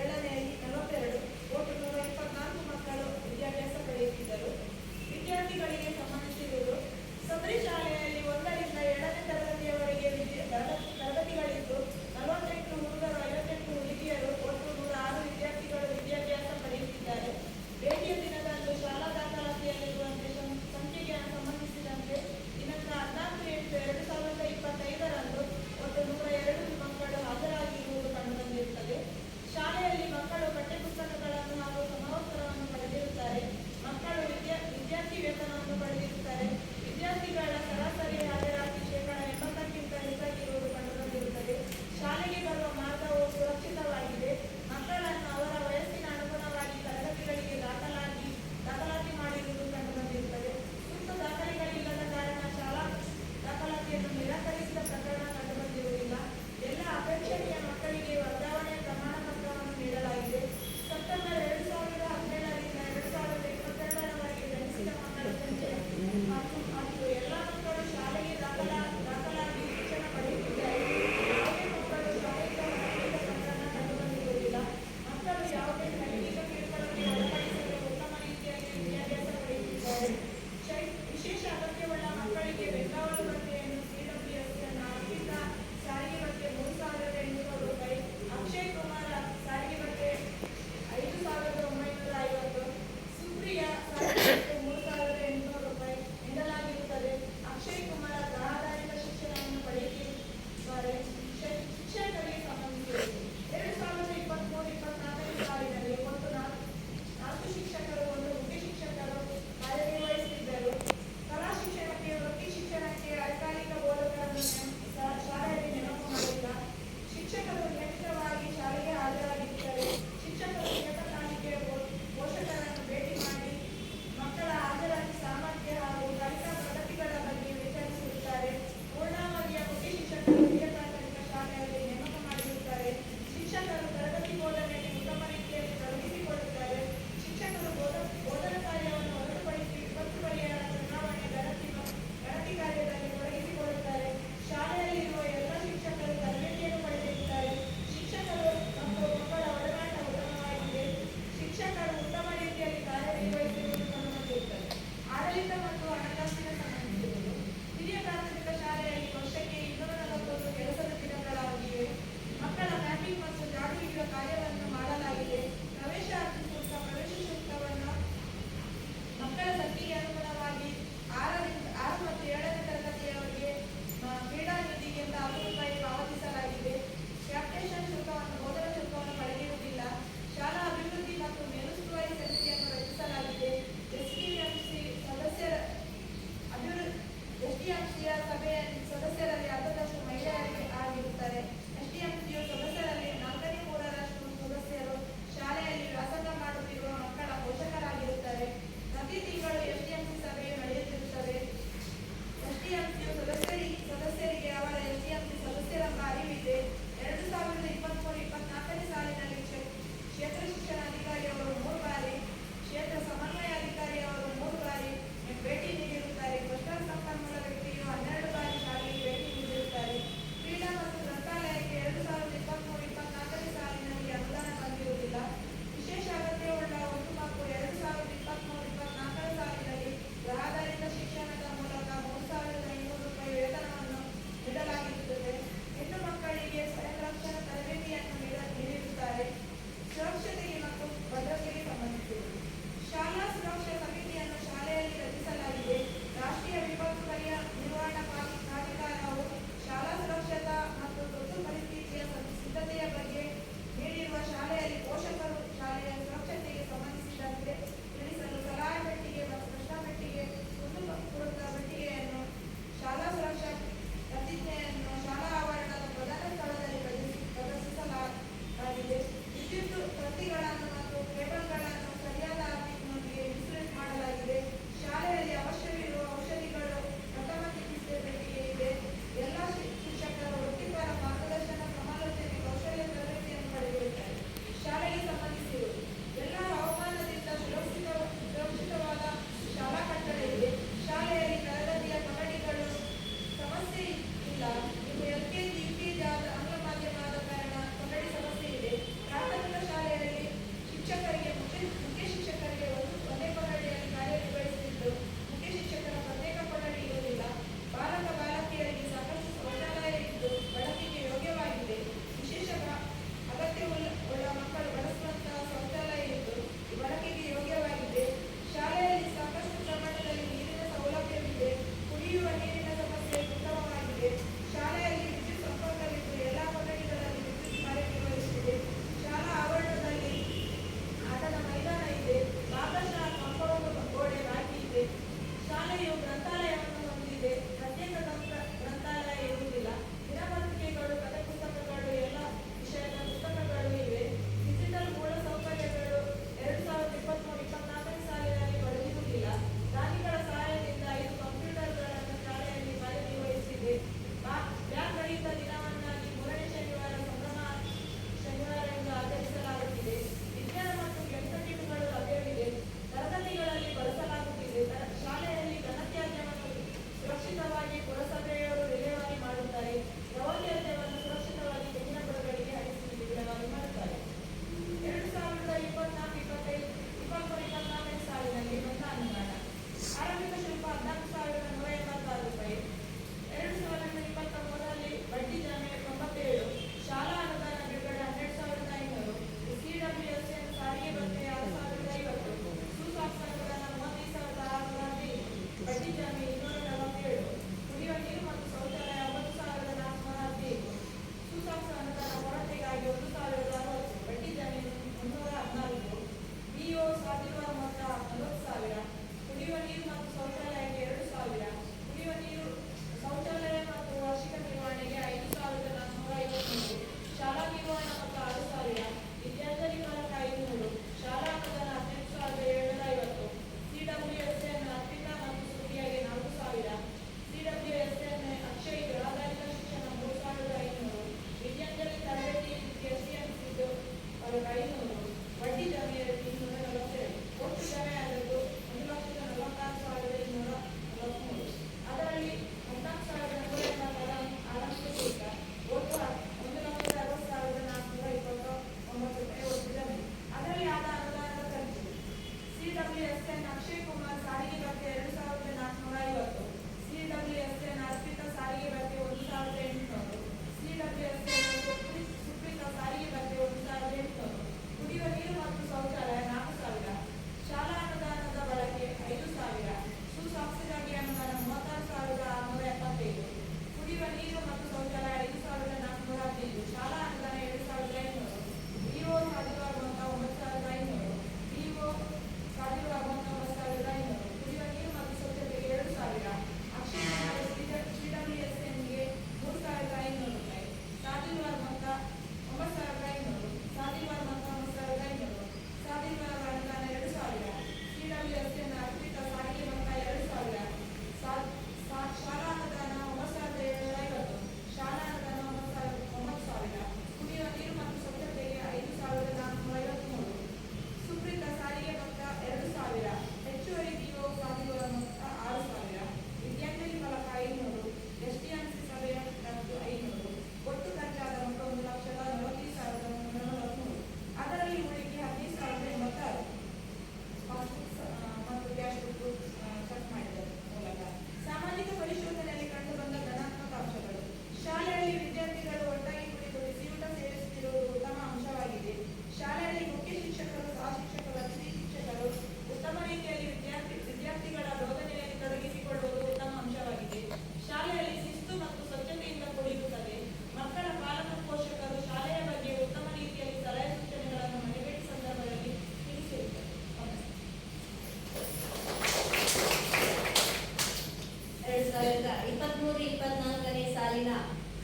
7ನೇಯಲ್ಲಿ 42, ಒಟ್ಟು 124 ಮಕ್ಕಳು ವಿದ್ಯಾಭ್ಯಾಸ ಪಡೆಯುತ್ತಿದ್ದರು. ವಿದ್ಯಾರ್ಥಿಗಳಿಗೆ ಸಂಬಂಧಿಸಿರುವುದು ಸದರಿ ಶಾಲೆಯಲ್ಲಿ 1ರಿಂದ 7ನೇ ತರಗತಿಯವರೆಗೆ ತರಗತಿಗಳಿದ್ದು 48 ಹುಡುಗರು, 58 ಹುಡುಗಿಯರು, ಒಟ್ಟು 106 ವಿದ್ಯಾರ್ಥಿಗಳು ವಿದ್ಯಾಭ್ಯಾಸ ಪಡೆಯುತ್ತಿದ್ದಾರೆ. ಭೇಟಿಯ ದಿನದಂದು ಶಾಲಾ ದಾಖಲಾತಿಯಲ್ಲಿರುವಂತೆ ಸಂಖ್ಯೆಗೆ ಸಂಬಂಧಿಸಿದಂತೆ ದಿನಾಂಕ 14/8/2025ರಂದು ಒಟ್ಟು 102 ಮಕ್ಕಳು ಹಾಜರಾಗಿರುವುದು ಕಂಡುಬಂದಿರುತ್ತದೆ. ಶಾಲೆಯಲ್ಲಿ ಮಕ್ಕಳು ಪಠ್ಯಪುಸ್ತಕಗಳನ್ನು ಹಾಗೂ ಸಮವಸ್ತ್ರವನ್ನು ಪಡೆದಿರುತ್ತಾರೆ. ಮಕ್ಕಳು ವಿದ್ಯಾರ್ಥಿ ವೇತನವನ್ನು ಪಡೆದಿರುತ್ತಾರೆ. ವಿದ್ಯಾರ್ಥಿಗಳ ಸರಾಸರಿ ಹಾಜರಾತಿ 80%ಕ್ಕಿಂತ ಹೆಚ್ಚಾಗಿರುವುದು ಕಂಡುಬಂದಿರುತ್ತದೆ. ಶಾಲೆಗೆ ಬರುವ ಮಾರ್ಗವು ಸುರಕ್ಷಿತವಾಗಿದೆ. ಮಕ್ಕಳನ್ನು ಅವರ ವಯಸ್ಸಿನ ಅನುಗುಣವಾಗಿ ತರಗತಿಗಳಿಗೆ ದಾಖಲಾತಿ ಮಾಡಿರುವುದು ಕಂಡುಬಂದಿರುತ್ತದೆ. ಸೂಕ್ತ ದಾಖಲೆಗಳಿಲ್ಲದ ಕಾರಣ ಶಾಲಾ ದಾಖಲಾತಿಯನ್ನು ನಿರಾಕರಿಸಿದ ಪ್ರಕರಣ ಕಂಡುಬಂದಿರುವುದಿಲ್ಲ. ಎಲ್ಲ ಅಪೇಕ್ಷಣೀಯ ಮಕ್ಕಳಿಗೆ ವರ್ಗಾವಣೆ ಪ್ರಮಾಣ ಪತ್ರವನ್ನು ನೀಡಲಾಗಿದೆ. ಸೆಪ್ಟೆಂಬರ್ 2017ರಿಂದ 2022ರವರೆಗೆ ಜನಿಸಿದ ಮಕ್ಕಳ ಸಂಖ್ಯೆ ಮತ್ತು ಎಲ್ಲ ಮಕ್ಕಳು ಶಾಲೆಗೆ ದಾಖಲಾಗಿ ಶಿಕ್ಷಣ ಪಡೆಯುತ್ತಿದ್ದಾರೆ. ಯಾವುದೇ ಮಕ್ಕಳು ಶಾಲೆಯಿಂದ ಹೊರಗಿದ ಪ್ರಕರಣ ಕಂಡುಬಂದಿರುವುದಿಲ್ಲ. ಮಕ್ಕಳು ಯಾವುದೇ ಲೈಂಗಿಕ ಕಿರುಕುಳಕ್ಕೆ ಒಳಪಡಿಸದೆ ಉತ್ತಮ ರೀತಿಯಲ್ಲಿ ವಿದ್ಯಾಭ್ಯಾಸ ಪಡೆಯುತ್ತಿದ್ದಾರೆ. ವಿಶೇಷ ಅಗತ್ಯವುಳ್ಳ ಮಕ್ಕಳಿಗೆ ಬೆಂಗಾವಲು ಭತ್ಯೆಯನ್ನು CWS ಅನ್ನು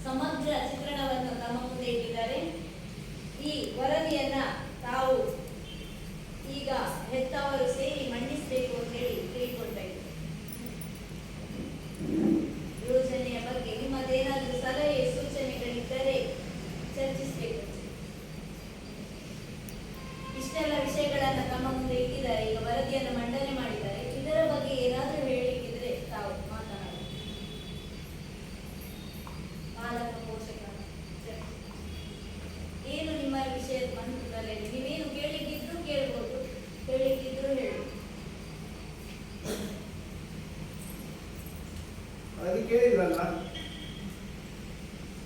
ಸಮಗ್ರ ಚಿತ್ರಣವನ್ನು ತಮ್ಮ ಮುಂದೆ ಇಟ್ಟಿದ್ದಾರೆ. ಈ ವರದಿಯನ್ನ ತಾವು ಈಗ ಹೆತ್ತವರು ಸೇರಿ ಮಂಡಿಸಬೇಕು ಅಂತ ಹೇಳಿ ಕೇಳಿಕೊಳ್ತಾ ಇದ್ದಾರೆ. ಯೋಜನೆಯ ಬಗ್ಗೆ ನಿಮ್ಮದೇನಾದ್ರೂ ಸಲಹೆ ಸೂಚನೆಗಳಿದ್ದರೆ ಚರ್ಚಿಸಬೇಕು. ಇಷ್ಟೆಲ್ಲ ವಿಷಯಗಳನ್ನ ತಮ್ಮ ಮುಂದೆ ಇಟ್ಟಿದ್ದಾರೆ. ಈಗ ವರದಿಯನ್ನು ಮಂಡನೆ ಮಾಡಿದ್ದಾರೆ. ಇದರ ಬಗ್ಗೆ ಏನಾದ್ರೂ ಹೇಳಿಕ್ಕಿದ್ರೆ ತಾವು ಮಾತನಾಡಿ. ಪಾಲಕ ಪೋಷಕರ ಏನು ನಿಮ್ಮ ವಿಷಯದ ಮಂತ್ರದಲ್ಲಿ ನೀವೇನು ಕೇಳಿಕ್ಕಿದ್ರು ಕೇಳ್ಬೋದು, ಕೇಳಿಕ್ಕಿದ್ರು ಹೇಳಿ. ಅದಕ್ಕೆ ಕೇಳಿದ್ರಲ್ಲ,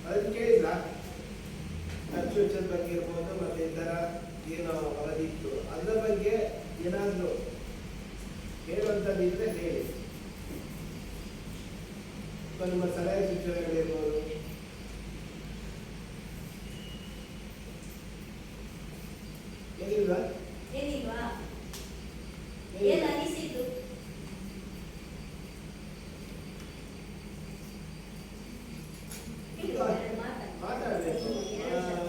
ಅದಕ್ಕೆ ಕೇಳಿದ್ರ ಖರ್ಚು ವೆಚ್ಚದ ಬಗ್ಗೆ ಇರ್ಬೋದು, ಮತ್ತೆ ಇತರ ಏನು ವರದಿ ಇತ್ತು ಅದರ ಬಗ್ಗೆ ಏನಾದ್ರು ಹೇಳುವಂಥದ್ದು ಇದ್ರೆ ಹೇಳಿ. ನಿಮ್ಮ ಸಲಹೆ ಸೂಚನೆಗಳಿರ್ಬೋದು. ಏನಿಲ್ವಾ? ಏನಿಲ್ವಾ? ಏನ್ ಅನಿಸಿತು? ಮಾತಾಡ್ಬೇಕು,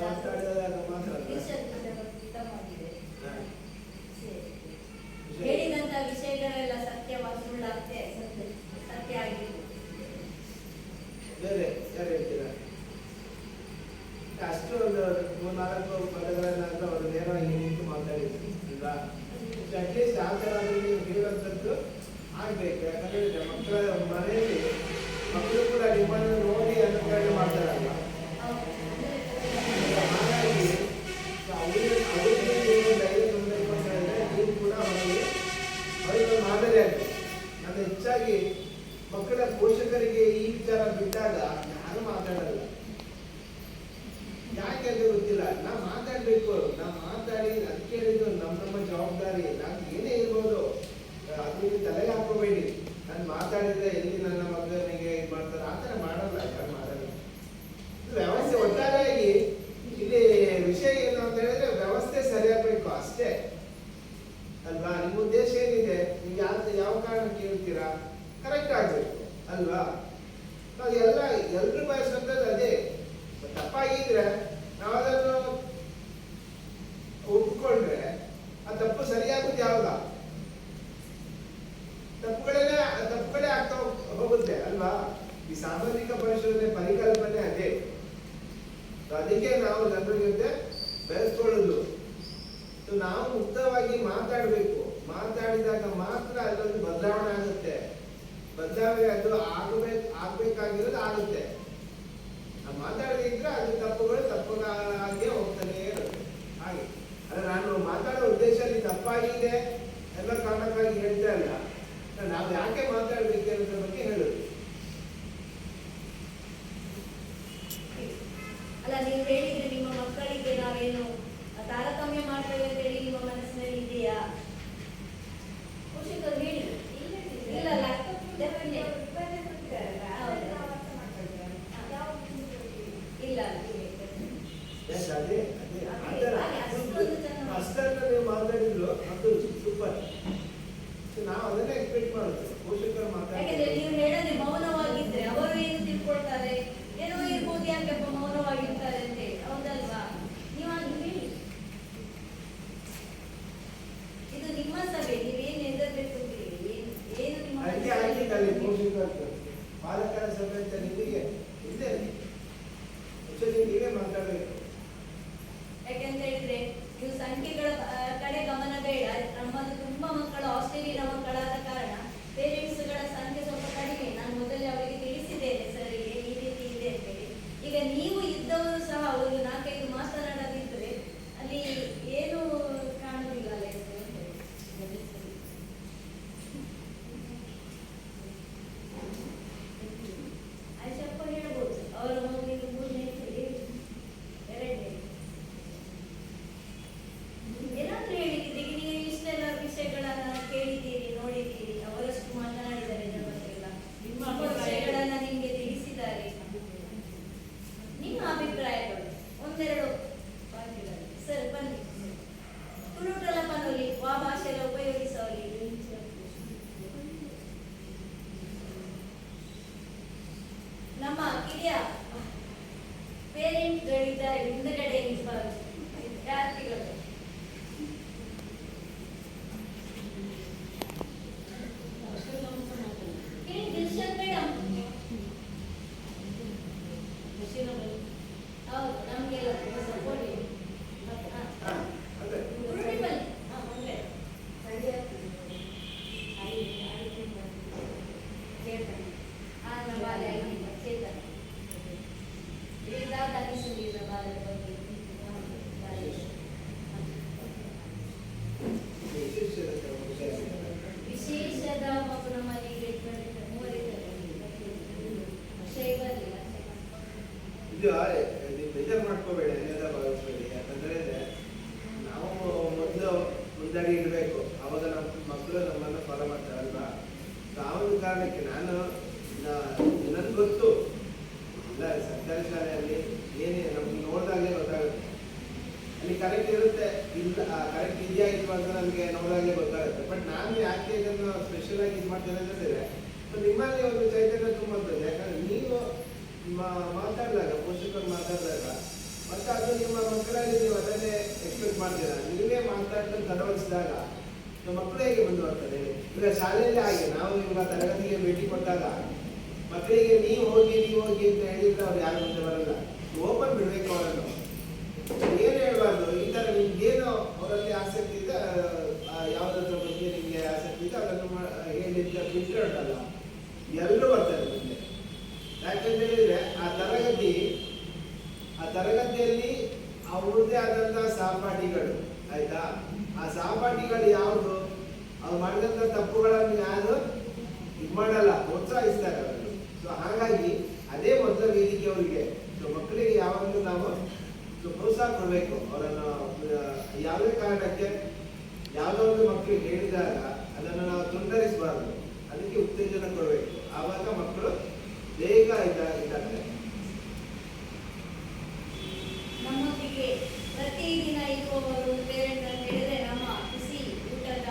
ಮಾತಾಡಿದಾಗ ಮಾತಾಡ್ತಾರೆ. ಹೇಳಿದಂತ ವಿಷಯಗಳೆಲ್ಲ ಸತ್ಯವಾ ಸುಳ್ಳಾಗ್ತೆ ಸತ್ಯ ಆಗಿತ್ತು. ಬೇರೆ ಯಾರು ಹೇಳ್ತೀರಾ? ಅಷ್ಟು ಒಂದು 3-4 ಪದಗಳನ್ನಾದ್ರೂ ಅವರು ನೇರವಾಗಿ ನಿಂತು ಮಾತಾಡಿದ್ರು ಅಲ್ವಾ? ಅಟ್ಲೀಸ್ಟ್ ಆ ಥರ ನೀವು ಹೇಳುವಂಥದ್ದು ಆಗ್ಬೇಕು. ಯಾಕಂದ್ರೆ ಮಕ್ಕಳ ಮನೆಯಲ್ಲಿ ಮಕ್ಕಳು ಕೂಡ ನಿಮ್ಮನ್ನು ನೋಡಿ ಅನುಕರಣೆ ಮಾಡ್ತಾರಲ್ಲ, ಹಾಗಾಗಿ ಅವರಿಗೆ ಧೈರ್ಯ ತುಂಬಬೇಕು ಅಂತ ಹೇಳಿದ್ರೆ ನೀವು ಕೂಡ ಅವರಿಗೆ ಮಾದರಿ ಆಗ್ತದೆ. ನಾನು ಹೆಚ್ಚಾಗಿ ಮಕ್ಕಳ ಪೋಷಕರಿಗೆ ಈ ವಿಚಾರ ಬಿಟ್ಟಾಗ ಯಾರು ಮಾತಾಡಲ್ಲ. ಯಾಕೆ ಅಂತ ಗೊತ್ತಿಲ್ಲ. ನಾವು ಮಾತಾಡ್ಬೇಕು, ನಾವು ಮಾತಾಡಿ ಅದಕ್ಕೆ ಹೇಳಿದ್ದು ನಮ್ಮ ಜವಾಬ್ದಾರಿ. ನಾನು ಏನೇ ಇರ್ಬೋದು ಅದಕ್ಕೆ ತಲೆಗೆ ಹಾಕೋಬೇಡಿ. ನಾನು ಮಾತಾಡಿದ್ರೆ ಎಲ್ಲಿ ನನ್ನ ಮಗನಿಗೆ ಇದು ಮಾಡ್ತಾರೆ ಆ ಥರ ಮಾಡಲ್ಲ, ಯಾರು ಮಾಡಲ್ಲ. ವ್ಯವಸ್ಥೆ ಒಟ್ಟಾರೆಯಾಗಿ ಇಲ್ಲಿ ವಿಷಯ ಏನು ಅಂತ ಹೇಳಿದ್ರೆ ವ್ಯವಸ್ಥೆ ಸರಿಯಾಗಬೇಕು ಅಷ್ಟೇ ಅಲ್ವಾ? ನಿಮ್ಮ ಉದ್ದೇಶ ಏನಿದೆ, ನೀವು ಯಾವ ಕಾರಣಕ್ಕೆ ಹೇಳ್ತೀರಾ, ಕರೆಕ್ಟ್ ಆಗ್ಬೇಕು ಅಲ್ವಾ? ನಾವು ಎಲ್ರು ಬಯಸುವಂಥದ್ದು ಅದೇ. ತಪ್ಪಾಗಿದ್ರೆ ನಾವು ಅದನ್ನು ಒಪ್ಪಿಕೊಂಡ್ರೆ ಆ ತಪ್ಪು ಸರಿಯಾಗುತ್ತೆ. ಯಾವಾಗ ತಪ್ಪುಗಳೇ ಆಗ್ತಾ ಹೋಗುತ್ತೆ ಅಲ್ವಾ? ಈ ಸಾಮಾಜಿಕ ಪರಿಶೋಧನೆ ಪರಿಕಲ್ಪನೆ ಅದೇ. ಅದಕ್ಕೆ ನಾವು ಜನರ ಜೊತೆ ಬೆಳೆಸ್ಕೊಳ್ಳೋದು. ನಾವು ಮುಕ್ತವಾಗಿ ಮಾತಾಡಬೇಕು. ಮಾತಾಡಿದಾಗ ಮಾತ್ರ ಅದೊಂದು ಬದಲಾವಣೆ ಆಗುತ್ತೆ. ಬದಲಾವಣೆ ಅದು ಆಗ್ಬೇಕಾಗಿರೋದು ಆಗುತ್ತೆ. ನಾವು ಮಾತಾಡದಿದ್ರೆ ಅದು ತಪ್ಪುಗಳಾಗಿಯೇ ಹೋಗ್ತಾನೆ ಇರುತ್ತೆ. ಹಾಗೆ ಅಲ್ಲ, ನಾನು ಮಾತಾಡೋ ಉದ್ದೇಶದಲ್ಲಿ ತಪ್ಪಾಗಿದೆ ಎಲ್ಲ ಕಾರಣಕ್ಕಾಗಿ ಹೇಳ್ತಾ ಇಲ್ಲ. ನಾವು ಯಾಕೆ ಮಾತಾಡ್ಬೇಕು ಅನ್ನೋದ್ರ ಬಗ್ಗೆ ಹೇಳೋದು. ಅಲ್ಲ, ನೀವು ಹೇಳಿದ್ರೆ ನಿಮ್ಮ ಮಕ್ಕಳಿಗೆ ನಾವೇನು ತಾರತಮ್ಯ ಮಾಡ್ತೇವೆ ಅಂತ ಹೇಳಿ ನಿಮ್ಮ ಮನಸ್ಸಿನಲ್ಲಿ ಇದೆಯಾ? ಪೋಷಕರು ಹೇಳಿ. ಇಲ್ಲ ಇಲ್ಲ ಅಷ್ಟನ್ನ ನೀವು ಮಾತಾಡಿದ್ರು ಅದು ಸೂಪರ್. ನಾವು ಅದನ್ನೇ ಎಕ್ಸ್ಪೆಕ್ಟ್ ಮಾಡುತ್ತೇವೆ ಪೋಷಕರು ಯಾಕಂದ್ರೆ ನೀವು ಹೇಳದೆ ಮೌನವಾಗಿದ್ರೆ ಅವರು ಏನು ತಿಳ್ಕೊಳ್ತಾರೆ, ಏನೋ ಇರ್ಬೋದು, ಯಾಕೆಪ್ಪ ಮೌನವಾಗಿರ್ತಾರೆ ಅಂತೇಳಿ. ಹೌದಲ್ವಾ? ನೀವಾಗಿ ಹೇಳಿ. ಇದು ನಿಮ್ಮ ಸಭೆ, ನೀವೇನು ಎದುರಬೇಕು ಏನು ನಿಮ್ಮ ಪೋಷಕರು ಪಾಲಕರ ಸಭೆ ಅಂತ ನಿಮಗೆ ಇಲ್ಲೇ ನೀವೇ ಮಾತಾಡಬೇಕು. ಇದ್ದಾರೆ ಹಿಂದಗಡೆ ವಿದ್ಯಾರ್ಥಿಗಳು. ಹೌದು, ನಮಗೆಲ್ಲ ಸಪೋರ್ಟ್ ಇದೆ. ವಿಶೇಷದ ಮಕ್ಕಳು ಮನೆಗೆ ಇದು ಬೇಜಾರು ಮಾಡ್ಕೋಬೇಡಿ, ಅನ್ಯದ ಭಾವಿಸ್ಬೇಡಿ. ಯಾಕಂದ್ರೆ ನಾವು ಮೊದಲು ಮುಂದಾಡಿ ಇಡಬೇಕು, ಅವಾಗ ನಮ್ಮ ಮಕ್ಕಳು ನಮ್ಮನ್ನು ಫಾಲೋ ಮಾಡ್ತಾರಲ್ವಾ. ಆ ಒಂದು ಕಾರಣಕ್ಕೆ ನನಗೆ ಗೊತ್ತು ಇಲ್ಲ, ಸರ್ಕಾರಿ ಶಾಲೆಯಲ್ಲಿ ಏನೇ ನಮ್ಗೆ ನೋಡಿದಾಗಲೇ ಗೊತ್ತಾಗುತ್ತೆ, ಅಲ್ಲಿ ಕರೆಕ್ಟ್ ಇರುತ್ತೆ ಇಲ್ಲ ಕರೆಕ್ಟ್ ಇದೆಯಾ ಇಲ್ವಾ ಅಂತ ನನಗೆ ನೋಡಾಗಲೇ ಗೊತ್ತಾಗುತ್ತೆ. ಬಟ್ ನಾನು ಯಾಕೆ ಇದನ್ನು ಸ್ಪೆಷಲ್ ಆಗಿ ಇದು ಮಾಡ್ತೇನೆ ಅಂತಂದರೆ, ನಿಮ್ಮಲ್ಲಿ ಒಂದು ಚೈತನ್ಯ ತುಂಬುತ್ತದೆ. ಯಾಕಂದ್ರೆ ನೀವು ಮಾತಾಡಿದಾಗ, ಪೋಷಕರು ಮಾತಾಡಿದಾಗ ಮತ್ತೆ ಅದು ನಿಮ್ಮ ಮಕ್ಕಳಲ್ಲಿ ನೀವು ಅದನ್ನೇ ಎಕ್ಸ್ಪೆಕ್ಟ್ ಮಾಡ್ತೀರಾ. ನೀವೇ ಮಾತಾಡ್ಕೊಂಡು ತಡವಡಿಸಿದಾಗ ನಮ್ಮ ಮಕ್ಕಳು ಹೇಗೆ ಮುಂದುವರ್ತದೆ? ಈಗ ಶಾಲೆಯಲ್ಲಿ ಹಾಗೆ ನಾವು ಇವಾಗ ತರಗತಿಗೆ ಭೇಟಿ ಕೊಟ್ಟಾಗ ಮಕ್ಕಳಿಗೆ ನೀವು ಹೋಗಿ ಅಂತ ಹೇಳಿದ್ರೆ ಅವ್ರು ಯಾರು ಮುಂದೆ ಬರಲ್ಲ. ಓಪನ್ ಬಿಡಬೇಕು ಅವರನ್ನು, ಏನು ಹೇಳ್ಬಾರ್ದು. ಈ ಥರ ನಿಮ್ಗೇನು ಅವರಲ್ಲಿ ಆಸಕ್ತಿ ಇದೆ, ಯಾವುದ್ರ ಬಗ್ಗೆ ನಿಮಗೆ ಆಸಕ್ತಿ ಇದೆ ಅದನ್ನು ಹೇಳಿದ್ರೆ ಬಿಟ್ಟರೆ ಉಂಟಲ್ಲ ಎಲ್ಲರೂ ಬರ್ತಾರೆ ಮುಂದೆ. ಯಾಕಂತ ಹೇಳಿದ್ರೆ ಆ ತರಗತಿಯಲ್ಲಿ ಅವ್ರದ್ದೇ ಆದಂತಹ ಸಹಪಾಠಿಗಳು, ಆಯ್ತಾ? ಆ ಸಹಪಾಠಿಗಳು ಯಾವುದು ಅವ್ರು ಮಾಡಿದಂಥ ತಪ್ಪುಗಳನ್ನು ಯಾರು ಇದು ಮಾಡಲ್ಲ, ಪ್ರೋತ್ಸಾಹಿಸ್ತಾರೆ ಅವರಲ್ಲಿ. ಸೊ ಹಾಗಾಗಿ ಅದೇ ಮೊದಲ ವೇದಿಕೆ ಅವರಿಗೆ. ಸೊ ಮಕ್ಕಳಿಗೆ ಯಾವಾಗಲೂ ನಾವು ಪ್ರೋತ್ಸಾಹ ಕೊಡಬೇಕು. ಅವರನ್ನು ಯಾವುದೇ ಕಾರಣಕ್ಕೆ ಯಾವುದೋ ಒಂದು ಮಕ್ಕಳಿಗೆ ಹೇಳಿದಾಗ ಅದನ್ನು ನಾವು ತುಂಡರಿಸಬಾರ್ದು, ಅದಕ್ಕೆ ಉತ್ತೇಜನ ಕೊಡಬೇಕು. ಆವಾಗ ಮಕ್ಕಳು ಬೇಗ ಇದಾಗ್ತದೆ. ನಮ್ಮೊಂದಿಗೆ ಪ್ರತಿದಿನ ಇರುವವರು ಪೇರೆಂಟ್ ಅಂತ ಹೇಳಿದ್ರೆ ನಮ್ಮ ಬಿಸಿ ಊಟದ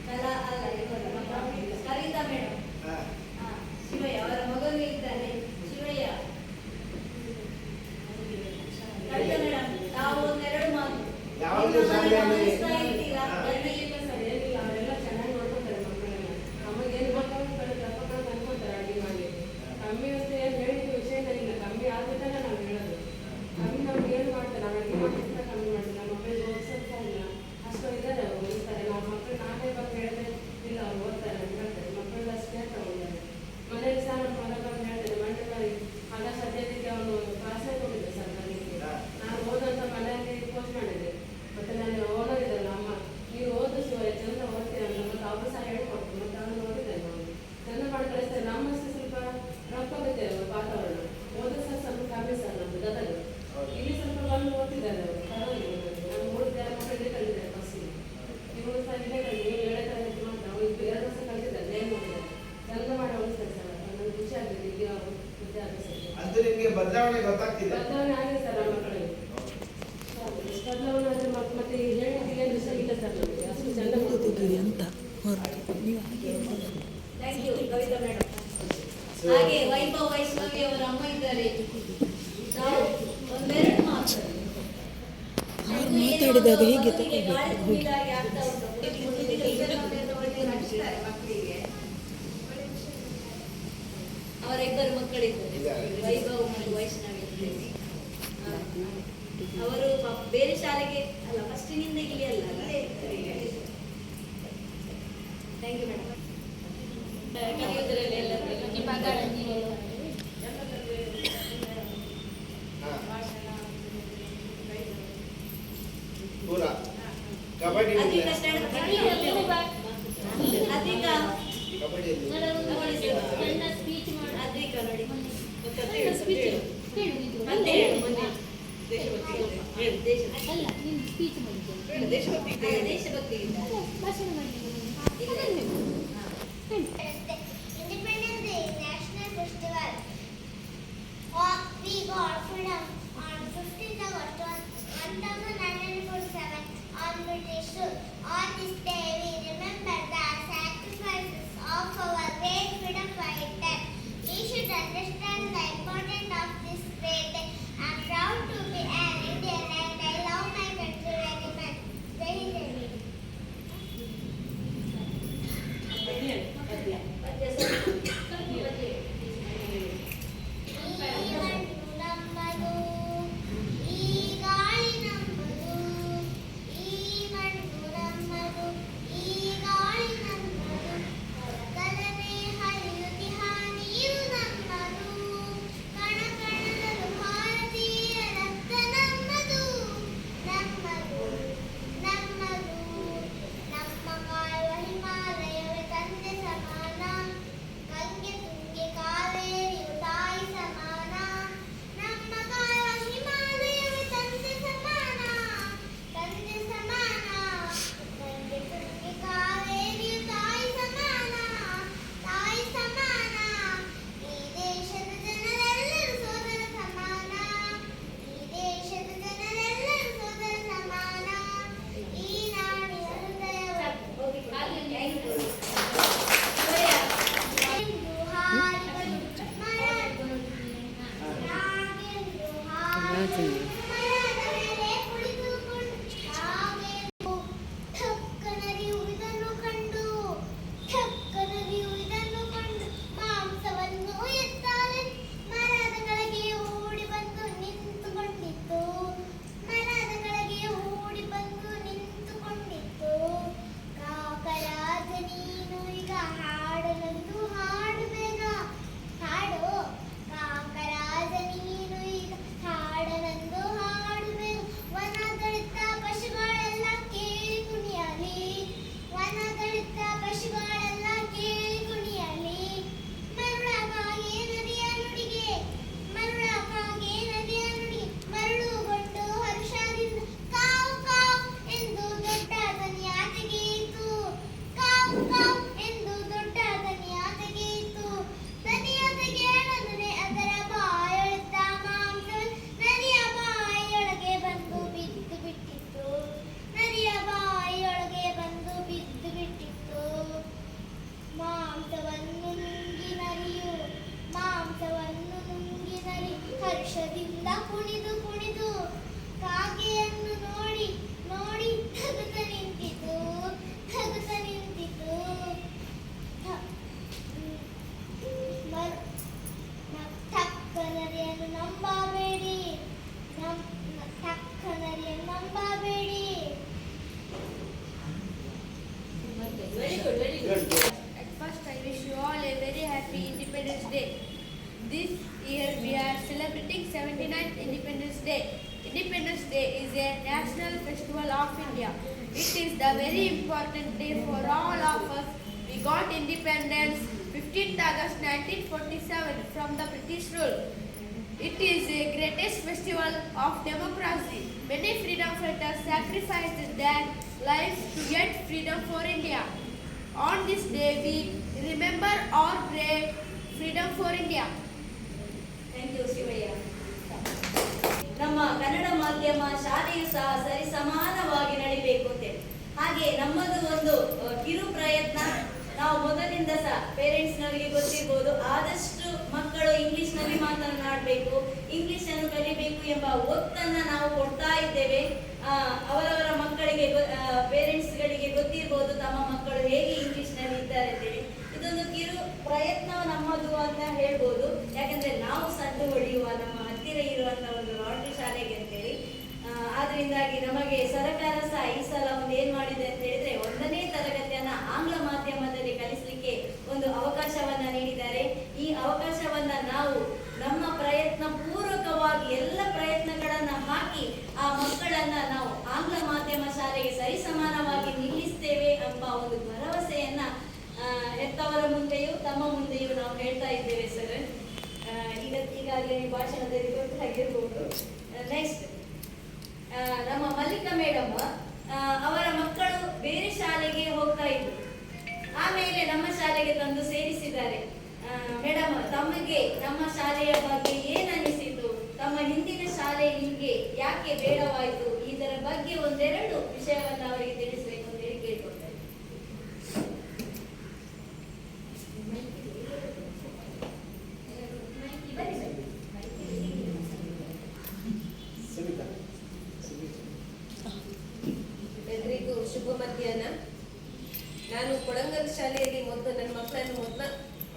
ಕಲಾ ಅಲ್ಲ ಇವರು ನಮ್ಮ ಕವಿತಾ ಮೇಡಮ್, ಶಿವಯ್ಯ ಅವರ ಮಗನು ಇದ್ದಾನೆ. ಶಿವಯ್ಯ, ಕವಿತಾ ಮೇಡಮ್, ತಾವು ಒಂದೆರಡು ಮಾತು ಯಾವಾಗಲೂ ಶಾಲೆಯಲ್ಲಿ ಇರ್ತೀರಾ? ಅವರೆಲ್ಲ ಚೆನ್ನಾಗಿ ನೋಡ್ಕೊತಾರೆ ಮಕ್ಕಳನ್ನ. ನಮಗೇನು ಗೊತ್ತಾಗ್ತಾರೆ ತಪ್ಪಗಳು ತಂದ್ಕೊಡ್ತಾರೆ ಅಡುಗೆ ಮಾಡಿ. ಕಮ್ಮಿ ಅಂತ ಏನು ಹೇಳಿದ ವಿಷಯನೇ ಇಲ್ಲ, ಕಮ್ಮಿ ಆಗ್ಬಿಟ್ಟಲ್ಲ ನಾವು ಹೇಳೋದು. ಕಮ್ಮಿ ನಮ್ಗೆ ಏನು ಮಾಡ್ತಾರೆ, ನಾವು ಅಡುಗೆ ಮಾಡಿರ್ತ ಕಮ್ಮಿ ಮಾಡ್ತೀವಿ. ನಮ್ಮ ಮಕ್ಕಳಿಗೆ ಓದಿಸೋದು ಇಲ್ಲ, ಅಷ್ಟು ಇದ್ದಾರೆ, ಅವ್ರು ಓದ್ತಾರೆ. ನಮ್ಮ ಮಕ್ಕಳು ನಾನೇ ಬಂದು ಹೇಳಿದ್ರೆ ಇಲ್ಲ ಅವ್ರು ಓದ್ತಾರೆ ಅಂತ ಹೇಳ್ತಾರೆ. ಮಕ್ಕಳೆಲ್ಲ ಅಷ್ಟೇ ತಗೊಂಡಿದ್ದಾರೆ. ಮನೇಲಿ ಸಹ ನಮ್ಮ ಮಗ ಬಂದು ಹೇಳ್ತಾರೆ, ಮಂಡ್ಯ ಆಗ ಸದ್ಯಕ್ಕೆ ಅವನು ಕ್ಲಾಸೇ ಕೊಟ್ಟಿದ್ದೆ ಸರ್ ನನಗೆ. ನಾನು ಓದಂತ ಮನೆಯಲ್ಲಿ ಪೋಸ್ಟ್ ಮಾಡಿದ್ದೆ. ಮತ್ತೆ ನಾನು ಓನರ್ ಇದ್ದಲ್ಲ ಅಮ್ಮ, ನೀವು ಓದಿಸುವ ಚಂದ ಓದ್ತೀರ ಅಂತ ಮತ್ತೆ ಅವರು ಸಹ ಹೇಳ್ಕೊಡ್ತು. ಮತ್ತೆ ಅವನು ಓದಿದ್ದಾರೆ, ನಾವು ಚಂದ ಮಾಡಿ ಕಳಿಸ್ತಾರೆ. ನಮ್ಮಷ್ಟು ಸ್ವಲ್ಪ ರಫ್ ಆಗುತ್ತೆ ವಾತಾವರಣ, ಓದೋ ಸಹ ಸ್ವಲ್ಪ ಕಮ್ಮಿ ಸರ್ ನಮ್ಮದು ಗದಗ. ಇಲ್ಲಿ ಸ್ವಲ್ಪ ಬಂದು ಓದ್ತಿದ್ದಾರೆ ಅವರು, ಪರವಾಗಿಲ್ಲ. ನಾನು ಓದಿದ್ದಾರೆ, ಮಕ್ಕಳಿಗೆ ಕಲಿತಿದ್ದಾರೆ ಫಸ್ಟಿಗೆ. ಇವರು ಸಹ ಇಲ್ಲೇ ಕಲಿತು, ನೀವು 7ನೇ ತರಗತಿ ಮಾತ್ರ, ಅವ್ರು 2 ವರ್ಷ ಕಲಿತಿದ್ದಾರೆ, ನೇಮ್ ಓದಿದ್ದಾರೆ. ಚಂದ ಮಾಡಿ ಓದಿಸ್ತಾರೆ ಸರ್. ನನಗೆ ಖುಷಿ ಆಗ್ತದೆ ಈಗ ವಿದ್ಯಾಭ್ಯಾಸಕ್ಕೆ. ಅದು ನಿಮಗೆ ಬದಲಾವಣೆ ಗೊತ್ತಾಗ್ತಿದೆ? ಬದಲಾವಣೆ ಆಗಿದೆ ಸರ್ ನಮ್ಮ ಮಕ್ಕಳಿಗೆ. ಬದಲಾವಣೆ ಆದರೆ ಮತ್ತೆ ಹೇಳಿಕೆ ವಿಷಯ ಇಲ್ಲ ಸರ್ ನಮಗೆ, ಅಷ್ಟು ಚಂದ ಓದಿದ್ದೀರಿ ಅಂತ ಹೊರತು ನೀವು ಥ್ಯಾಂಕ್ ಯು ಕವಿತಾ ಮೇಡಮ್. ಹಾಗೆ ವೈಭವ್ ವೈಷ್ಣವಿ ಅವರ ಅಮ್ಮ ಇದ್ದಾರೆ. ನಾವು ಒಂದೆರಡು ಮಾತು ಅವ್ರು ಮಾತಾಡಿದಾಗ ಹೇಗೆ ತಗೊಳ್ಬೇಕು? ಅವರ ಇಬ್ಬರು ಮಕ್ಕಳಿದ್ದಾರೆ, ವೈಭವ್ ಮತ್ತು ವೈಷ್ಣವಿ. ಅವರು ಬೇರೆ ಶಾಲೆಗೆ ಅಲ್ಲ, ಫಸ್ಟಿನಿಂದ ಇಲ್ಲಿ ಅಲ್ಲ, ಇಲ್ಲೇ ಇರ್ತಾರೆ. Thank you madam. ಕಲಿಯೋದ್ರಲ್ಲಿ ಎಲ್ಲ ಪೂರ ಕಬಡ್ಡಿ ಅಧಿಕ ಕಬಡ್ಡಿಯಲ್ಲಿ ಅಧಿಕ ನೋಡಿ ದೇಶಭಕ್ತಿ Independence Day, National Festival. We got freedom on 15th August 1947 on British rule. On this day, we remember the sacrifices of our great freedom fighters. We should understand the importance of this great day ಹರ್ಷದಿಂದ ಕುಣಿದು ಕುಣಿದು ಕಾಗೆಯನ್ನು ನೋಡಿ ನೋಡಿ ನಗುತ್ತ ನಿಂತಿತು ನಗುತ್ತ ನಿಂತಿತು. ತಕ್ಕನರಿಯನ್ನು ನಂಬಬೇಡಿ, ತಕ್ಕನರಿಯನ್ನು ನಂಬಬೇಡಿ. Very good, very good. At first, I wish you all a very happy Independence Day. This year we are celebrating 79th Independence Day. Independence Day is a national festival of India. It is the very important day for all of us. We got independence 15th August 1947 from the British rule. It is the greatest festival of democracy. Many freedom fighters sacrificed their lives to get freedom for India. On this day, we remember our brave freedom for India. Thank you Shivayya. ನಮ್ಮ ಕನ್ನಡ ಮಾಧ್ಯಮ ಶಾಲೆಯು ಸಹ ಸರಿ ಸಮಾನವಾಗಿ ನಡಿಬೇಕು ಅಂತೇಳಿ, ಹಾಗೆ ನಮ್ಮದು ಒಂದು ಕಿರು ಪ್ರಯತ್ನ. ನಾವು ಮೊದಲಿಂದ ಸಹ ಪೇರೆಂಟ್ಸ್ನವರಿಗೆ ಗೊತ್ತಿರ್ಬೋದು, ಆದಷ್ಟು ಮಕ್ಕಳು ಇಂಗ್ಲಿಷ್ನಲ್ಲಿ ಮಾತನಾಡಬೇಕು, ಇಂಗ್ಲಿಷನ್ನು ಕಲಿಬೇಕು ಎಂಬ ಒತ್ತನ್ನು ನಾವು ಕೊಡ್ತಾ ಇದ್ದೇವೆ. ಅವರವರ ಮಕ್ಕಳಿಗೆ ಪೇರೆಂಟ್ಸ್ಗಳಿಗೆ ಗೊತ್ತಿರ್ಬೋದು ತಮ್ಮ ಮಕ್ಕಳು ಹೇಗೆ ಇಂಗ್ಲಿಷ್ನಲ್ಲಿ ಇದ್ದಾರೆ ಅಂತೇಳಿ. ಇದೊಂದು ಕಿರು ಪ್ರಯತ್ನ ನಮ್ಮದು ಅಂತ ಹೇಳ್ಬೋದು, ಯಾಕಂದ್ರೆ ನಾವು ಸಡ್ಡು ಹೊಡೆಯುವ ನಮ್ಮ ಹತ್ತಿರ ಇರುವಂತ ಒಂದು ಲಾಂಡ್ರಿ ಶಾಲೆಗೆ ಅಂತೇಳಿ. ಆದ್ರಿಂದಾಗಿ ನಮಗೆ ಸರ್ಕಾರ ಸಹ ಈ ಸಲ ಒಂದು ಏನ್ ಮಾಡಿದೆ ಅಂತ ಹೇಳಿದ್ರೆ, 1ನೇ ತರಗತಿಯನ್ನ ಆಂಗ್ಲ ಮಾಧ್ಯಮದಲ್ಲಿ ಕಲಿಸಲಿಕ್ಕೆ ಒಂದು ಅವಕಾಶವನ್ನ ನೀಡಿದ್ದಾರೆ. ಈ ಅವಕಾಶವನ್ನ ನಾವು ನಮ್ಮ ಪ್ರಯತ್ನ ಪೂರ್ವಕವಾಗಿ ಎಲ್ಲ ಪ್ರಯತ್ನಗಳನ್ನ ಹಾಕಿ ಆ ಮಕ್ಕಳನ್ನ ನಾವು ಆಂಗ್ಲ ಮಾಧ್ಯಮ ಶಾಲೆಗೆ ಸರಿಸಮಾನವಾಗಿ ನಿಲ್ಲಿಸ್ತೇವೆ ಎಂಬ ಒಂದು ಭರವಸೆಯನ್ನ ಹೆತ್ತವರ ಮುಂದೆಯೂ ತಮ್ಮ ಮುಂದೆಯೂ ನಾವು ಹೇಳ್ತಾ ಇದ್ದೇವೆ ಸರ್. ಈಗಾಗಲೇ ಭಾಷಣದಲ್ಲಿ ಗೊತ್ತಾಗಿರ್ಬೋದು. ನೆಕ್ಸ್ಟ್ ನಮ್ಮ ಮಲ್ಲಿಕಾ ಮೇಡಮ್ ಅವರ ಮಕ್ಕಳು ಬೇರೆ ಶಾಲೆಗೆ ಹೋಗ್ತಾ ಇದ್ರು, ಆಮೇಲೆ ನಮ್ಮ ಶಾಲೆಗೆ ತಂದು ಸೇರಿಸಿದ್ದಾರೆ. ಮೇಡಮ್, ತಮಗೆ ನಮ್ಮ ಶಾಲೆಯ ಬಗ್ಗೆ ಏನ್ ಅನಿಸಿತು? ತಮ್ಮ ಹಿಂದಿನ ಶಾಲೆ ನಿಮ್ಗೆ ಯಾಕೆ ಬೇಡವಾಯಿತು? ಇದರ ಬಗ್ಗೆ ಒಂದೆರಡು ವಿಷಯವನ್ನ ಅವರಿಗೆ ತಿಳಿಸಬೇಕು ಅಂತ ಹೇಳಿ ಕೇಳ್ಕೊಳ್ತಾರೆ. ಎಲ್ರಿಗೂ ಶುಭ ಮಧ್ಯಾಹ್ನ. ನಾನು ಕೊಡಂಗಲ್ ಶಾಲೆಯಲ್ಲಿ ನನ್ನ ಮಕ್ಕಳನ್ನು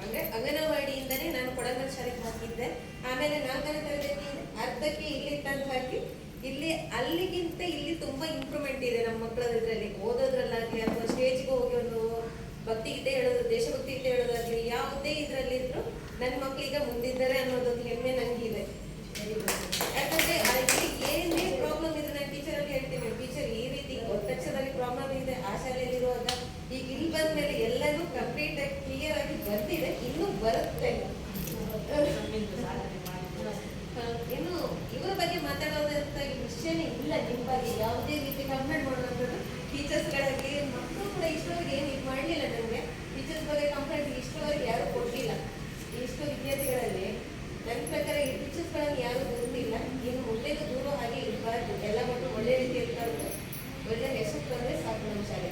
ಅಂದ್ರೆ ಅಂಗನವಾಡಿಯಿಂದನೇ ನಾನು ಕೊಡಂಗಲ್ ಶಾಲೆಗೆ ಹಾಕಿದ್ದೆ. ಆಮೇಲೆ 4ನೇ ತರಗತಿ ಅರ್ಧಕ್ಕೆ ಇಲ್ಲಿ ತಂದು ಹಾಕಿ, ಇಲ್ಲಿ ಅಲ್ಲಿಗಿಂತ ಇಲ್ಲಿ ತುಂಬಾ ಇಂಪ್ರೂವ್ಮೆಂಟ್ ಇದೆ ನಮ್ಮ ಮಕ್ಕಳ ಇದರಲ್ಲಿ, ಓದೋದ್ರಲ್ಲಾಗ್ಲಿ ಅಥವಾ ಸ್ಟೇಜ್ಗೆ ಹೋಗಿ ಒಂದು ಭಕ್ತಿ ಗೀತೆ ಹೇಳೋದು, ದೇಶಭಕ್ತಿ ಗೀತೆ ಹೇಳೋದಾಗ್ಲಿ, ಯಾವುದೇ ಇದರಲ್ಲಿ ಇದ್ರು ನನ್ನ ಮಕ್ಕಳೀಗ ಮುಂದಿದ್ದಾರೆ ಅನ್ನೋದೊಂದು ಹೆಮ್ಮೆ ನನಗಿದೆ. ಯಾಕಂದ್ರೆ ಅಲ್ಲಿ ಏನೇ ಪ್ರಾಬ್ಲಮ್ ಇದೆ ನಾನು ಟೀಚರಲ್ಲಿ ಹೇಳ್ತೀನಿ, ಟೀಚರ್ ಈ ರೀತಿ ಒತ್ತಕ್ಷರದಲ್ಲಿ ಪ್ರಾಬ್ಲಮ್ ಇದೆ ಆ ಶಾಲೆಯಲ್ಲಿ ಇರುವಾಗ, ಈಗ ಇಲ್ಲಿ ಬಂದ್ಮೇಲೆ ಎಲ್ಲನೂ ಕಂಪ್ಲೀಟ್ ಆಗಿ ಕ್ಲಿಯರ್ ಆಗಿ ಬಂದಿದೆ, ಇನ್ನೂ ಬರುತ್ತೆ. ಇನ್ನು ಇವರ ಬಗ್ಗೆ ಮಾತಾಡೋದಂತ ವಿಷಯನೇ ಇಲ್ಲ. ನಿಮ್ಮ ಬಗ್ಗೆ ಯಾವುದೇ ರೀತಿ ಕಂಪ್ಲೇಂಟ್ ಮಾಡುವಂಥದ್ದು ಟೀಚರ್ಸ್ಗಳಾಗಿ ಮಕ್ಕಳು ಕೂಡ ಇಷ್ಟವರೆಗೆ ಏನು ಇದು ಮಾಡಲಿಲ್ಲ. ನನಗೆ ಟೀಚರ್ಸ್ ಬಗ್ಗೆ ಕಂಪ್ಲೇಂಟ್ ಇಷ್ಟವರೆಗೆ ಯಾರು ಕೊಟ್ಟಿಲ್ಲ. ಇಷ್ಟು ವಿದ್ಯಾರ್ಥಿಗಳಲ್ಲಿ ನನ್ನ ಪ್ರಕಾರ ಈ ಟೀಚರ್ಸ್ಗಳನ್ನು ಯಾರು ಗೊತ್ತಿಲ್ಲ. ಇನ್ನು ಮುಂದೆಗೂ ದೂರ ಹಾಗೆ ಇರಬಾರ್ದು, ಎಲ್ಲ ಮಕ್ಕಳು ಒಳ್ಳೆ ರೀತಿಯಲ್ಲಿ ಕರೆದು ಒಳ್ಳೆ ಹೆಸರು ತಂದರೆ ಸಾಕು ನಮ್ಮ ಶಾಲೆ.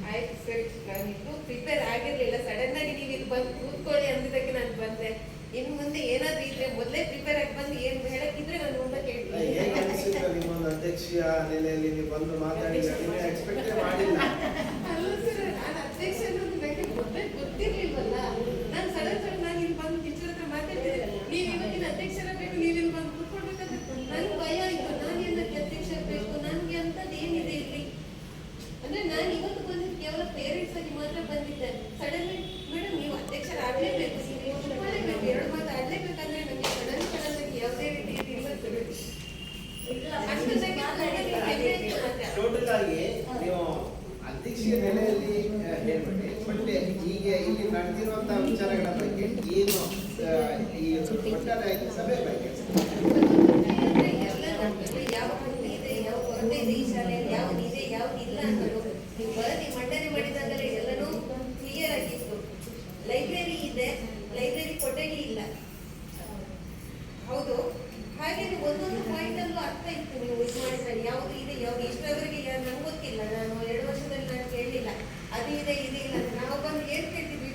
ಆಯ್ತು ಸರಿ, ನಾನಿನ್ನು ಪ್ರಿಪೇರ್ ಆಗಿರ್ಲಿಲ್ಲ. ಸಡನ್ ಆಗಿ ನೀವು ಇಲ್ಲಿ ಬಂದು ಕೂತ್ಕೊಳ್ಳಿ ಅಂದಿದ್ದಕ್ಕೆ ನಾನು ಬಂದೆ. ಇನ್ನು ಮುಂದೆ ಏನಾದ್ರೂ ಇದ್ರೆ ಮೊದಲೇ ಪ್ರಿಪೇರ್ ಆಗಿ ಬಂದು ಏನು ಹೇಳಕ್ಕಿದ್ರೆ ನಾನು ಮುಂದೆ ಕೇಳ್ತೀನಿ. ನಿಮ್ಮೊಂದು ಅಧ್ಯಕ್ಷೀಯ ನೆಲೆಯಲ್ಲಿ ನೀವು ಬಂದು ಮಾತಾಡಿ ಎಕ್ಸ್ಪೆಕ್ಟ್ ಮಾಡಿಲ್ಲ. ಅಲ್ಲ ಸರ್, ನಾನು ಅಧ್ಯಕ್ಷ ಅನ್ನೋದು ನನಗೆ ಮೊದಲೇ ಗೊತ್ತಿರ್ಲಿಲ್ವಲ್ಲ. ನಾನು ಸಡನ್ ನಾನು ಇಲ್ಲಿ ಬಂದು ಟೀಚರ್ ಹತ್ರ ಮಾತಾಡ್ತಿದ್ದೆ, ನೀವು ಇವತ್ತಿನ ಅಧ್ಯಕ್ಷರ ಬೇಕು, ನೀವು ಇಲ್ಲಿ ಬಂದು ಕೂತ್ಕೊಳ್ಬೇಕಂದ್ರೆ ನನ್ಗೆ ಭಯ ಆಯ್ತು. ನಾನು ಏನಕ್ಕೆ ಅಧ್ಯಕ್ಷರ ಬೇಕು, ನನಗೆ ಅಂತದ್ದು ಏನಿದೆ ಇಲ್ಲಿ ಅಂದ್ರೆ ನಾನು ಇವತ್ತು ಬಂದಿದ್ದು ಕೇವಲ ಪೇರೆಂಟ್ಸ್ ಆಗಿ ಮಾತ್ರ ಬಂದಿದ್ದೆ. ಸಡನ್ ಮೇಡಮ್ ನೀವು ಅಧ್ಯಕ್ಷರ ಆಗ್ಲೇಬೇಕು, ನೀವು ಯೋಚನೆ ಮಾಡಲೇಬೇಕು, 2 ಮಾತು ಆಡ್ಲೇಬೇಕಂದ್ರೆ ನನಗೆ ಸಡನ್ ಯಾವುದೇ ರೀತಿ ಟೋಟಲ್ ಆಗಿ ನೀವು ಅಧ್ಯಕ್ಷೀಯ ನೆಲೆಯಲ್ಲಿ ಹೇಳ್ಬಿಟ್ಟು, ಬಟ್ ಈಗ ಇಲ್ಲಿ ನಡೆದಿರುವಂತಹ ವಿಚಾರಗಳ ಬಗ್ಗೆ ಏನು ಈ ಒಟ್ಟಾರೆಯಾಗಿ ಸಭೆ ಬಗ್ಗೆ ಯಾವ ವರದಿ ಇದೆ, ಯಾವ ಕೊರತೆ ಇದೆ ಈ ಶಾಲೆಯಲ್ಲಿ, ಯಾವ್ದು ಇದೆ ಯಾವ್ದು ಇಲ್ಲ ಅನ್ನೋದು ನೀವು ವರದಿ ಮಂಡನೆ ಮಾಡಿದಾಗಲೇ ಎಲ್ಲನೂ ಕ್ಲಿಯರ್ ಆಗಿತ್ತು. ಲೈಬ್ರರಿ ಇದೆ, ಲೈಬ್ರರಿ ಕೊಠಡಿ ಇಲ್ಲ, ಹೌದು. ಹಾಗೆ ಒಂದೊಂದು ಪಾಯಿಂಟ್ ಅಲ್ಲೂ ಅರ್ಥ ಇತ್ತು ನೀವು ಇದು ಮಾಡಿದ್ರೆ ಯಾವ್ದು ಇದೆ ಯಾವ್ದು ಇಷ್ಟರವರೆಗೆ ನಂಗೆ ಗೊತ್ತಿಲ್ಲ. ನಾನು 2 ವರ್ಷದಲ್ಲಿ ನಾನು ಕೇಳಲಿಲ್ಲ ಅದು ಇದೆ ಇದು ಇಲ್ಲ. ನಾವು ಬಂದು ಏನು ಕೇಳ್ತಿದ್ವಿ,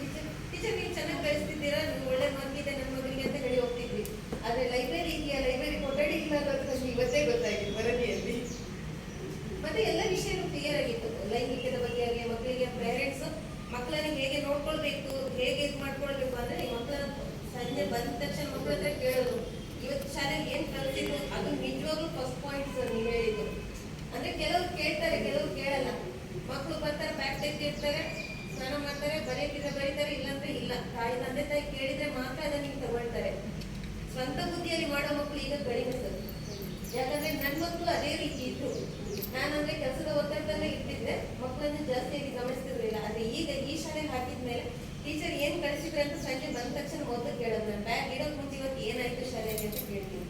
ಸಂಜೆ ಬಂದ ತಕ್ಷಣ ಮಕ್ಕಳ ಹತ್ರ ಕೇಳೋದು ಇವತ್ತು ಶಾಲೆಗೆ ಏನ್ ಕಲಿಸಿದ್ರು, ಅದು ನಿಜವಾಗ್ಲೂ ಫಸ್ಟ್ ಪಾಯಿಂಟ್ ಸರ್ ನೀವು ಹೇಳಿದ್ದು. ಅಂದ್ರೆ ಕೆಲವ್ರು ಕೇಳ್ತಾರೆ, ಕೆಲವ್ರು ಕೇಳಲ್ಲ. ಮಕ್ಕಳು ಬರ್ತಾರೆ, ಬ್ಯಾಗ್ ತೆಗೆದಿರ್ತಾರೆ, ಸ್ನಾನ ಮಾಡ್ತಾರೆ, ಬರೆಯಕ್ಕಿದ್ರೆ ಬರೀತಾರೆ, ಇಲ್ಲಾಂದ್ರೆ ಇಲ್ಲ. ತಂದೆ ತಾಯಿ ಕೇಳಿದ್ರೆ ಮಾತ್ರ ಅದನ್ನ ನಿಮ್ಗೆ ತಗೊಳ್ತಾರೆ. ಸ್ವಂತ ಬುದ್ಧಿಯಲ್ಲಿ ಮಾಡೋ ಮಕ್ಕಳು ಈಗ ಕಡಿಮೆ ಸರ್. ಯಾಕಂದ್ರೆ ನನ್ನ ಮಕ್ಕಳು ಅದೇ ರೀತಿ ಇದ್ರು. ನಾನಂದ್ರೆ ಕೆಲಸದ ಒತ್ತಡದಲ್ಲೇ ಇರ್ತಿದ್ದೆ, ಮಕ್ಕಳನ್ನ ಜಾಸ್ತಿಯಾಗಿ ಗಮನಿಸ್ತಿರ್ಲಿಲ್ಲ. ಆದ್ರೆ ಈಗ ಈ ಶಾಲೆಗೆ ಹಾಕಿದ್ಮೇಲೆ ಟೀಚರ್ ಏನ್ ಕಳಿಸಿದ್ರೆ ಅಂತ ಸಂಜೆ ಬಂದ ತಕ್ಷಣ ಮೊದಲು ಕೇಳೋದು, ನಾನು ಬ್ಯಾಗ್ ಇಡೋಕ್ ಮುಂಚೆ ಇವತ್ತು ಏನಾಯ್ತು ಶಾಲೆಯಲ್ಲಿ ಅಂತ ಕೇಳ್ತೀನಿ.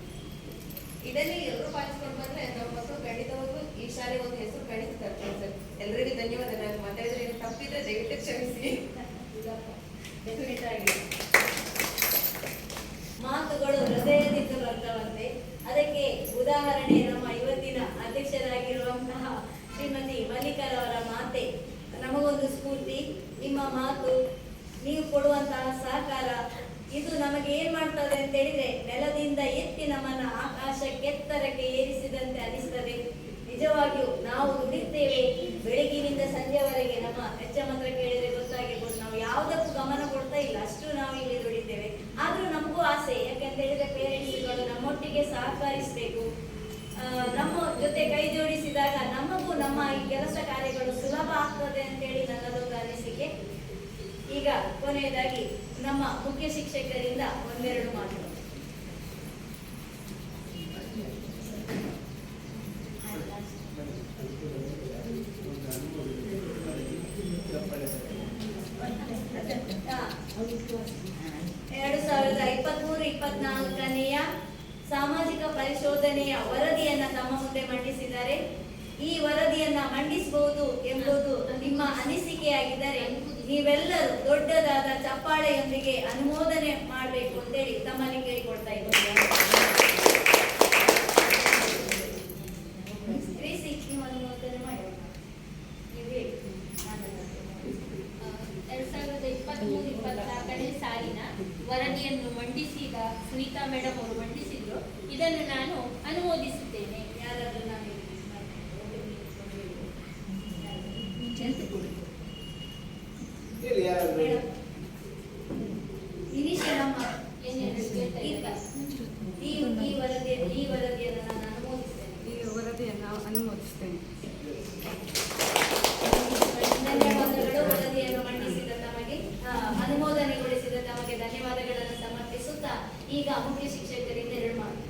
ಇದನ್ನೇ ಎಲ್ಲರೂ ಪಾಲಿಸ್ಕೊಂಡು ಬಂದ್ರೆ ನಮ್ಮ ಮಕ್ಕಳು ಖಂಡಿತವಾಗ್ಲೂ ಈ ಶಾಲೆ ಒಂದು ಹೆಸರು ಖಂಡಿತ ತರ್ತಾರೆ ಸರ್. ಎಲ್ರಿಗೂ ಧನ್ಯವಾದ. ನಾನು ಮಾತಾಡಿದ್ರೆ ಏನು ತಪ್ಪಿದ್ರೆ ದಯವಿಟ್ಟು ಕ್ಷಮಿಸಿ. ಮಾತುಗಳು ಹೃದಯದಿಂದ ಬರ್ತವಂತೆ. ಅದಕ್ಕೆ ಉದಾಹರಣೆ ನಮ್ಮ ಇವತ್ತಿನ ಅಧ್ಯಕ್ಷರಾಗಿರುವಂತಹ ಶ್ರೀಮತಿ ಮಲ್ಲಿಕರವರ ಮಾತೆ ನಮಗೊಂದು ಸ್ಫೂರ್ತಿ. ನಿಮ್ಮ ಮಾತು, ನೀವು ಕೊಡುವಂತಹ ಸಹಕಾರ, ಇದು ನಮಗೆ ಏನ್ ಮಾಡ್ತದೆ ಅಂತ ಹೇಳಿದ್ರೆ ನೆಲದಿಂದ ಎತ್ತಿ ನಮ್ಮನ್ನ ಆಕಾಶಕ್ಕೆ ಎತ್ತರಕ್ಕೆ ಏರಿಸಿದಂತೆ ಅನಿಸ್ತದೆ. ನಿಜವಾಗಿಯೂ ನಾವು ದುಡಿತೇವೆ ಬೆಳಗಿನಿಂದ ಸಂಜೆವರೆಗೆ. ನಮ್ಮ HM ಹತ್ರ ಕೇಳಿದ್ರೆ ಗೊತ್ತಾಗಿರ್ಬೋದು, ನಾವು ಯಾವುದಕ್ಕೂ ಗಮನ ಕೊಡ್ತಾ ಇಲ್ಲ, ಅಷ್ಟು ನಾವು ಇಲ್ಲಿ ದುಡಿತೇವೆ. ಆದ್ರೂ ನಮಗೂ ಆಸೆ, ಯಾಕಂತ ಹೇಳಿದ್ರೆ ಪೇರೆಂಟ್ಸ್ಗಳು ನಮ್ಮೊಟ್ಟಿಗೆ ಸಹಕರಿಸಬೇಕು, ನಮ್ಮ ಜೊತೆ ಕೈ ಜೋಡಿಸಿದಾಗ ನಮಗೂ ನಮ್ಮ ಈ ಕೆಲಸ ಕಾರ್ಯಗಳು ಸುಲಭ ಆಗ್ತದೆ ಅಂತೇಳಿ ನನ್ನದೊಂದು ಅನಿಸಿಕೆ. ಈಗ ಕೊನೆಯದಾಗಿ ನಮ್ಮ ಮುಖ್ಯ ಶಿಕ್ಷಕರಿಂದ ಒಂದೆರಡು ಮಾತುಗಳು. ಹಾ. 2023-24ನೆಯ ಸಾಮಾಜಿಕ ಪರಿಶೋಧನೆಯ ವರದಿಯನ್ನ ತಮ್ಮ ಮುಂದೆ ಮಂಡಿಸಿದ್ದಾರೆ. ಈ ವರದಿಯನ್ನ ಮಂಡಿಸಬಹುದು ಎಂಬುದು ನಿಮ್ಮ ಅನಿಸಿಕೆಯಾಗಿದ್ದರೆ ನೀವೆಲ್ಲರೂ ದೊಡ್ಡದಾದ ಚಪ್ಪಾಳೆಯೊಂದಿಗೆ ಅನುಮೋದನೆ ಮಾಡಬೇಕು ಅಂತೇಳಿ ತಮ್ಮಲ್ಲಿ ಕೇಳಿಕೊಡ್ತಾ ಇದ್ದೇನೆ. ನೀವು ಅನುಮೋದನೆ ಮಾಡಿ. 2023-24ನೇ ಸಾಲಿನ ವರದಿಯನ್ನು ಮಂಡಿಸಿದ ಸುನೀತಾ ಮೇಡಮ್ ಅವರು ಮಂಡಿಸಿದ್ರು. ಇದನ್ನು ನಾನು ಅನುಮೋದಿಸುತ್ತೇನೆ. ಯಾರಾದ್ರೂ ನಾನು ಈ ವರದಿಯನ್ನು ನಾನು ಅನುಮೋದಿಸ್ತೇನೆ. ಈ ವರದಿಯನ್ನು ಅನುಮೋದಿಸ್ತೇನೆ. ಧನ್ಯವಾದಗಳು. ವರದಿಯನ್ನು ಮಂಡಿಸಿದ ತಮಗೆ, ಅನುಮೋದನೆಗೊಳಿಸಿದ ತಮಗೆ ಧನ್ಯವಾದಗಳನ್ನು ಸಮರ್ಪಿಸುತ್ತಾ ಈಗ ಮುಖ್ಯ ಶಿಕ್ಷಕರಿಂದ 2 ಮಾತು.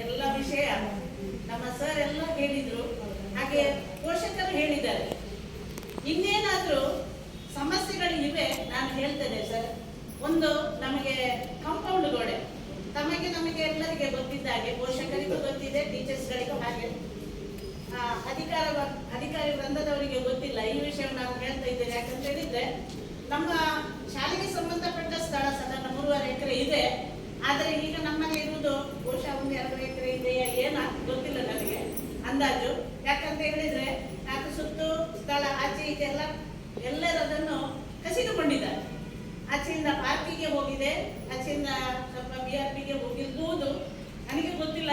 ಎಲ್ಲ ವಿಷಯ ನಮ್ಮ ಸರ್ ಎಲ್ಲ ಹೇಳಿದ್ರು, ಹಾಗೆ ಪೋಷಕರು ಹೇಳಿದ್ದಾರೆ. ಇನ್ನೇನಾದ್ರೂ ಸಮಸ್ಯೆಗಳು ಇವೆ ನಾನು ಹೇಳ್ತೇನೆ ಸರ್. ಒಂದು, ನಮಗೆ ಕಾಂಪೌಂಡ್ ಗೋಡೆ ನಮಗೆ ಎಲ್ಲರಿಗೆ ಗೊತ್ತಿದ್ದಾಗೆ, ಪೋಷಕರಿಗೂ ಗೊತ್ತಿದೆ, ಟೀಚರ್ಸ್ಗಳಿಗೂ ಹಾಗೆ, ಅಧಿಕಾರಿ ವೃಂದದವರಿಗೆ ಗೊತ್ತಿಲ್ಲ. ಈ ವಿಷಯ ನಾನು ಹೇಳ್ತಾ ಇದ್ದೇನೆ. ಯಾಕಂತ ಹೇಳಿದ್ರೆ ನಮ್ಮ ಶಾಲೆಗೆ ಸಂಬಂಧಪಟ್ಟ ಸ್ಥಳ ಸಾಧಾರಣ 3.5 ಎಕರೆ ಇದೆ. ಆದರೆ ಈಗ ನಮ್ಮಲ್ಲಿ ಇರುವುದು ಬಹುಶಃ 1-2 ಎಕರೆ ಇದೆಯಾ ಏನ ಗೊತ್ತಿಲ್ಲ ನನಗೆ ಅಂದಾಜು. ಯಾಕಂತ ಹೇಳಿದ್ರೆ 4 ಸುತ್ತು ಸ್ಥಳ ಆಚೆ ಈಚೆ ಎಲ್ಲರೂ ಅದನ್ನು ಕಸಿದುಕೊಂಡಿದ್ದಾರೆ. ಆಚೆಯಿಂದ ಪಾರ್ಕಿಗೆ ಹೋಗಿದೆ, ಆಚೆಯಿಂದ ಸ್ವಲ್ಪ BRPಗೆ ಹೋಗಿರ್ಬೋದು, ನನಗೆ ಗೊತ್ತಿಲ್ಲ.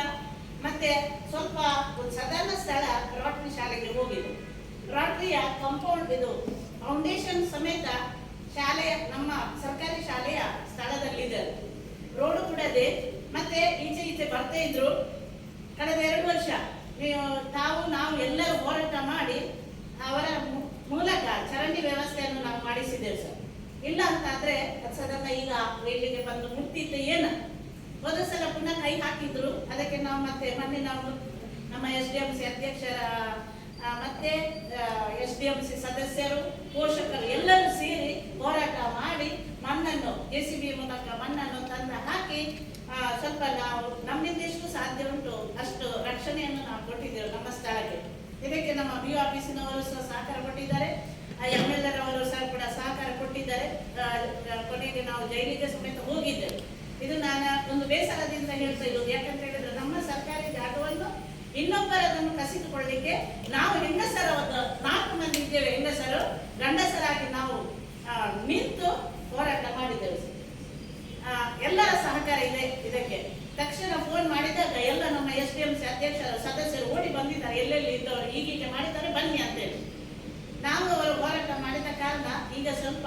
ಮತ್ತೆ ಸ್ವಲ್ಪ ಒಂದು ಸಾಧಾರಣ ಸ್ಥಳ ರಾಟ್ರಿ ಶಾಲೆಗೆ ಹೋಗಿದೆ. ರಾಟ್ರಿಯ ಕಾಂಪೌಂಡ್ ಇದು ಫೌಂಡೇಶನ್ ಸಮೇತ ಶಾಲೆಯ ನಮ್ಮ ಸರ್ಕಾರಿ ಶಾಲೆಯ ಸ್ಥಳದಲ್ಲಿದೆ. ರೋಡ್ ಕೂಡ ಇದೆ. ಮತ್ತೆ ಈಚೆ ಬರ್ತಾ ಇದ್ರು. ಕಳೆದ 2 ವರ್ಷ ನಾವು ಎಲ್ಲರೂ ಹೋರಾಟ ಮಾಡಿ ಅವರ ಮೂಲಕ ಚರಂಡಿ ವ್ಯವಸ್ಥೆಯನ್ನು ನಾವು ಮಾಡಿಸಿದ್ದೇವೆ ಸರ್. ಇಲ್ಲ ಅಂತಾದ್ರೆ ಸಾಧಾರಣ ಈಗ ಇಲ್ಲಿಗೆ ಬಂದು ಮುಟ್ಟಿತ್ತು ಏನು. ಹೋದ ಸಲ ಪುನಃ ಕೈ ಹಾಕಿದ್ರು. ಅದಕ್ಕೆ ನಾವು ಮತ್ತೆ ಮೊನ್ನೆ ನಾವು ನಮ್ಮ SDMC ಅಧ್ಯಕ್ಷರ ಮತ್ತೆ SDMC ಸದಸ್ಯರು, ಪೋಷಕರು ಎಲ್ಲರೂ ಸೇರಿ ಹೋರಾಟ ಮಾಡಿ ಮಣ್ಣನ್ನು JCB ಮೂಲಕ ಮಣ್ಣನ್ನು ತಂದು ಹಾಕಿ ಸ್ವಲ್ಪ ನಾವು ನಮ್ಮಿಂದ ಎಷ್ಟು ಸಾಧ್ಯ ಉಂಟು ಅಷ್ಟು ರಕ್ಷಣೆಯನ್ನು ನಾವು ಕೊಟ್ಟಿದ್ದೇವೆ ನಮ್ಮ ಸ್ಥಳಕ್ಕೆ. ಇದಕ್ಕೆ ನಮ್ಮ BO ಆಫೀಸಿನವರು ಸಹ ಸಹಕಾರ ಕೊಟ್ಟಿದ್ದಾರೆ, MLR ಅವರು ಸಹ ಕೂಡ ಸಹಕಾರ ಕೊಟ್ಟಿದ್ದಾರೆ. ಕೊನೆಗೆ ನಾವು ಜೈಲಿಗೆ ಸಮೇತ ಹೋಗಿದ್ದೇವೆ. ಇದು ನಾನು ಒಂದು ಬೇಸರದಿಂದ ಹೇಳ್ತಾ ಇರೋದು. ಯಾಕಂತ ಹೇಳಿದ್ರೆ ನಮ್ಮ ಸರ್ಕಾರಿ ಜಾಗವನ್ನು ಇನ್ನೊಬ್ಬರದನ್ನು ಕಸಿದುಕೊಳ್ಳಲಿಕ್ಕೆ ನಾವು ಹೆಂಗಸರ 4 ಮಂದಿ ಇದ್ದೇವೆ, ಹೆಂಗಸರು ಗಂಡಸರಾಗಿ ನಾವು ನಿಂತು ಹೋರಾಟ ಮಾಡಿದ್ದೇವೆ. ಎಲ್ಲರ ಸಹಕಾರ ಇದೆ ಇದಕ್ಕೆ. ತಕ್ಷಣ ಫೋನ್ ಮಾಡಿದಾಗ ಎಲ್ಲ ನಮ್ಮ SDMC ಅಧ್ಯಕ್ಷರ ಸದಸ್ಯರು ಓಡಿ ಬಂದಿದ್ದಾರೆ. ಎಲ್ಲೆಲ್ಲಿ ಇದ್ದವರು ಈಗೀಗೆ ಮಾಡಿದ್ದಾರೆ ಬನ್ನಿ ಅಂತೇಳಿ. ನಾವು ಅವರು ಹೋರಾಟ ಮಾಡಿದ ಕಾರಣ ಈ ಈಗ ಸ್ವಲ್ಪ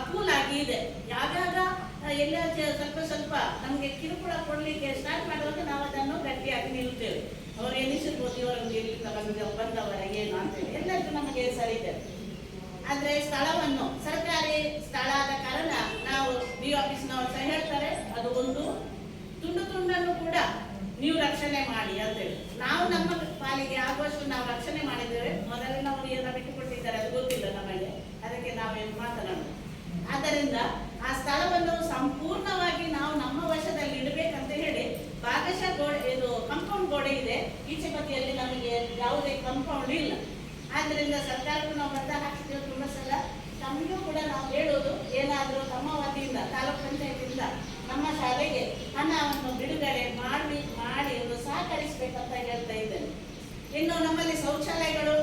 ಕೂಲ್ ಆಗಿ ಇದೆ. ಯಾವ್ಯಾವ ಎಲ್ಲ ಸ್ವಲ್ಪ ನಮಗೆ ಕಿರುಕುಳ ಕೊಡ್ಲಿಕ್ಕೆ ಸ್ಟಾರ್ಟ್ ಮಾಡುವಾಗ ನಾವು ಅದನ್ನು ಗಟ್ಟಿಯಾಗಿ ನಿಲ್ತೇವೆ. ಅವರು ಎನಿಸಿರ್ಬೋದು ಇವರೊಂದು ಎಲ್ಲಿಂದ ಬಂದವರ ಏನು ಅಂತೇಳಿ ಎಲ್ಲರಿಗೂ ನಮಗೆ ಸರಿ ಇದೆ. ಆದ್ರೆ ಸ್ಥಳವನ್ನು ಸರ್ಕಾರಿ ಸ್ಥಳ ಆದ ಕಾರಣ ನಾವು ಡಿ ಆಫೀಸ್ನವರು ಸಹ ಹೇಳ್ತಾರೆ ಅದು ಒಂದು ತುಂಡನ್ನು ಕೂಡ ನೀವು ರಕ್ಷಣೆ ಮಾಡಿ ಅಂತೇಳಿ. ನಾವು ನಮ್ಮ ಪಾಲಿಗೆ ಆಗುವಷ್ಟು ನಾವು ರಕ್ಷಣೆ ಮಾಡಿದ್ದೇವೆ. ಮೊದಲಿನವರು ಎಲ್ಲ ಬಿಟ್ಟುಕೊಟ್ಟಿದ್ದಾರೆ ಅದು ಗೊತ್ತಿಲ್ಲ ನಮಗೆ, ಅದಕ್ಕೆ ನಾವೇನು ಮಾತನಾಡೋದು. ಆದ್ದರಿಂದ ಆ ಸ್ಥಳವನ್ನು ಸಂಪೂರ್ಣವಾಗಿ ನಾವು ನಮ್ಮ ವಶದಲ್ಲಿ ಇಡಬೇಕಂತ ಹೇಳಿ ಭಾಗಶಃ ಗೋಡೆ, ಇದು ಕಾಂಪೌಂಡ್ ಗೋಡೆ ಇದೆ, ಈಚೆ ಬದಿಯಲ್ಲಿ ನಮಗೆ ಯಾವುದೇ ಕಾಂಪೌಂಡ್ ಇಲ್ಲ. ಆದ್ದರಿಂದ ಸರ್ಕಾರಕ್ಕೂ ನಾವು ಬದ್ಧ ಹಾಕ್ತಿದ್ದೇವೆ. ತುಂಬ ಸಲ ತಮಗೂ ಕೂಡ ನಾವು ಹೇಳೋದು, ಏನಾದರೂ ತಮ್ಮ ವತಿಯಿಂದ ತಾಲೂಕು ಪಂಚಾಯತಿಂದ ನಮ್ಮ ಶಾಲೆಗೆ ಹಣವನ್ನು ಬಿಡುಗಡೆ ಮಾಡಿ ಒಂದು ಸಹಕರಿಸಬೇಕಂತ ಹೇಳ್ತಾ ಇದ್ದೇನೆ. ಇನ್ನು ನಮ್ಮಲ್ಲಿ ಶೌಚಾಲಯಗಳು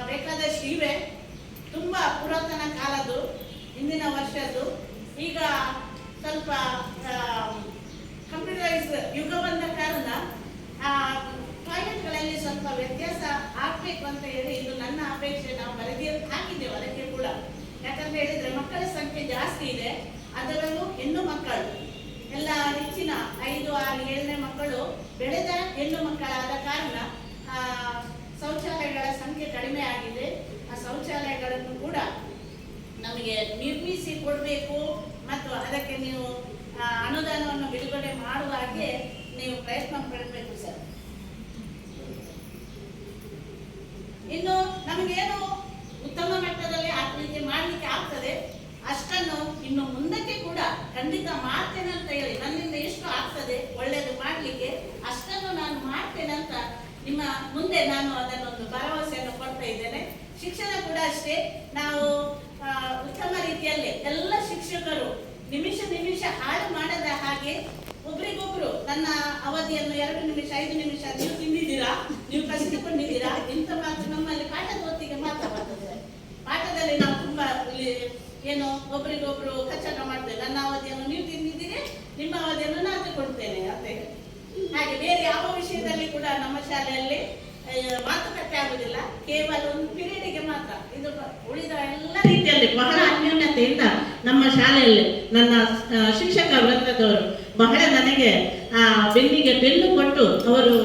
ಬೇಕಾದಷ್ಟು ಇವೆ. ತುಂಬ ಪುರಾತನ ಕಾಲದ್ದು, ಹಿಂದಿನ ವರ್ಷದ್ದು. ಈಗ ಸ್ವಲ್ಪ ಕಂಪ್ಯೂಟರೈಸ್ ಯುಗ ಬಂದ ಕಾರಣ ಟಾಯ್ಲೆಟ್ಗಳಲ್ಲಿ ಸ್ವಲ್ಪ ವ್ಯತ್ಯಾಸ ಆಗಬೇಕು ಅಂತ ಹೇಳಿ ಇದು ನನ್ನ ಅಪೇಕ್ಷೆ. ನಾವು ವರದಿ ಹಾಕಿದ್ದೇವೆ ಅದಕ್ಕೆ ಕೂಡ. ಯಾಕಂತ ಹೇಳಿದ್ರೆ ಮಕ್ಕಳ ಸಂಖ್ಯೆ ಜಾಸ್ತಿ ಇದೆ, ಅದರಲ್ಲೂ ಹೆಣ್ಣು ಮಕ್ಕಳು ಎಲ್ಲ ಹೆಚ್ಚಿನ 5, 6, 7ನೇ ಮಕ್ಕಳು ಬೆಳೆದ ಹೆಣ್ಣು ಮಕ್ಕಳಾದ ಕಾರಣ ಶೌಚಾಲಯಗಳ ಸಂಖ್ಯೆ ಕಡಿಮೆ ಆಗಿದೆ. ಆ ಶೌಚಾಲಯಗಳನ್ನು ಕೂಡ ನಮಗೆ ನಿರ್ಮಿಸಿ ಕೊಡಬೇಕು ಮತ್ತು ಅದಕ್ಕೆ ನೀವು ಅನುದಾನವನ್ನು ಬಿಡುಗಡೆ ಮಾಡುವ ಹಾಗೆ ನೀವು ಪ್ರಯತ್ನ ಪಡಬೇಕು ಸರ್. ಇನ್ನು ನಮಗೇನು ಉತ್ತಮ ಮಟ್ಟದಲ್ಲಿ ಆತ್ಮೀಯತೆ ಮಾಡಲಿಕ್ಕೆ ಆಗ್ತದೆ ಅಷ್ಟನ್ನು ಇನ್ನು ಮುಂದಕ್ಕೆ ಕೂಡ ಖಂಡಿತ ಮಾಡ್ತೇನೆ ಅಂತ ಹೇಳಿ, ನನ್ನಿಂದ ಎಷ್ಟು ಆಗ್ತದೆ ಒಳ್ಳೆಯದು ಮಾಡಲಿಕ್ಕೆ ಅಷ್ಟನ್ನು ನಾನು ಮಾಡ್ತೇನೆ ಅಂತ ನಿಮ್ಮ ಮುಂದೆ ನಾನು ಅದನ್ನೊಂದು ಭರವಸೆಯನ್ನು ಕೊಡ್ತಾ ಇದ್ದೇನೆ. ಶಿಕ್ಷಣ ಕೂಡ ಅಷ್ಟೇ, ನಾವು ಉತ್ತಮ ರೀತಿಯಲ್ಲಿ ಎಲ್ಲ ಶಿಕ್ಷಕರು ನಿಮಿಷ ಹಾಳು ಮಾಡದ ಹಾಗೆ ಒಬ್ರಿಗೊಬ್ರು ನನ್ನ ಅವಧಿಯನ್ನು 2 ನಿಮಿಷ 5 ನಿಮಿಷ ನೀವು ತಿಂದಿದ್ದೀರಾ, ನೀವು ಕಸಿದುಕೊಂಡಿದ್ದೀರಾ, ಇಂಥ ಮಾತು ನಮ್ಮಲ್ಲಿ ಪಾಠದ ಹೊತ್ತಿಗೆ ಮಾತ್ರ ಬರ್ತದೆ. ಪಾಠದಲ್ಲಿ ನಾವು ತುಂಬಾ ಏನು ಒಬ್ರಿಗೊಬ್ರು ಕಚ್ಚಟ ಮಾಡ್ತೇವೆ. ನನ್ನ ಅವಧಿಯನ್ನು ನೀವು ತಿಂದಿದ್ದೀರಿ, ನಿಮ್ಮ ಅವಧಿಯನ್ನು ನಾನು ಕೊಡ್ತೇನೆ ಅಂತ ಹೇಳಿ. ಹಾಗೆ ಬೇರೆ ಯಾವ ವಿಷಯದಲ್ಲಿ ಕೂಡ ನಮ್ಮ ಶಾಲೆಯಲ್ಲಿ ಮಾತುಕತೆ ಆಗುದಿಲ್ಲ, ಕೇವಲ ಒಂದು ಪೀರಿಯಡ್ಗೆ ಮಾತ್ರ. ಇದು ಉಳಿದ ಎಲ್ಲ ರೀತಿಯಲ್ಲಿ ಬಹಳ ಅನ್ಯೋನ್ಯತೆಯಿಂದ ನಮ್ಮ ಶಾಲೆಯಲ್ಲಿ ನನ್ನ ಶಿಕ್ಷಕ ವೃಂದದವರು ಬಹಳ ನನಗೆ ಬೆನ್ನಿಗೆ ಬೆನ್ನು ಕೊಟ್ಟು ಅವರು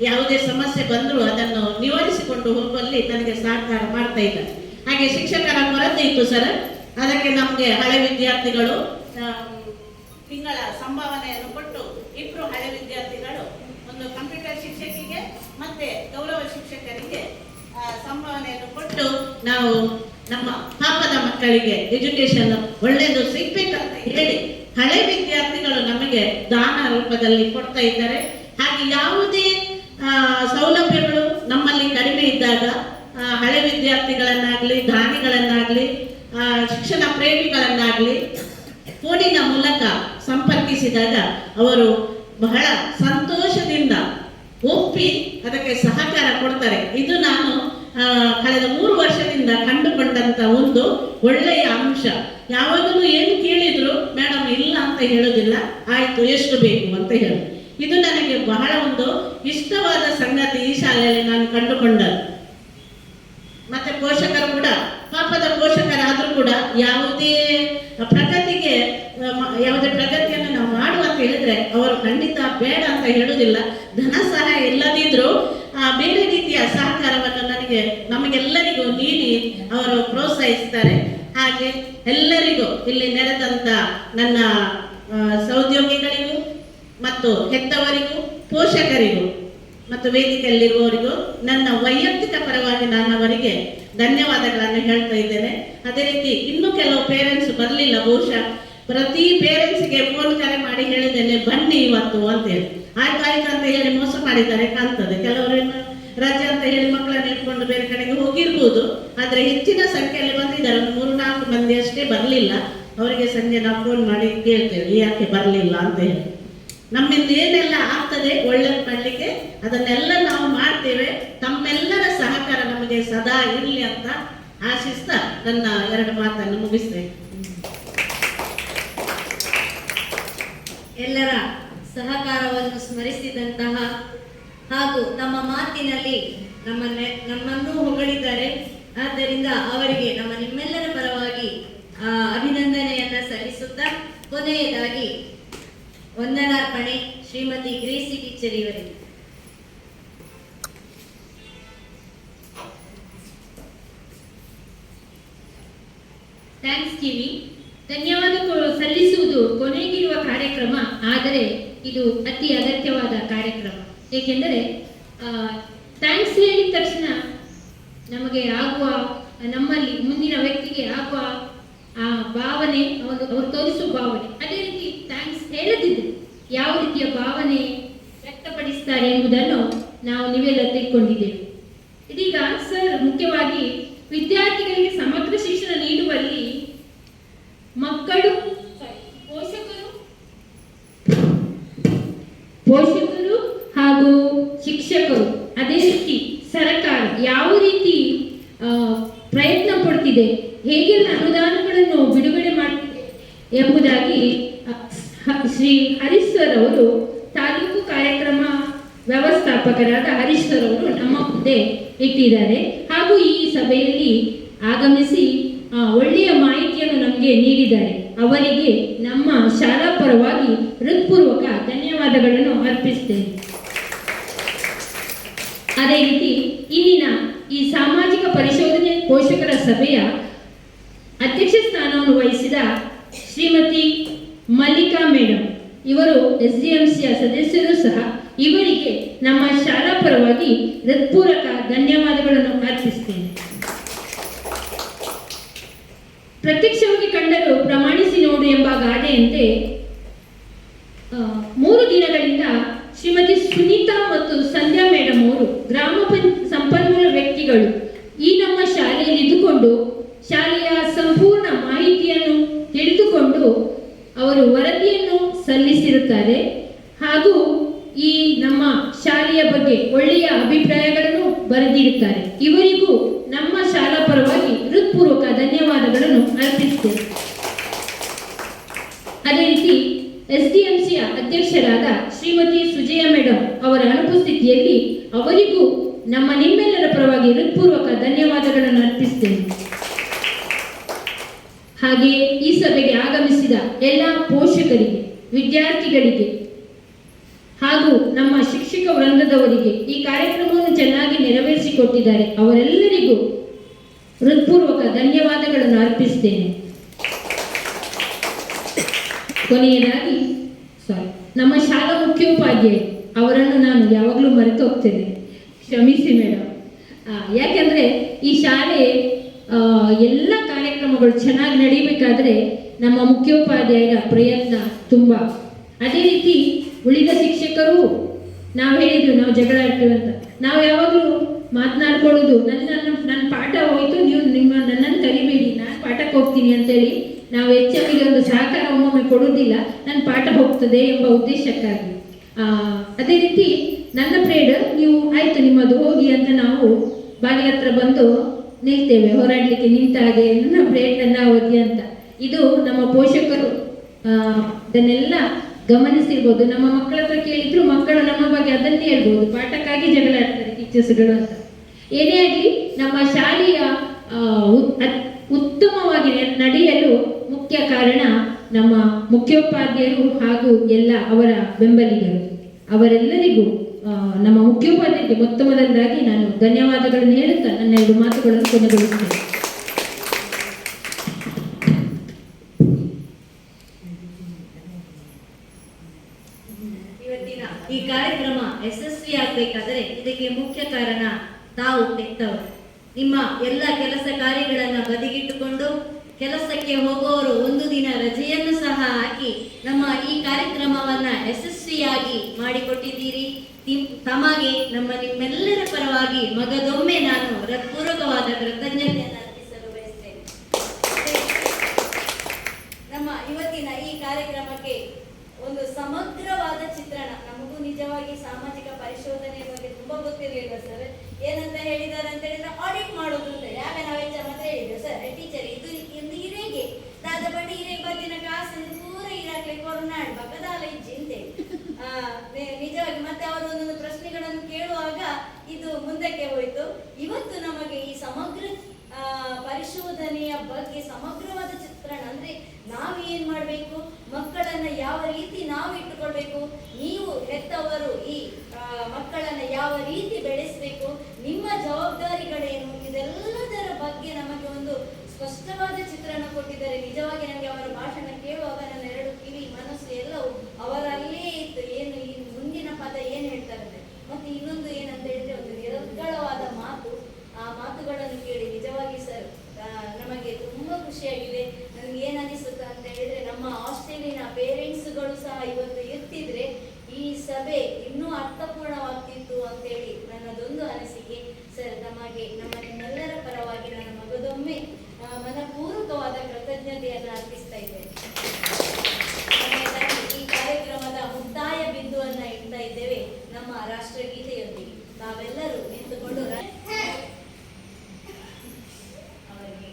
ಯಾವುದೇ ಸಮಸ್ಯೆ ಬಂದರೂ ಅದನ್ನು ನಿವಾರಿಸಿಕೊಂಡು ಹೋಗುವಲ್ಲಿ ನನಗೆ ಸಹಕಾರ ಮಾಡ್ತಾ ಇದ್ದಾರೆ. ಹಾಗೆ ಶಿಕ್ಷಕರ ಕೊರತೆ ಇತ್ತು ಸರ್, ಅದಕ್ಕೆ ನಮಗೆ ಹಳೆ ವಿದ್ಯಾರ್ಥಿಗಳು ತಿಂಗಳ ಸಂಭಾವನೆಯನ್ನು ಕೊಟ್ಟು 2 ಹಳೆ ವಿದ್ಯಾರ್ಥಿಗಳು, ಒಂದು ಕಂಪ್ಯೂಟರ್ ಶಿಕ್ಷಕಿಗೆ ಮತ್ತೆ ಗೌರವ ಶಿಕ್ಷಕರಿಗೆ ಸಂಭಾವನೆಯನ್ನು ಕೊಟ್ಟು ನಾವು ನಮ್ಮ ಪಾಪದ ಮಕ್ಕಳಿಗೆ ಎಜುಕೇಶನ್ ಒಳ್ಳೆಯದು ಸಿಗ್ಬೇಕಂತ ಹೇಳಿ ಹಳೆ ವಿದ್ಯಾರ್ಥಿಗಳು ನಮಗೆ ದಾನ ರೂಪದಲ್ಲಿ ಕೊಡ್ತಾ ಇದ್ದಾರೆ. ಹಾಗೆ ಯಾವುದೇ ಸೌಲಭ್ಯಗಳು ನಮ್ಮಲ್ಲಿ ಕಡಿಮೆ ಇದ್ದಾಗ ಹಳೆ ವಿದ್ಯಾರ್ಥಿಗಳನ್ನಾಗ್ಲಿ, ದಾನಿಗಳನ್ನಾಗ್ಲಿ, ಶಿಕ್ಷಣ ಪ್ರೇಮಿಗಳನ್ನಾಗ್ಲಿ ಫೋನಿನ ಮೂಲಕ ಸಂಪರ್ಕಿಸಿದಾಗ ಅವರು ಬಹಳ ಸಂತೋಷದಿಂದ ಒಪ್ಪಿ ಅದಕ್ಕೆ ಸಹಕಾರ ಕೊಡ್ತಾರೆ. ಇದು ನಾನು ಕಳೆದ 3 ವರ್ಷದಿಂದ ಕಂಡುಕೊಂಡಂತ ಒಂದು ಒಳ್ಳೆಯ ಅಂಶ. ಯಾವಾಗಲೂ ಏನು ಕೇಳಿದ್ರು ಮೇಡಮ್ ಇಲ್ಲ ಅಂತ ಹೇಳೋದಿಲ್ಲ, ಆಯ್ತು ಎಷ್ಟು ಬೇಕು ಅಂತ ಹೇಳಿ. ಇದು ನನಗೆ ಬಹಳ ಒಂದು ಇಷ್ಟವಾದ ಸಂಗತಿ ಈ ಶಾಲೆಯಲ್ಲಿ ನಾನು ಕಂಡುಕೊಂಡದ್ದು. ಮತ್ತೆ ಪೋಷಕರು ಕೂಡ ಪಾಪದ ಪೋಷಕರಾದ್ರೂ ಕೂಡ ಯಾವುದೇ ಪ್ರಗತಿಯನ್ನು ನಾವು ಮಾಡುವ ಅಂತ ಹೇಳಿದ್ರೆ ಅವರು ಖಂಡಿತ ಬೇಡ ಅಂತ ಹೇಳುವುದಿಲ್ಲ. ಧನ ಸಹಾಯ ಇಲ್ಲದಿದ್ರು ಬೇರೆ ರೀತಿಯ ಸಹಕಾರವನ್ನು ನಮಗೆಲ್ಲರಿಗೂ ನೀಡಿ ಅವರು ಪ್ರೋತ್ಸಾಹಿಸ್ತಾರೆ. ಹಾಗೆ ಎಲ್ಲರಿಗೂ ಇಲ್ಲಿ ನೆರೆದಂತ ನನ್ನ ಸಹೋದ್ಯೋಗಿಗಳಿಗೂ ಮತ್ತು ಹೆತ್ತವರಿಗೂ ಪೋಷಕರಿಗೂ ಮತ್ತು ವೇದಿಕೆಯಲ್ಲಿರುವವರಿಗೂ ನನ್ನ ವೈಯಕ್ತಿಕ ಪರವಾಗಿ ನಾನು ಅವರಿಗೆ ಧನ್ಯವಾದಗಳನ್ನು ಹೇಳ್ತಾ ಇದ್ದೇನೆ. ಅದೇ ರೀತಿ ಇನ್ನೂ ಕೆಲವು ಪೇರೆಂಟ್ಸ್ ಬರಲಿಲ್ಲ, ಬಹುಶಃ ಪ್ರತಿ ಪೇರೆಂಟ್ಸ್ಗೆ ಫೋನ್ ಕರೆ ಮಾಡಿ ಹೇಳಿದ್ದೇನೆ ಬನ್ನಿ ಇವತ್ತು ಅಂತ ಹೇಳಿ. ಆಯ್ತು ಅಂತ ಹೇಳಿ ಮೋಸ ಮಾಡಿದ್ದಾರೆ ಕಾಣ್ತದೆ. ಕೆಲವರು ರಜೆ ಅಂತ ಹೇಳಿ ಮಕ್ಕಳನ್ನ ಇಟ್ಕೊಂಡು ಬೇರೆ ಕಡೆಗೆ ಹೋಗಿರ್ಬೋದು, ಆದ್ರೆ ಹೆಚ್ಚಿನ ಸಂಖ್ಯೆಯಲ್ಲಿ ಬಂದಿದ್ದಾರೆ. 3-4 ಮಂದಿ ಅಷ್ಟೇ ಬರಲಿಲ್ಲ. ಅವರಿಗೆ ಸಂಜೆ ನಾವು ಫೋನ್ ಮಾಡಿ ಕೇಳ್ತೇವೆ ಯಾಕೆ ಬರಲಿಲ್ಲ ಅಂತ ಹೇಳಿ. ನಮ್ಮಿಂದ ಏನೆಲ್ಲ ಆಗ್ತದೆ ಒಳ್ಳೆದು ಮಾಡಲಿಕ್ಕೆ ಅದನ್ನೆಲ್ಲ ನಾವು ಮಾಡ್ತೇವೆ. ತಮ್ಮೆಲ್ಲರ ಸಹಕಾರ ನಮಗೆ ಸದಾ ಇರಲಿ ಅಂತ ಆಶಿಸ್ತಾ ನನ್ನ 2 ಮಾತನ್ನು ಮುಗಿಸ್ತೇನೆ. ಎಲ್ಲರ ಸಹಕಾರವನ್ನು ಸ್ಮರಿಸಿದಂತಹ ಹಾಗೂ ತಮ್ಮ ಮಾತಿನಲ್ಲಿ ನಮ್ಮನ್ನು ಹೊಗಳಿದ್ದಾರೆ. ಆದ್ದರಿಂದ ಅವರಿಗೆ ನಿಮ್ಮೆಲ್ಲರ ಪರವಾಗಿ ಶ್ರೀಮತಿ ಗ್ರೇಸಿ ಟೀಚರ್ ಇವರಿಗೆ. ಥ್ಯಾಂಕ್ಸ್ ಕಿವಿ. ಧನ್ಯವಾದಗಳು ಸಲ್ಲಿಸುವುದು ಕೊನೆಗಿರುವ ಕಾರ್ಯಕ್ರಮ, ಆದರೆ ಇದು ಅತಿ ಅಗತ್ಯವಾದ ಕಾರ್ಯಕ್ರಮ. ಏಕೆಂದರೆ ಥ್ಯಾಂಕ್ಸ್ ಹೇಳಿದ ತಕ್ಷಣ ನಮಗೆ ಆಗುವ, ನಮ್ಮಲ್ಲಿ ಮುಂದಿನ ವ್ಯಕ್ತಿಗೆ ಆಗುವ ಆ ಭಾವನೆ, ಅವರು ತೋರಿಸುವ ಭಾವನೆ, ಅದೇ ರೀತಿ ಥ್ಯಾಂಕ್ಸ್ ಹೇಳದಿದ್ದರೆ ಯಾವ ರೀತಿಯ ಭಾವನೆ ವ್ಯಕ್ತಪಡಿಸ್ತಾರೆ ಎಂಬುದನ್ನು ನಾವು ನೀವೆಲ್ಲ ತಿಳ್ಕೊಂಡಿದ್ದೇವೆ. ಇದೀಗ ಸರ್ ಮುಖ್ಯವಾಗಿ ವಿದ್ಯಾರ್ಥಿಗಳಿಗೆ ಸಮಗ್ರ ಶಿಕ್ಷಣ ನೀಡುವಲ್ಲಿ ಪೋಷಕರು ಹಾಗೂ ಶಿಕ್ಷಕರು, ಅದೇ ರೀತಿ ಸರ್ಕಾರ ಯಾವ ರೀತಿ ಪ್ರಯತ್ನ ಪಡ್ತಿದೆ, ಹೇಗೆಲ್ಲ ಅನುದಾನಗಳನ್ನು ಬಿಡುಗಡೆ ಮಾಡ್ತಿದೆ ಎಂಬುದಾಗಿ ಶ್ರೀ ಹರೀಶ್ ಸರ್ ಅವರು, ತಾಲೂಕು ಕಾರ್ಯಕ್ರಮ ವ್ಯವಸ್ಥಾಪಕರಾದ ಹರೀಶ್ ಸರ್ ಅವರು ನಮ್ಮ ಮುಂದೆ ಇಟ್ಟಿದ್ದಾರೆ. ಹಾಗೂ ಈ ಸಭೆಯಲ್ಲಿ ಆಗಮಿಸಿ ಒಳ್ಳೆಯ ಮಾಹಿತಿಯನ್ನು ನಮಗೆ ನೀಡಿದ್ದಾರೆ. ಅವರಿಗೆ ನಮ್ಮ ಶಾಲಾ ಪರವಾಗಿ ಹೃತ್ಪೂರ್ವಕ ಧನ್ಯವಾದಗಳನ್ನು ಅರ್ಪಿಸುತ್ತೇನೆ. ಅದೇ ರೀತಿ ಇಂದಿನ ಈ ಸಾಮಾಜಿಕ ಪರಿಶೋಧನೆ ಪೋಷಕರ ಸಭೆಯ ಅಧ್ಯಕ್ಷ ಸ್ಥಾನವನ್ನು ವಹಿಸಿದ ಶ್ರೀಮತಿ ಮಲ್ಲಿಕಾ ಮೇಡಮ್, ಇವರು SDMCಯ ಸದಸ್ಯರು ಸಹ. ಇವರಿಗೆ ನಮ್ಮ ಶಾಲಾ ಪರವಾಗಿ ಹೃತ್ಪೂರ್ವಕ ಧನ್ಯವಾದಗಳನ್ನು ಅರ್ಪಿಸುತ್ತೇನೆ. ಪ್ರತ್ಯಕ್ಷವಾಗಿ ಕಂಡರೂ ಪ್ರಮಾಣಿಸಿ ನೋಡು ಎಂಬ ಗಾದೆಯಂತೆ 3 ದಿನಗಳಿಂದ ಶ್ರೀಮತಿ ಸುನೀತಾ ಮತ್ತು ಸಂಧ್ಯಾ ಮೇಡಮ್ ಅವರು ಗ್ರಾಮ ಸಂಪನ್ಮೂಲ ವ್ಯಕ್ತಿಗಳು ಈ ನಮ್ಮ ಶಾಲೆಯಲ್ಲಿ ಇದ್ದುಕೊಂಡು ಶಾಲೆಯ ಸಂಪೂರ್ಣ ಮಾಹಿತಿಯನ್ನು ತಿಳಿದುಕೊಂಡು ಅವರು ವರದಿಯನ್ನು ಸಲ್ಲಿಸಿರುತ್ತಾರೆ. ಹಾಗೂ ಈ ನಮ್ಮ ಶಾಲೆಯ ಬಗ್ಗೆ ಒಳ್ಳೆಯ ಅಭಿಪ್ರಾಯಗಳನ್ನು ಬರೆದಿರುತ್ತಾರೆ. ಇವರಿಗೂ ನಮ್ಮ ಶಾಲಾ ಪರವಾಗಿ ಹೃತ್ಪೂರ್ವಕ ಧನ್ಯವಾದಗಳನ್ನು ಅರ್ಪಿಸುತ್ತೇವೆ. ಅದೇ ರೀತಿ SDMCಯ ಅಧ್ಯಕ್ಷರಾದ ಶ್ರೀಮತಿ ಸುಜಯ ಮೇಡಮ್ ಅವರ ಅನುಪಸ್ಥಿತಿಯಲ್ಲಿ ಅವರಿಗೂ ನಿಮ್ಮೆಲ್ಲರ ಪರವಾಗಿ ಹೃತ್ಪೂರ್ವಕ ಧನ್ಯವಾದಗಳನ್ನು ಅರ್ಪಿಸುತ್ತೇನೆ. ಹಾಗೆಯೇ ಈ ಸಭೆಗೆ ಆಗಮಿಸಿದ ಎಲ್ಲ ಪೋಷಕರಿಗೆ, ವಿದ್ಯಾರ್ಥಿಗಳಿಗೆ ಹಾಗೂ ನಮ್ಮ ಶಿಕ್ಷಕ ವೃಂದದವರಿಗೆ ಈ ಕಾರ್ಯಕ್ರಮವನ್ನು ಚೆನ್ನಾಗಿ ನೆರವೇರಿಸಿಕೊಟ್ಟಿದ್ದಾರೆ. ಅವರೆಲ್ಲರಿಗೂ ಹೃತ್ಪೂರ್ವಕ ಧನ್ಯವಾದಗಳನ್ನು ಅರ್ಪಿಸುತ್ತೇನೆ. ಕೊನೆಯದಾಗಿ ನಮ್ಮ ಶಾಲಾ ಮುಖ್ಯೋಪಾಧ್ಯಾಯರು, ಅವರನ್ನು ನಾನು ಯಾವಾಗಲೂ ಮರೆತು ಹೋಗ್ತೇನೆ, ಕ್ಷಮಿಸಿ ಮೇಡಮ್. ಯಾಕೆಂದರೆ ಈ ಶಾಲೆ ಎಲ್ಲ ಕಾರ್ಯಕ್ರಮಗಳು ಚೆನ್ನಾಗಿ ನಡೀಬೇಕಾದ್ರೆ ನಮ್ಮ ಮುಖ್ಯೋಪಾಧ್ಯಾಯರ ಪ್ರಯತ್ನ ತುಂಬ. ಅದೇ ರೀತಿ ಉಳಿದ ಶಿಕ್ಷಕರು, ನಾವು ಹೇಳಿದ್ವಿ ನಾವು ಜಗಳ ಆಡ್ತೀವಿ ಅಂತ, ನಾವು ಯಾವಾಗಲೂ ಮಾತನಾಡ್ಕೊಳ್ಳೋದು, ನನ್ನ ಪಾಠ ಹೋಯಿತು, ನೀವು ನನ್ನನ್ನು ಕರಿಬೇಡಿ, ನಾನು ಪಾಠಕ್ಕೆ ಹೋಗ್ತೀನಿ ಅಂತೇಳಿ ನಾವು ಹೆಚ್ಚಾಗಿ ಒಂದು ಸಹಕಾರ ಒಮ್ಮೊಮ್ಮೆ ಕೊಡೋದಿಲ್ಲ, ನನ್ನ ಪಾಠ ಹೋಗ್ತದೆ ಎಂಬ ಉದ್ದೇಶಕ್ಕಾಗಿ. ಅದೇ ರೀತಿ ನನ್ನ ಪ್ರೇಡ್, ನೀವು ಆಯಿತು ನಿಮ್ಮದು ಹೋಗಿ ಅಂತ ನಾವು ಬಾಗಿಲ ಹತ್ರ ಬಂದು ನಿಲ್ತೇವೆ, ಹೋರಾಡಲಿಕ್ಕೆ ನಿಂತ ಹಾಗೆ ನನ್ನ ಪ್ರೇಡ್ ನನ್ನ ಅವಧಿ ಅಂತ. ಇದು ನಮ್ಮ ಪೋಷಕರು ಅದನ್ನೆಲ್ಲ ಗಮನಿಸಿರ್ಬೋದು. ನಮ್ಮ ಮಕ್ಕಳ ಹತ್ರ ಕೇಳಿದ್ರು ಮಕ್ಕಳು ನಮ್ಮ ಬಗ್ಗೆ ಅದನ್ನೇ ಹೇಳ್ಬೋದು, ಪಾಠಕ್ಕಾಗಿ ಜಗಳ ಆಡ್ತಾರೆ ಟೀಚರ್ಸ್ಗಳು ಅಂತ. ಏನೇ ಆಗಲಿ ನಮ್ಮ ಶಾಲೆಯ ಉತ್ತಮವಾಗಿ ನಡೆಯಲು ಮುಖ್ಯ ಕಾರಣ ನಮ್ಮ ಮುಖ್ಯೋಪಾಧ್ಯಾಯರು ಹಾಗೂ ಎಲ್ಲ ಅವರ ಬೆಂಬಲಿಗರು. ಅವರೆಲ್ಲರಿಗೂ ನಮ್ಮ ಮುಖ್ಯೋಪಾಧ್ಯಾಯರಿಗೆ ಮೊದಲನೇದಾಗಿ ನಾನು ಧನ್ಯವಾದಗಳನ್ನು ಹೇಳುತ್ತಾ ನನ್ನ 2 ಮಾತುಗಳನ್ನು ಕೊನೆಗೊಳಿಸುತ್ತೇನೆ. ಇವತ್ತಿನ ಈ ಕಾರ್ಯಕ್ರಮ ಯಶಸ್ವಿಯಾಗಬೇಕಾದರೆ ಇದಕ್ಕೆ ಮುಖ್ಯ ಕಾರಣ ತಾವು ಹೆತ್ತವರು. ನಿಮ್ಮ ಎಲ್ಲ ಕೆಲಸ ಕಾರ್ಯಗಳನ್ನು ಬದಿಗಿಟ್ಟುಕೊಂಡು ಕೆಲಸಕ್ಕೆ ಹೋಗುವವರು ಒಂದು ದಿನ ರಜೆಯನ್ನು ಸಹ ಹಾಕಿ ನಮ್ಮ ಈ ಕಾರ್ಯಕ್ರಮವನ್ನ ಯಶಸ್ವಿಯಾಗಿ ಮಾಡಿಕೊಟ್ಟಿದ್ದೀರಿ. ತಮಗೆ ನಿಮ್ಮೆಲ್ಲರ ಪರವಾಗಿ ಮಗದೊಮ್ಮೆ ನಾನು ಹೃತ್ಪೂರ್ವಕವಾದ ಕೃತಜ್ಞತೆಯನ್ನು ಅರ್ಪಿಸಲು ಬಯಸ್ತೇನೆ. ನಮ್ಮ ಇವತ್ತಿನ ಈ ಕಾರ್ಯಕ್ರಮಕ್ಕೆ ಒಂದು ಸಮಗ್ರವಾದ ಚಿತ್ರಣ, ನಮಗೂ ನಿಜವಾಗಿ ಸಾಮಾಜಿಕ ಪರಿಶೋಧನೆಯ ಬಗ್ಗೆ ತುಂಬಾ ಗೊತ್ತಿರಲಿಲ್ಲ ಸರ್. ಏನಂತ ಹೇಳಿದ್ದಾರೆ ಅಂತ ಹೇಳಿದ್ರೆ ಆಡಿಟ್ ಮಾಡೋದು ಅಂತ ಹೇಳಿ, ಆಗ ನಾವು ಎಕ್ಸಾಮ್ ಅಂತ ಹೇಳಿದ್ದೆ ಸರ್, ಟೀಚರ್ ಇದು ಇರೇಗೆ ದಾದ ಬಡ್ಡಿ ಇರೇ ಬದಿನ ಕಾಸು ಪೂರ ಇರಾಕ್ಲೆ ಕೊರೋನಾ ಬಗದಾಲ ಚಿಂತೆ ನಿಜವಾಗಿ. ಮತ್ತೆ ಅವರು ಒಂದೊಂದು ಪ್ರಶ್ನೆಗಳನ್ನು ಕೇಳುವಾಗ ಇದು ಮುಂದಕ್ಕೆ ಹೋಯಿತು. ಇವತ್ತು ನಮಗೆ ಈ ಸಮಗ್ರ ಪರಿಶೋಧನೆಯ ಬಗ್ಗೆ ಸಮಗ್ರವಾದ ಚಿತ್ರಣ, ಅಂದ್ರೆ ನಾವು ಏನ್ ಮಾಡ್ಬೇಕು, ಮಕ್ಕಳ ಮಕ್ಕಳನ್ನ ಯಾವ ರೀತಿ ನಾವು ಇಟ್ಟುಕೊಳ್ಬೇಕು, ನೀವು ಹೆತ್ತವರು ಈ ಮಕ್ಕಳನ್ನ ಯಾವ ರೀತಿ ಬೆಳೆಸಬೇಕು, ನಿಮ್ಮ ಜವಾಬ್ದಾರಿಗಳೇನು, ಇದೆಲ್ಲದರ ಬಗ್ಗೆ ನಮಗೆ ಒಂದು ಸ್ಪಷ್ಟವಾದ ಚಿತ್ರಣ ಕೊಟ್ಟಿದ್ದಾರೆ. ನಿಜವಾಗಿ ನನಗೆ ಅವರ ಭಾಷಣ ಕೇಳುವಾಗ ನನ್ನ ಎರಡು ಕಿವಿ ಮನಸ್ಸು ಎಲ್ಲವೂ ಅವರಲ್ಲೇ ಇತ್ತು. ಏನು ಈ ಮುಂದಿನ ಪದ ಏನು ಹೇಳ್ತಾರೆ, ಮತ್ತೆ ಇನ್ನೊಂದು ಏನಂತ ಹೇಳಿದ್ರೆ ಒಂದು ನಿರರ್ಗಳವಾದ ಮಾತು. ಆ ಮಾತುಗಳನ್ನು ಕೇಳಿ ನಿಜವಾಗಿ ಸರ್ ನಮಗೆ ತುಂಬಾ ಖುಷಿಯಾಗಿದೆ. ನನಗೆ ಏನು ಅನಿಸುತ್ತೆ ಅಂತ ಹೇಳಿದ್ರೆ, ನಮ್ಮ ಆಸ್ಟ್ರೇಲಿಯನ್ ಪೇರೆಂಟ್ಸ್ಗಳು ಸಹ ಇವತ್ತು ಇರ್ತಿದ್ರೆ ಈ ಸಭೆ ಇನ್ನೂ ಅರ್ಥಪೂರ್ಣವಾಗ್ತಿತ್ತು ಅಂತೇಳಿ ನನ್ನದೊಂದು ಅನಿಸಿಕೆ. ಸರ್ ನಮಗೆ ನಮ್ಮ ನಿಮ್ಮೆಲ್ಲರ ಪರವಾಗಿ ನನ್ನ ಮಗದೊಮ್ಮೆ ಮನಪೂರ್ವಕವಾದ ಕೃತಜ್ಞತೆಯನ್ನು ಅರ್ಪಿಸ್ತಾ ಇದ್ದೇನೆ. ಈ ಕಾರ್ಯಕ್ರಮದ ಮುಕ್ತಾಯ ಬಿಂದುವನ್ನ ಇಡ್ತಾ ಇದ್ದೇವೆ ನಮ್ಮ ರಾಷ್ಟ್ರಗೀತೆಯೊಂದಿಗೆ. ನಾವೆಲ್ಲರೂ ನಿಂತುಕೊಂಡು ಅವರಿಗೆ